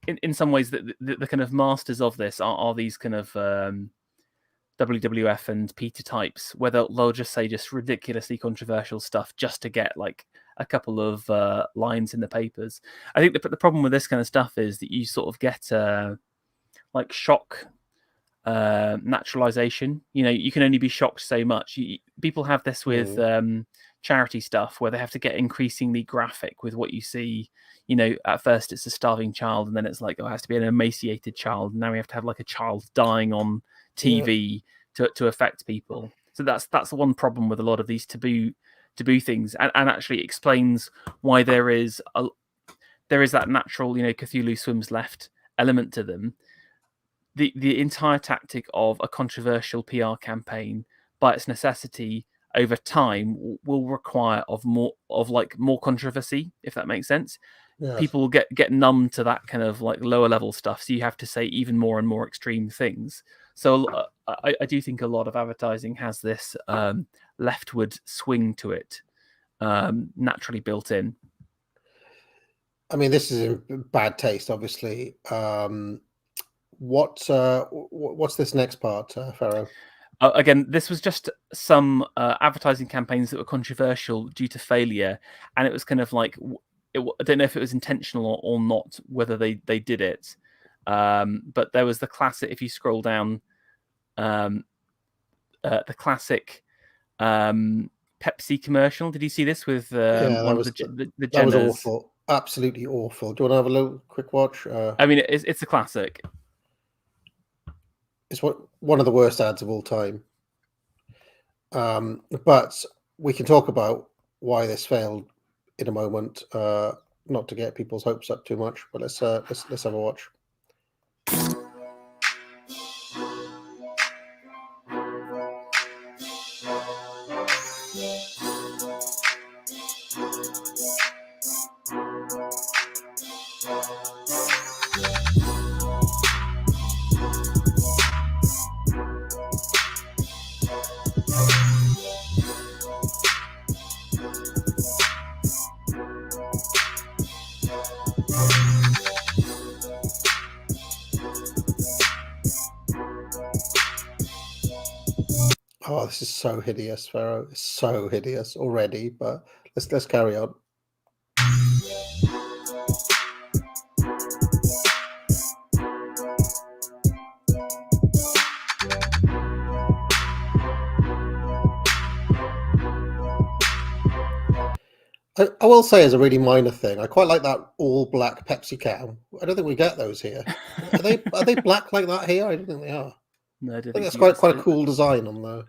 in some ways, the kind of masters of this are these kind of WWF and PETA types, where they'll just say just ridiculously controversial stuff just to get like a couple of lines in the papers. I think the problem with this kind of stuff is that you sort of get like shock naturalization. You can only be shocked so much. People have this with charity stuff where they have to get increasingly graphic with what you see. At first it's a starving child, and then it's like, it has to be an emaciated child. Now we have to have like a child dying on TV to affect people. So that's the one problem with a lot of these taboo things, and actually explains why there is that natural, Cthulhu swims left element to them. The entire tactic of a controversial PR campaign, by its necessity, over time will require more controversy, if that makes sense. Yes. People get numb to that kind of like lower level stuff, so you have to say even more and more extreme things. So I do think a lot of advertising has this leftward swing to it, naturally built in. I mean, this is in bad taste, obviously. What's this next part, Pharaoh? Again, this was just some advertising campaigns that were controversial due to failure, and it was kind of like I don't know if it was intentional or not, whether they did it. But there was the classic. If you scroll down, the classic Pepsi commercial. Did you see this with one of the Jenners? That was awful, absolutely awful. Do you want to have a little quick watch? I mean, it's a classic. It's one of the worst ads of all time. But we can talk about why this failed in a moment. Not to get people's hopes up too much, but let's have a watch. Oh, this is so hideous, Pharaoh. It's so hideous already, but let's carry on. I will say, as a really minor thing, I quite like that all black Pepsi can. I don't think we get those here. Are they black like that here? I don't think they are. No, I think that's quite a cool design on the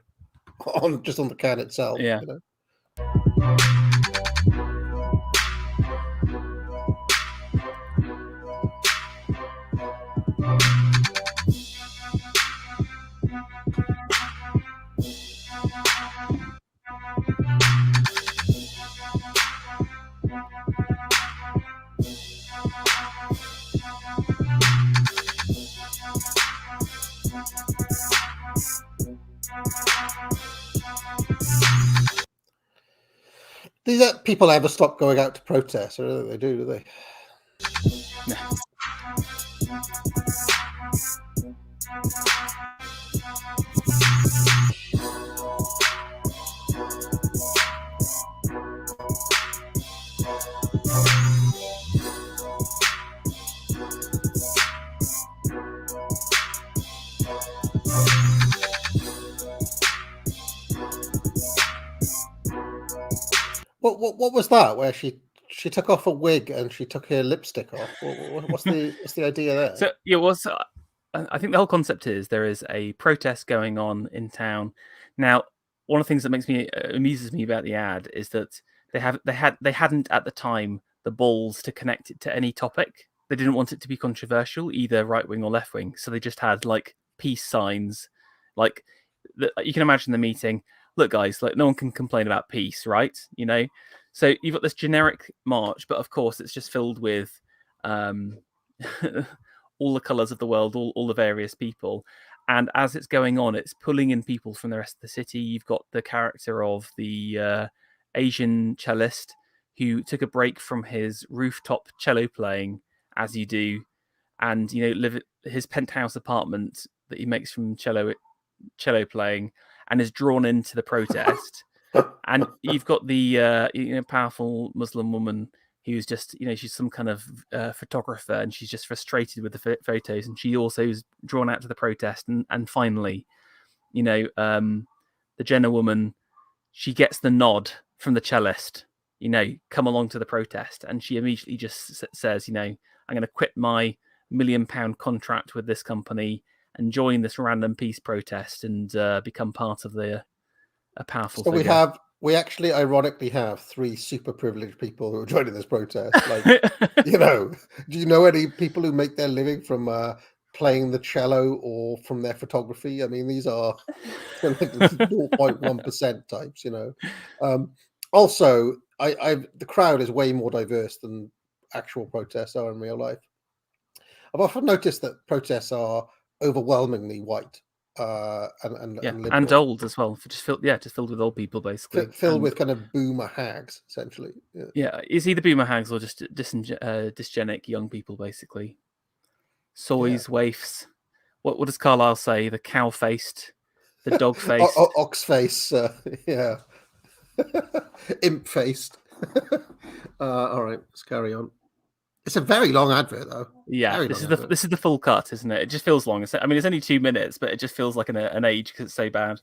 can itself. Yeah. You know? These people ever stop going out to protest, or they do they? No. What was that? Where she took off a wig and she took her lipstick off? What's the idea there? So yeah, I think the whole concept is there is a protest going on in town. Now, one of the things that amuses me about the ad is that they hadn't at the time the balls to connect it to any topic. They didn't want it to be controversial, either right wing or left wing. So they just had like peace signs, like you can imagine the meeting. Look, guys, like no one can complain about peace, right? You know, so you've got this generic march, but of course it's just filled with all the colours of the world, all the various people. And as it's going on, it's pulling in people from the rest of the city. You've got the character of the Asian cellist who took a break from his rooftop cello playing, as you do, and live his penthouse apartment that he makes from cello playing, and is drawn into the protest. And you've got the powerful Muslim woman who's just she's some kind of photographer, and she's just frustrated with the photos, and she also is drawn out to the protest. And finally, the Jenner woman, she gets the nod from the cellist, come along to the protest, and she immediately just says, I'm going to quit my £1 million contract with this company and join this random peace protest and become part of a powerful figure. So we actually ironically have 3 super privileged people who are joining this protest. Like, do you know any people who make their living from playing the cello or from their photography? I mean, these are 0.1% types, Also, the crowd is way more diverse than actual protests are in real life. I've often noticed that protests are overwhelmingly white and old as well. Just filled with old people, basically. Filled with kind of boomer hags, essentially. Yeah, is either boomer hags or just dysgenic young people, basically. Soys, waifs. what does Carlisle say? The cow-faced, the dog-faced. Ox face, yeah. Imp faced. All right, let's carry on. It's a very long advert, though. Yeah, Very this long is advert. the full cut, isn't it? It just feels long. I mean, it's only 2 minutes, but it just feels like an age because it's so bad.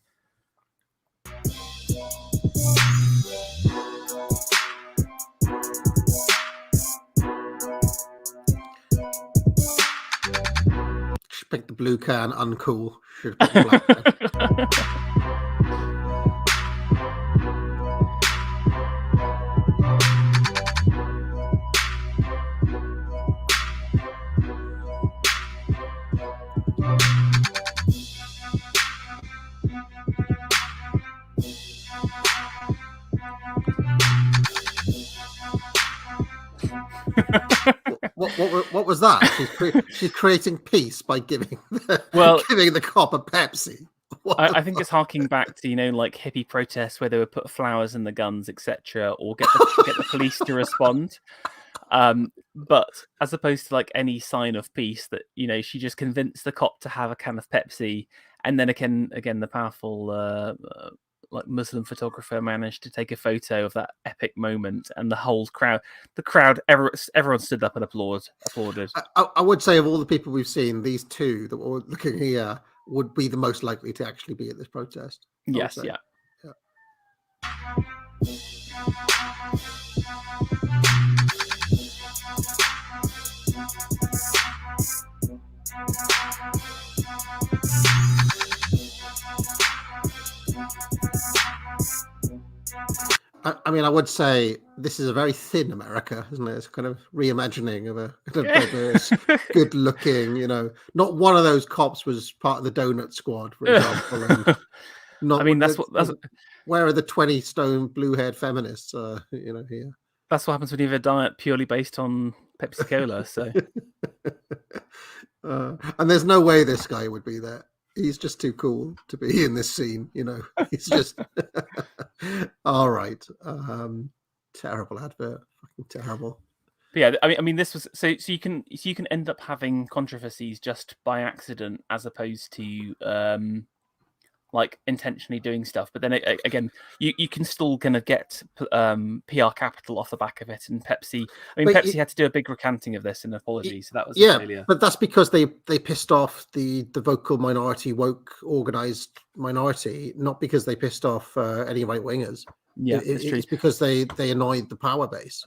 Should pick the blue can, uncool. Should pick the black can. What was that? She's creating peace by giving the cop a Pepsi. I think it's harking back to like hippie protests where they would put flowers in the guns, etc., or get the police to respond. But as opposed to like any sign of peace, that she just convinced the cop to have a can of Pepsi, and then again the powerful like Muslim photographer managed to take a photo of that epic moment, and the crowd, everyone stood up and applauded. I would say of all the people we've seen, these two that we're looking here would be the most likely to actually be at this protest. Yes, yeah. I mean, I would say this is a very thin America, isn't it? It's kind of reimagining of a kind of diverse, good-looking. Not one of those cops was part of the Donut Squad, for example. And not. I mean, where are the 20-stone blue-haired feminists? Here. That's what happens when you have a diet purely based on Pepsi Cola. So, and there's no way this guy would be there. He's just too cool to be in this scene, He's just all right. Terrible advert, fucking terrible. But yeah, I mean, this was so you can end up having controversies just by accident, as opposed to like intentionally doing stuff. But then again, you can still kind of get PR capital off the back of it. And Pepsi, Pepsi had to do a big recanting of this and apology, so that was a failure. But that's because they pissed off the vocal minority, woke organized minority, not because they pissed off any right wingers. Yeah, it's because they annoyed the power base.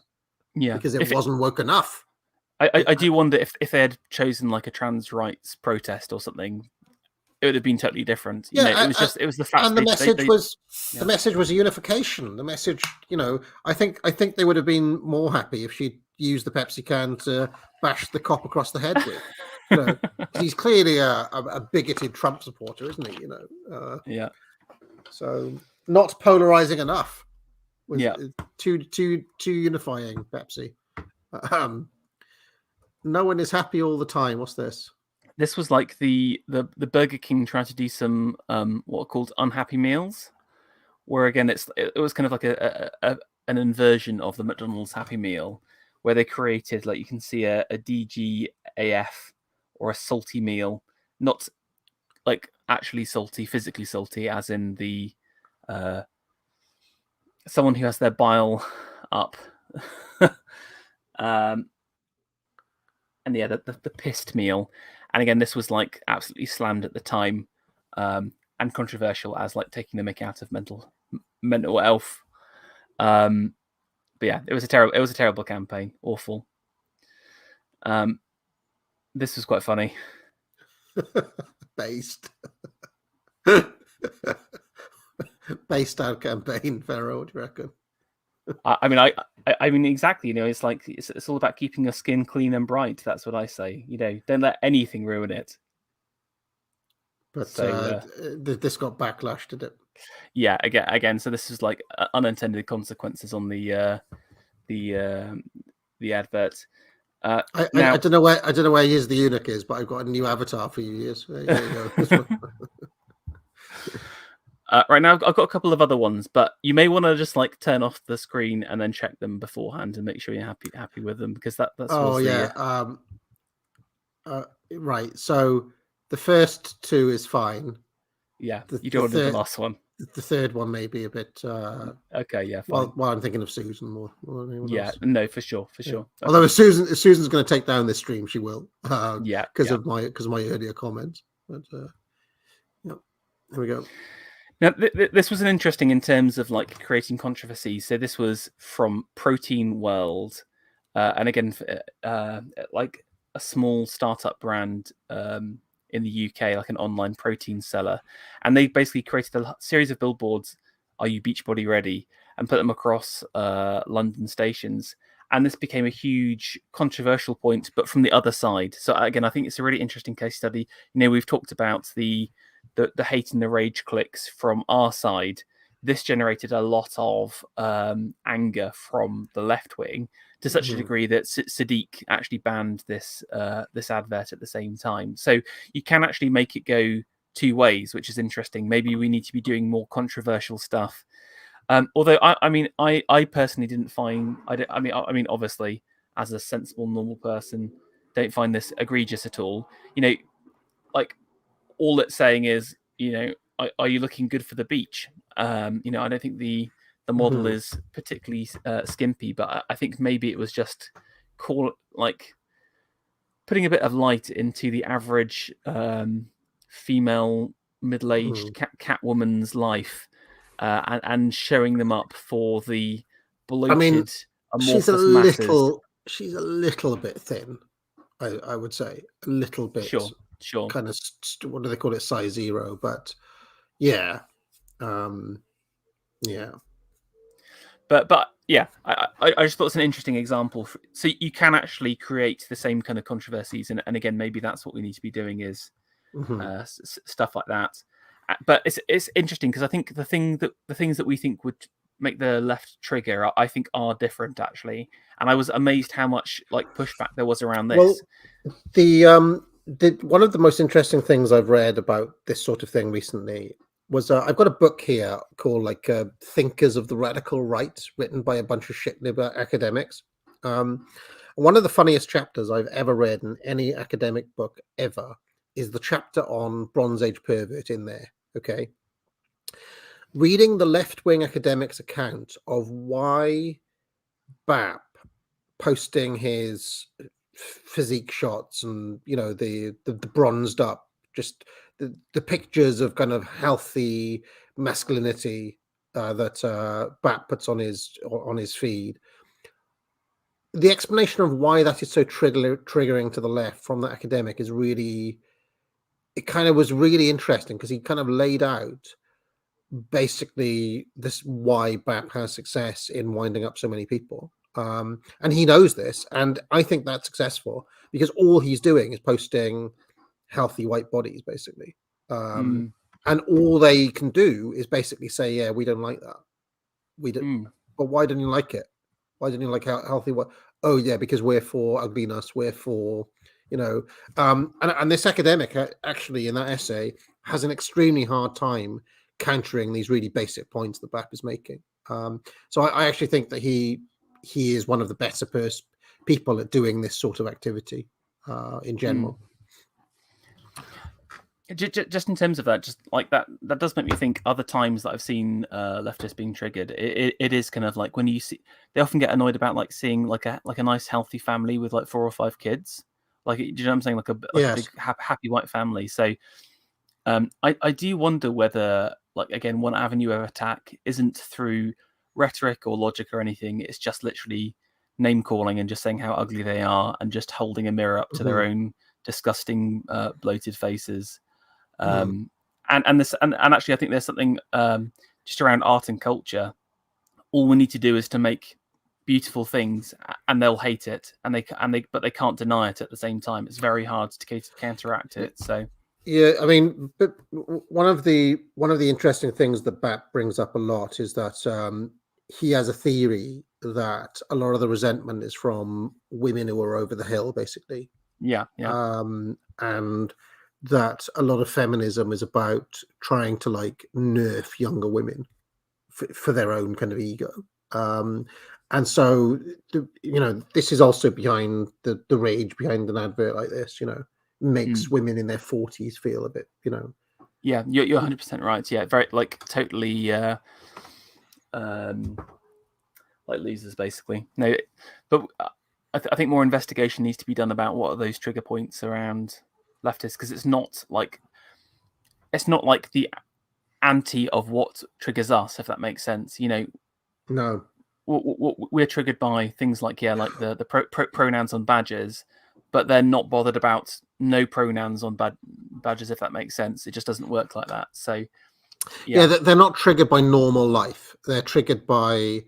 Yeah, because it wasn't woke enough. I do wonder if they had chosen like a trans rights protest or something, it would have been totally different. It was the fact. And the message was a unification. The message, I think they would have been more happy if she'd used the Pepsi can to bash the cop across the head with. He's clearly a bigoted Trump supporter, isn't he? Yeah. So not polarizing enough. Yeah. Too unifying, Pepsi. No one is happy all the time. What's this? This was like the Burger King trying to do some what are called unhappy meals, where again it was kind of like an inversion of the McDonald's Happy Meal, where they created, like, you can see a DGAF or a salty meal, not like actually salty, physically salty, as in the someone who has their bile up. And yeah, the pissed meal. And again, this was like absolutely slammed at the time, and controversial as like taking the mick out of mental health. But yeah, it was a terrible campaign, awful. This was quite funny. Based out campaign, Pharaoh. What do you reckon? I mean, exactly. It's like it's all about keeping your skin clean and bright. That's what I say. Don't let anything ruin it. But this got backlash, did it? Yeah. Again. So this is like unintended consequences on the advert. I don't know where Yiz the Eunuch is, but I've got a new avatar for you, Yiz. There you go. Right now, I've got a couple of other ones, but you may want to just like turn off the screen and then check them beforehand and make sure you're happy with them, because that's. Oh yeah. Right. So The first two is fine. Yeah, The, you don't want the to do third, the last one. the third one may be a bit. Okay, yeah, fine. Well, I'm thinking of Susan more than anyone Yeah, else. no, for sure. Although Okay. if Susan's going to take down this stream, she will. Yeah, because yeah. of my earlier comments. But yeah, there we go. Now, this was an interesting in terms of like creating controversy. So this was from Protein World, and again, like a small startup brand in the UK, like an online protein seller, and they basically created a series of billboards. Are you Beachbody ready? And put them across London stations. And this became a huge controversial point, but from the other side. So again, I think it's a really interesting case study. You know, we've talked about the hate and the rage clicks from our side. This generated a lot of anger from the left wing to such a degree that Sadiq actually banned this advert at the same time. So you can actually make it go two ways, which is interesting. Maybe we need to be doing more controversial stuff. Although I personally didn't find. I mean, obviously, as a sensible, normal person, don't find this egregious at all. You know, like all it's saying is, you know, are you looking good for the beach? You know, I don't think the model is particularly skimpy, but I think maybe it was just putting a bit of light into the average female middle-aged cat woman's life, and showing them up for the bloated, amorphous masses. She's a little bit thin. I would say a little bit. Sure. Kind of what do they call it? Size 0, but yeah, yeah. But yeah, I just thought it's an interesting example. So you can actually create the same kind of controversies, and again, maybe that's what we need to be doing is stuff like that. But it's interesting because I think the things that we think would make the left trigger, I think, are different actually. And I was amazed how much like pushback there was around this. Well, one of the most interesting things I've read about this sort of thing recently was I've got a book here called like Thinkers of the Radical Right, written by a bunch of shit-nib academics. One of the funniest chapters I've ever read in any academic book ever is the chapter on Bronze Age pervert in there. Okay, reading the left-wing academics' account of why BAP posting his physique shots and, you know, the bronzed up, just the pictures of kind of healthy masculinity that BAP puts on his feed. The explanation of why that is so triggering to the left from the academic is really, it kind of was really interesting because he kind of laid out basically this why BAP has success in winding up so many people. And he knows this, and I think that's successful because all he's doing is posting healthy white bodies, basically. And all they can do is basically say, "Yeah, we don't like that. We don't." But why don't you like it? Why don't you like healthy what? Oh, yeah, because we're for ugliness. We're for, you know. And this academic actually in that essay has an extremely hard time countering these really basic points that BAP is making. So I actually think that he is one of the better people at doing this sort of activity in general. Just in terms of that, just like that does make me think other times that I've seen leftists being triggered. It is kind of like when you see, they often get annoyed about like seeing like a nice healthy family with like 4 or 5 kids. Like, do you know what I'm saying? Like a big happy white family. So I do wonder whether, like, again, one avenue of attack isn't through rhetoric or logic or anything. It's just literally name calling and just saying how ugly they are and just holding a mirror up to their own disgusting bloated faces. And actually I think there's something just around art and culture. All we need to do is to make beautiful things and they'll hate it, but they can't deny it at the same time. It's very hard to counteract it. So yeah, I mean, but one of the interesting things that BAP brings up a lot is that he has a theory that a lot of the resentment is from women who are over the hill, basically. Yeah. And that a lot of feminism is about trying to like nerf younger women for their own kind of ego. And so, you know, this is also behind the rage behind an advert like this. You know, makes women in their 40s feel a bit, Yeah, you're 100% right. Yeah, very totally like losers basically. No, but I think more investigation needs to be done about what are those trigger points around leftists, because it's not like the anti of what triggers us, if that makes sense. No. We're triggered by things like the pronouns on badges, but they're not bothered about no pronouns on badges, if that makes sense. It just doesn't work like that. So yeah, they're not triggered by normal life. They're triggered by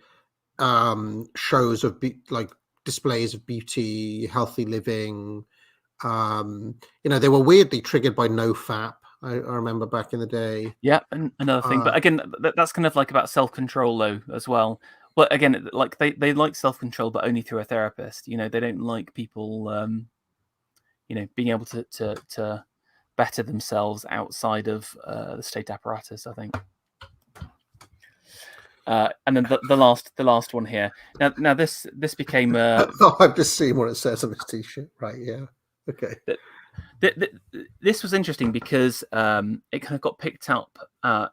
shows of like displays of beauty, healthy living. They were weirdly triggered by NoFap. I remember back in the day. Yeah, another thing. But again, that's kind of like about self-control though as well. But again, like they like self-control, but only through a therapist. They don't like people being able to better themselves outside of the state apparatus, I think. And then the last one here. Now this became. I've just seen what it says on this T-shirt. Right? Yeah. Okay. This was interesting because it kind of got picked up. I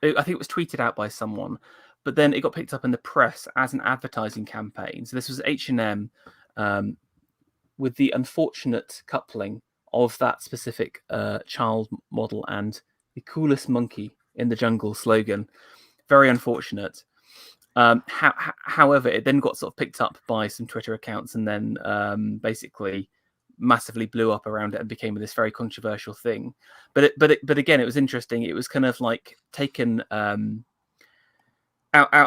think it was tweeted out by someone, but then it got picked up in the press as an advertising campaign. So this was H&M with the unfortunate coupling of that specific child model and the coolest monkey in the jungle slogan. Very unfortunate. However, it then got sort of picked up by some Twitter accounts and then basically massively blew up around it and became this very controversial thing. But again, it was interesting. It was kind of like taken out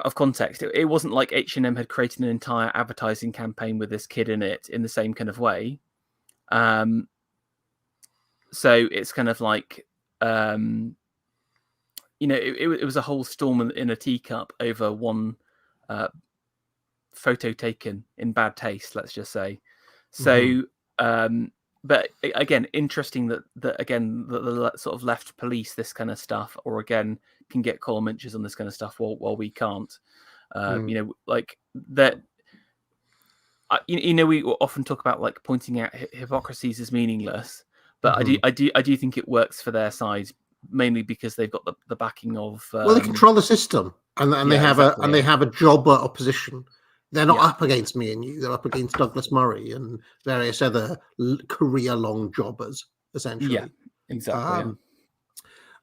of context. It wasn't like H&M had created an entire advertising campaign with this kid in it in the same kind of way. So it's kind of like it was a whole storm in a teacup over one photo taken in bad taste, let's just say. So, but again, interesting that the sort of left police this kind of stuff, or again can get column inches on this kind of stuff while we can't. Like that. We often talk about like pointing out hypocrisies as meaningless, but I do think it works for their side. Mainly because they've got the backing of. Well, they control the system, and they have they have a jobber opposition. They're not up against me and you; they're up against Douglas Murray and various other career-long jobbers, essentially. Yeah, exactly.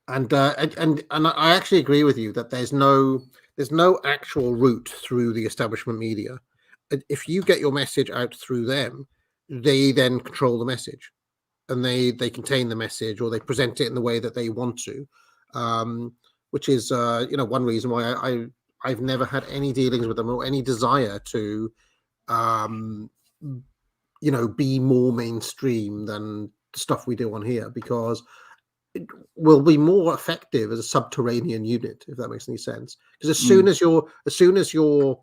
And I actually agree with you that there's no actual route through the establishment media. If you get your message out through them, they then control the message. And they contain the message, or they present it in the way that they want to, which is one reason why I've never had any dealings with them or any desire to be more mainstream than the stuff we do on here, because it will be more effective as a subterranean unit, if that makes any sense. Because as soon as you're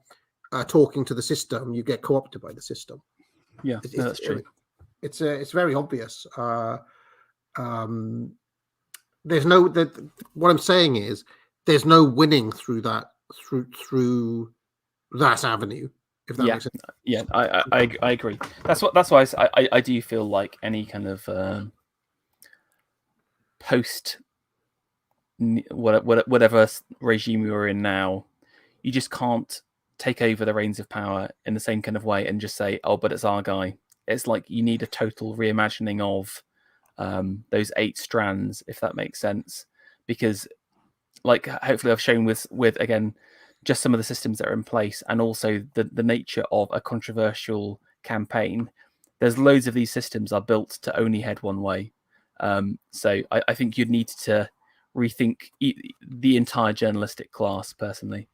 talking to the system, you get co-opted by the system. Yeah, that's true. It's very obvious. There's no what I'm saying is there's no winning through that avenue. If that makes sense. Yeah, I agree. That's why I do feel like any kind of post whatever regime we are in now, you just can't take over the reins of power in the same kind of way and just say, oh, but it's our guy. It's like you need a total reimagining of those 8 strands, if that makes sense. Because, like, hopefully I've shown with again, just some of the systems that are in place, and also the nature of a controversial campaign. There's loads of these systems are built to only head one way. So I think you'd need to rethink the entire journalistic class, personally.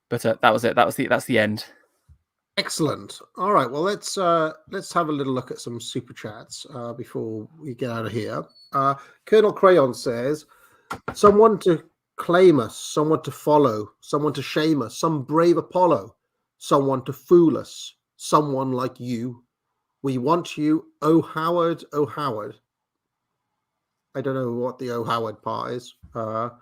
But that was it. That's the end. Excellent. All right. Well, let's have a little look at some super chats before we get out of here. Colonel Crayon says, "Someone to claim us, someone to follow, someone to shame us, some brave Apollo, someone to fool us, someone like you. We want you, oh Howard, oh Howard." I don't know what the oh Howard part is, but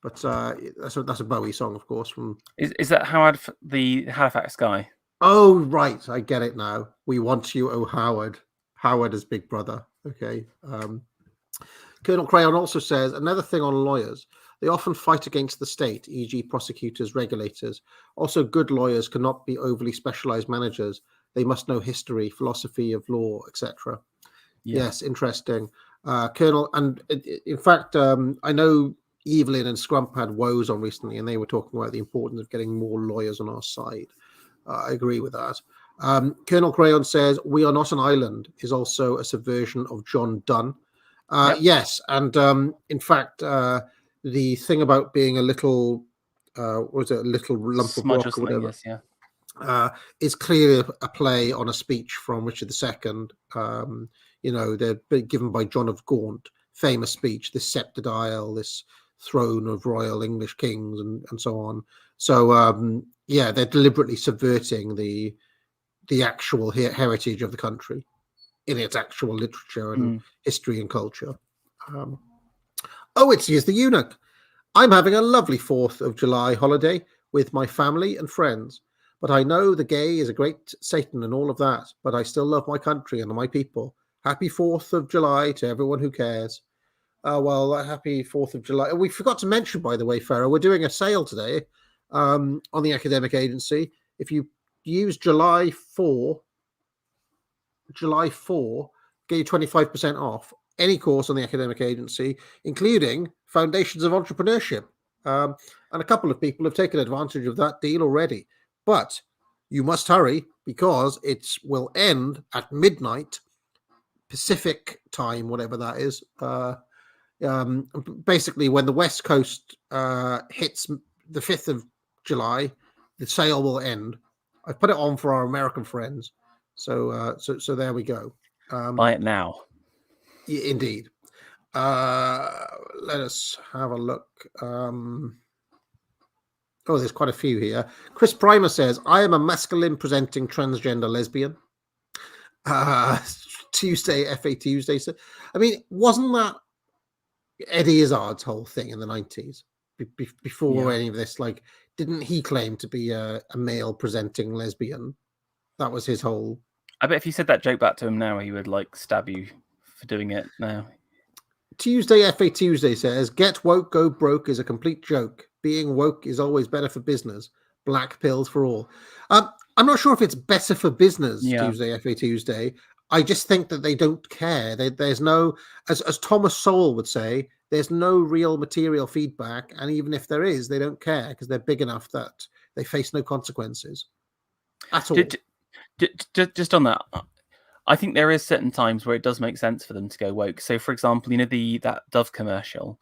that's a Bowie song, of course. Is that Howard, the Halifax guy? Oh, right. I get it now. We want you, oh Howard. Howard as Big Brother. Okay. Colonel Crayon also says another thing on lawyers. They often fight against the state, e.g. prosecutors, regulators. Also, good lawyers cannot be overly specialized managers. They must know history, philosophy of law, etc. Yeah. Yes, interesting. Colonel, and in fact, I know Evelyn and Scrump had woes on recently, and they were talking about the importance of getting more lawyers on our side. I agree with that. Colonel Crayon says, "We are not an island" is also a subversion of John Donne. Yep. Yes, and in fact, the thing about being a little, was it a little lump Smudge of rock or something, whatever, yes, yeah. is clearly a play on a speech from Richard II. They're given by John of Gaunt, famous speech, this sceptred isle, this throne of royal English kings, and so on. So they're deliberately subverting the actual heritage of the country in its actual literature and history and culture. It's the eunuch. I'm having a lovely 4th of July holiday with my family and friends, but I know the gay is a great Satan and all of that, but I still love my country and my people. Happy 4th of July to everyone who cares. Happy 4th of July. We forgot to mention, by the way, Farah, we're doing a sale today on the Academic Agency. If you use July 4, get you 25% off any course on the Academic Agency, including Foundations of Entrepreneurship. And a couple of people have taken advantage of that deal already. But you must hurry because it will end at midnight Pacific time, whatever that is. Basically, when the West Coast hits the 5th of July, the sale will end. I've put it on for our American friends. So there we go. Buy it now. Indeed. Let us have a look. There's quite a few here. Chris Primer says, I am a masculine presenting transgender lesbian. Tuesday, FA Tuesday. So, I mean, wasn't that Eddie Izzard's whole thing in the 90s? Before any of this, like, didn't he claim to be a male presenting lesbian? That was his whole... I bet if you said that joke back to him now, he would, like, stab you for doing it now. Tuesday, FA Tuesday says, get woke, go broke is a complete joke. Being woke is always better for business. Black pills for all. I'm not sure if it's better for business, Tuesday, FA Tuesday. I just think that they don't care. There's no, as Thomas Sowell would say, there's no real material feedback. And even if there is, they don't care because they're big enough that they face no consequences at all. Just on that, I think there is certain times where it does make sense for them to go woke. So, for example, that Dove commercial,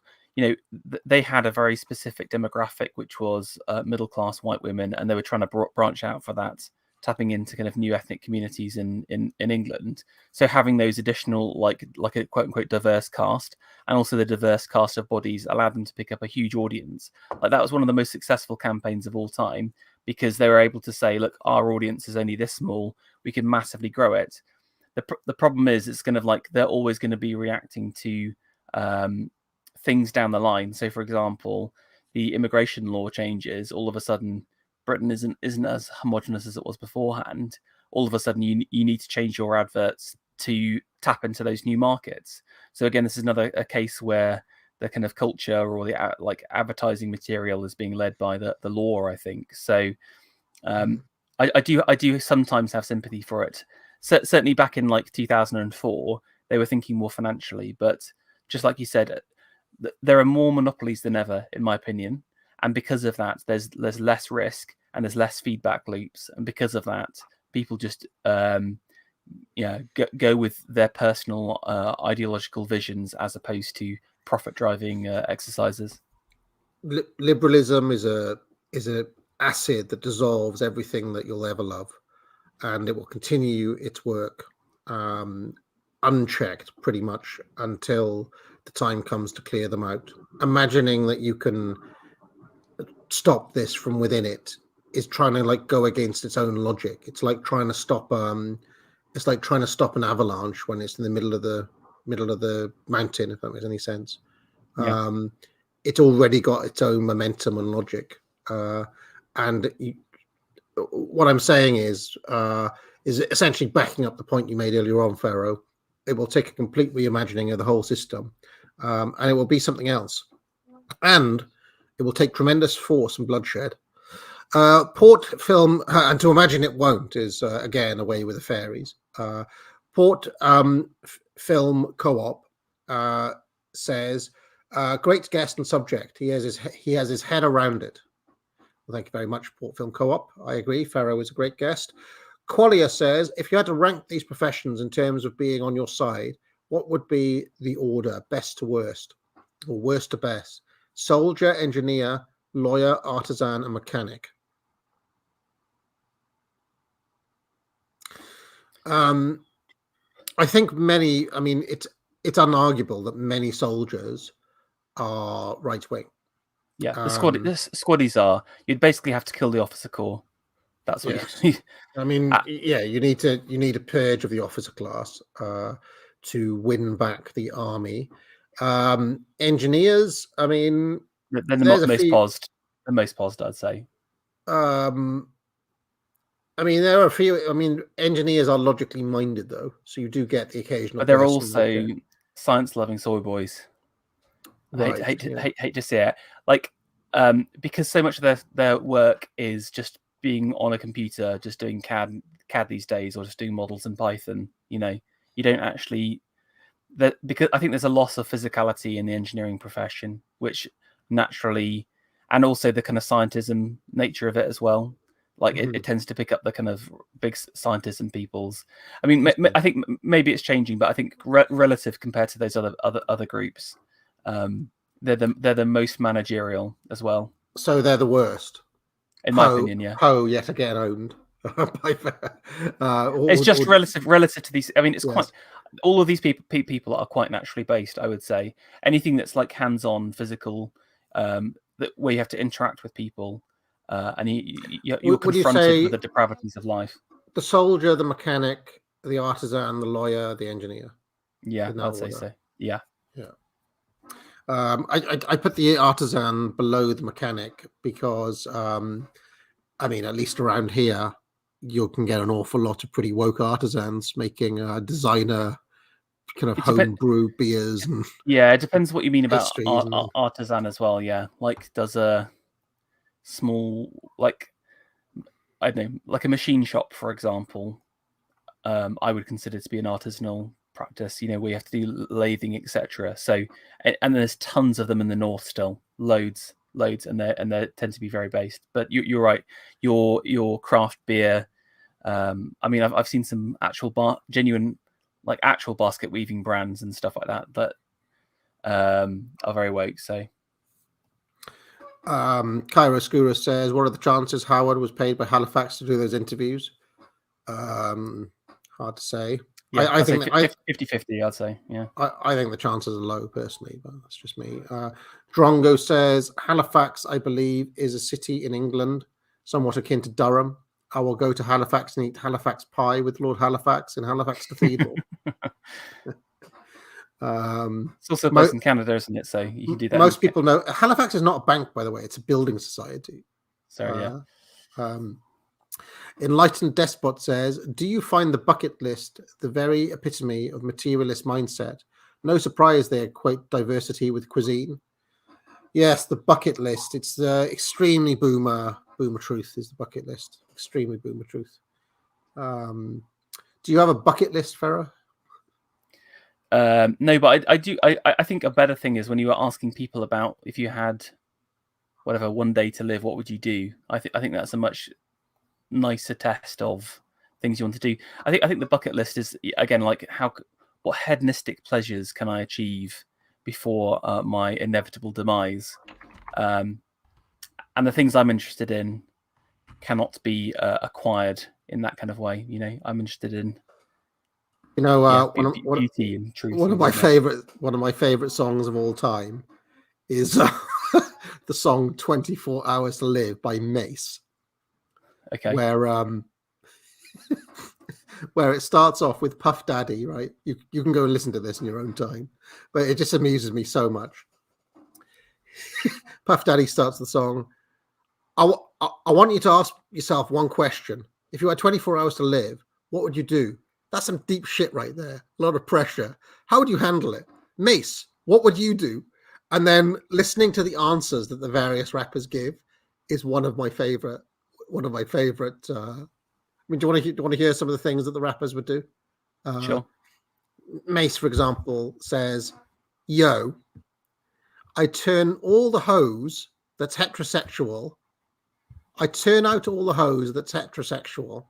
they had a very specific demographic, which was middle-class white women, and they were trying to branch out for that, tapping into kind of new ethnic communities in England. So having those additional, like a quote-unquote diverse cast, and also the diverse cast of bodies allowed them to pick up a huge audience. Like, that was one of the most successful campaigns of all time, because they were able to say, look, our audience is only this small, we can massively grow it. The problem is, it's kind of like they're always going to be reacting to things down the line. So, for example, the immigration law changes. All of a sudden, Britain isn't as homogenous as it was beforehand. All of a sudden, you need to change your adverts to tap into those new markets. So again, this is another case where the kind of culture or the advertising material is being led by the law, I think. So I do sometimes have sympathy for it. Certainly back in 2004, they were thinking more financially, but just like you said, there are more monopolies than ever, in my opinion. And because of that, there's less risk and there's less feedback loops. And because of that, people just go with their personal ideological visions as opposed to profit-driving exercises. Liberalism is a acid that dissolves everything that you'll ever love, and it will continue its work unchecked pretty much until the time comes to clear them out. Imagining that you can stop this from within it is trying to go against its own logic. It's like trying to stop an avalanche when it's in the middle of the mountain, if that makes any sense. Yeah. It's already got its own momentum and logic, what I'm saying is essentially backing up the point you made earlier on, Pharaoh. It will take a complete reimagining of the whole system, and it will be something else. And it will take tremendous force and bloodshed. Port Film, and to imagine it won't, is again Away with the Fairies. Port Film Co-op says, great guest and subject. He has his head around it. Well, thank you very much, Port Film Co-op. I agree. Ferro is a great guest. Qualia says, if you had to rank these professions in terms of being on your side, what would be the order, best to worst, or worst to best? Soldier, engineer, lawyer, artisan, and mechanic. I think many. I mean, it's unarguable that many soldiers are right wing. Yeah, the squaddies are. You'd basically have to kill the officer corps. That's what. Yes. I mean, yeah, you need a purge of the officer class to win back the army. Engineers, I mean, they're the most posed, I'd say. I mean, there are a few. I mean, engineers are logically minded, though, so you do get the occasional. But they're also science-loving soy boys. Right, hate to see it. Like, because so much of their work is just being on a computer, just doing CAD these days, or just doing models in Python. You know, you don't actually. Because I think there's a loss of physicality in the engineering profession, which naturally, and also the kind of scientism nature of it as well. Like it tends to pick up the kind of big scientism peoples. I mean, I think maybe it's changing, but I think relative compared to those other groups, they're the most managerial as well. So they're the worst, in my opinion. Yeah. Poe yet again owned. It's just relative to these. I mean, it's quite. All of these people are quite naturally based. I would say anything that's like hands-on, physical, where you have to interact with people. And you're confronted with the depravities of life. The soldier, the mechanic, the artisan, the lawyer, the engineer. Yeah, I'd say so. Yeah. Yeah. I put the artisan below the mechanic because, I mean, at least around here, you can get an awful lot of pretty woke artisans making designer kind of homebrew beers. And it depends what you mean about artisan as well. Yeah, like does a small, like, I don't know, like a machine shop, for example, I would consider to be an artisanal practice, you know, where you have to do lathing, etc. So, and there's tons of them in the north still, loads, and they tend to be very based. But you're right, your craft beer. I mean, I've seen some genuine, like actual basket weaving brands and stuff like that are very woke. So. Cairo Skouras says, what are the chances Howard was paid by Halifax to do those interviews? Hard to say. Yeah, I think 50-50, I'd say. Yeah. I think the chances are low, personally, but that's just me. Drongo says, Halifax, I believe, is a city in England, somewhat akin to Durham. I will go to Halifax and eat Halifax pie with Lord Halifax in Halifax Cathedral. It's also based in Canada, isn't it? So you can do that. Most people know Halifax is not a bank, by the way. It's a building society. Sorry, yeah. Enlightened Despot says, do you find the bucket list the very epitome of materialist mindset? No surprise they equate diversity with cuisine. Yes, the bucket list. It's the extremely boomer truth is the bucket list. Extremely boomer truth. Do you have a bucket list, Farah? No, but I do. I think a better thing is when you were asking people about if you had whatever one day to live, what would you do? I think that's a much nicer test of things you want to do. I think the bucket list is again like what hedonistic pleasures can I achieve before my inevitable demise, and the things I'm interested in cannot be acquired in that kind of way. You know, I'm interested in. You know, beauty and truth. One of my favorite songs of all time is the song 24 Hours to Live by Mace. Okay. Where it starts off with Puff Daddy, right? You can go and listen to this in your own time, but it just amuses me so much. Puff Daddy starts the song. I want you to ask yourself one question. If you had 24 hours to live, what would you do? That's some deep shit right there. A lot of pressure. How would you handle it? Mace, what would you do? And then listening to the answers that the various rappers give is one of my favorite. I mean, do you want to hear some of the things that the rappers would do? Sure. Mace, for example, says, "Yo, I turn all the hoes that's heterosexual. I turn out all the hoes that's heterosexual.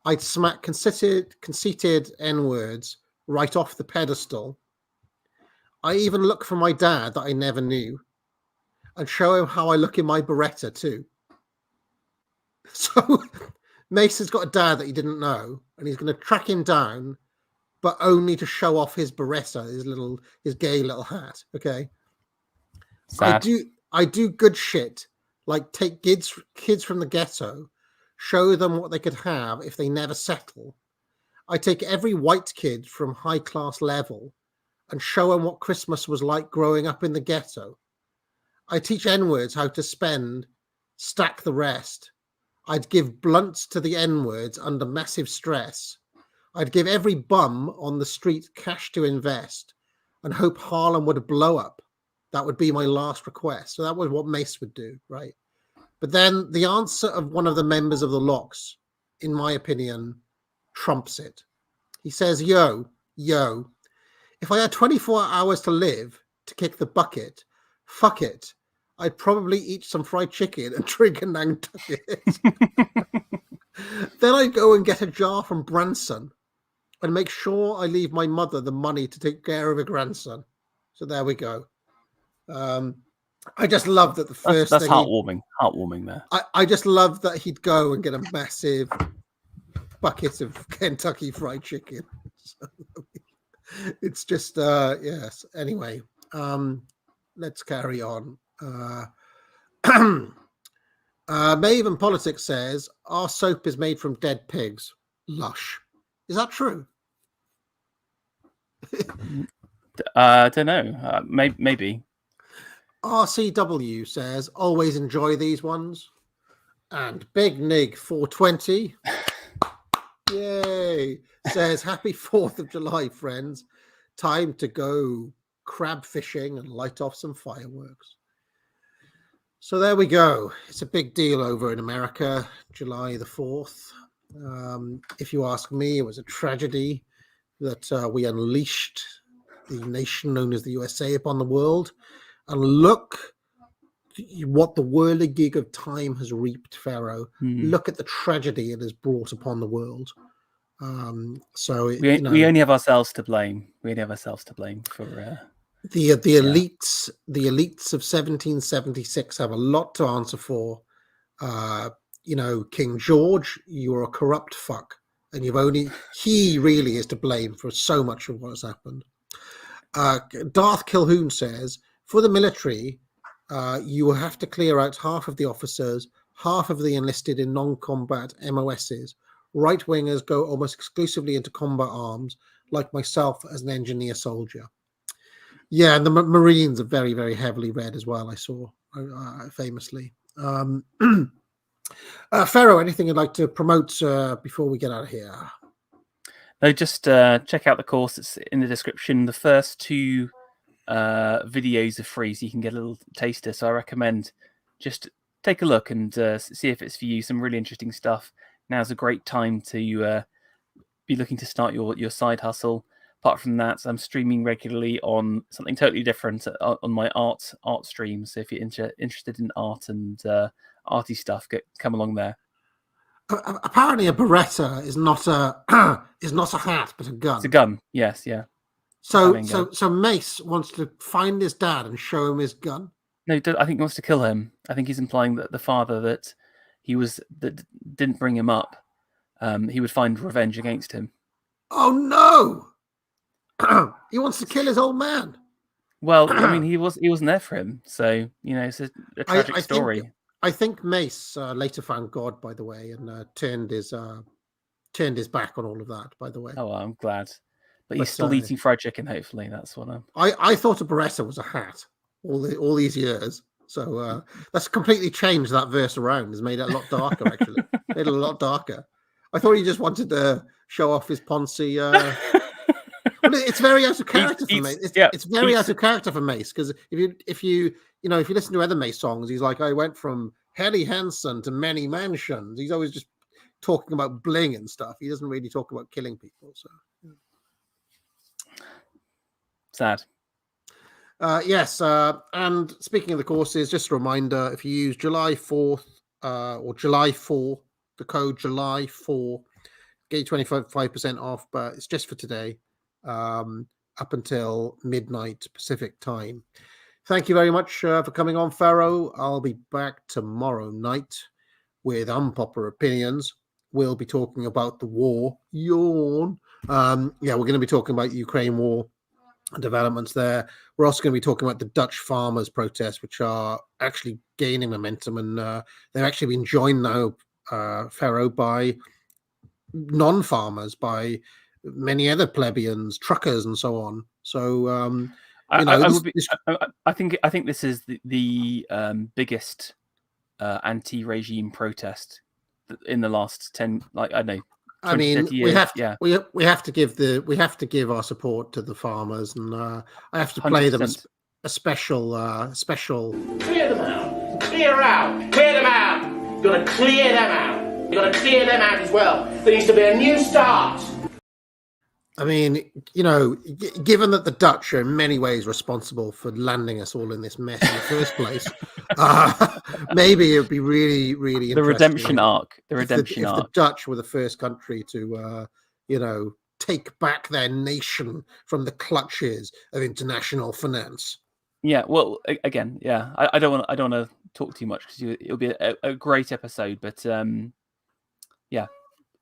I'd smack conceited N-words right off the pedestal. I even look for my dad that I never knew and show him how I look in my Beretta too." So Mace has got a dad that he didn't know, and he's going to track him down, but only to show off his Beretta, his gay little hat. Okay. Sad. I do good shit, like take kids from the ghetto, show them what they could have if they never settle. I take every white kid from high class level and show them what Christmas was like growing up in the ghetto. I teach N-words how to spend, stack the rest. I'd give blunts to the N-words under massive stress. I'd give every bum on the street cash to invest and hope Harlem would blow up. That would be my last request. So that was what Mace would do, right? But then the answer of one of the members of the Locks, in my opinion, trumps it. He says, yo, if I had 24 hours to live to kick the bucket, fuck it. I'd probably eat some fried chicken and drink a Nantucket. Then I'd go and get a jar from Branson and make sure I leave my mother the money to take care of her grandson. So there we go. I just love that the first that's thing heartwarming there. I just love that he'd go and get a massive bucket of Kentucky Fried Chicken. So, it's just yes. Anyway, let's carry on. Maven Politics says our soap is made from dead pigs. Lush. Is that true? I don't know. Maybe. RCW says always enjoy these ones. And Big Nig 420 yay says happy 4th of July, friends. Time to go crab fishing and light off some fireworks. So there we go. It's a big deal over in America, July the 4th. If you ask me, it was a tragedy that we unleashed the nation known as the USA upon the world. And look what the whirligig of time has reaped, Pharaoh. Look at the tragedy it has brought upon the world. So we only have ourselves to blame. We only have ourselves to blame for the elites. The elites of 1776 have a lot to answer for. King George, you're a corrupt fuck, and he really is to blame for so much of what has happened. Darth Kilhoun says, for the military, you will have to clear out half of the officers, half of the enlisted in non-combat MOSs. Right-wingers go almost exclusively into combat arms, like myself as an engineer soldier. Yeah, and the Marines are very, very heavily read as well, I saw, famously. Pharaoh, anything you'd like to promote before we get out of here? No, just check out the course. It's in the description. The first two videos are free, so you can get a little taster. So I recommend just take a look and see if it's for you. Some really interesting stuff. Now's a great time to be looking to start your side hustle. Apart from that, I'm streaming regularly on something totally different on my art stream. So if you're interested in art and arty stuff, come along there. Apparently, a Beretta is not a hat, but a gun. It's a gun. Yes, yeah. So Mace wants to find his dad and show him his gun. No, I think he wants to kill him. I think he's implying that the father that didn't bring him up, he would find revenge against him. Oh no! He wants to kill his old man. Well, I mean, he wasn't there for him, so it's a tragic story. I think Mace later found God, by the way, and turned his back on all of that. By the way. Oh, well, I'm glad, but he's still eating fried chicken. Hopefully, that's what I'm. I thought a Beretta was a hat all these years, so that's completely changed that verse around. Has made it a lot darker, actually. Made it a lot darker. I thought he just wanted to show off his Ponzi. Well, it's very out of character for Mace. It's very out of character for Mace, because if you listen to other Mace songs, he's like, I went from Helly Hansen to many mansions. He's always just talking about bling and stuff. He doesn't really talk about killing people. So sad. Yes, and speaking of the courses, just a reminder: if you use July 4th or July 4, the code July 4, get you 25% off. But it's just for today, up until midnight Pacific time. Thank you very much for coming on, Pharaoh. I'll be back tomorrow night with unpopular opinions. We'll be talking about the war. Yawn. We're going to be talking about the Ukraine war. Developments there. We're also going to be talking about the Dutch farmers' protests, which are actually gaining momentum, and they've actually been joined now, Pharaoh, by non-farmers, by many other plebeians, truckers, and so on. So, I think this is the biggest anti-regime protest in the last 10, like I don't know. I mean, years. we have to give our support to the farmers, and I have to play 100%. Them a special. Clear them out. Clear them out. You've got to clear them out. You've got to clear them out as well. There needs to be a new start. I mean, given that the Dutch are in many ways responsible for landing us all in this mess in the first place, maybe it would be really, really interesting. The redemption arc. If the Dutch were the first country to, take back their nation from the clutches of international finance. Yeah, well, again, yeah, I don't want to talk too much because it'll be a great episode, but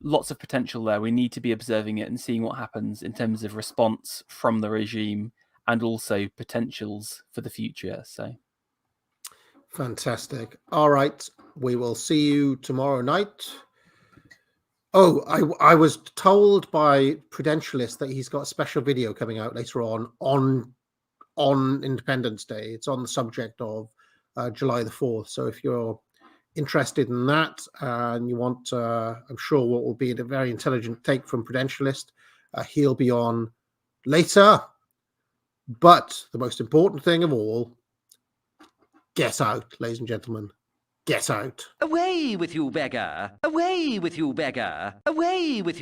lots of potential there. We need to be observing it and seeing what happens in terms of response from the regime and also potentials for the future. So fantastic. All right, we will see you tomorrow night. Oh, I was told by Prudentialist that he's got a special video coming out later on Independence Day. It's on the subject of July the 4th. So if you're interested in that and you want, I'm sure what will be a very intelligent take from Prudentialist, he'll be on later. But the most important thing of all, get out, ladies and gentlemen. Get out. Away with you, beggar! Away with you, beggar! Away with you!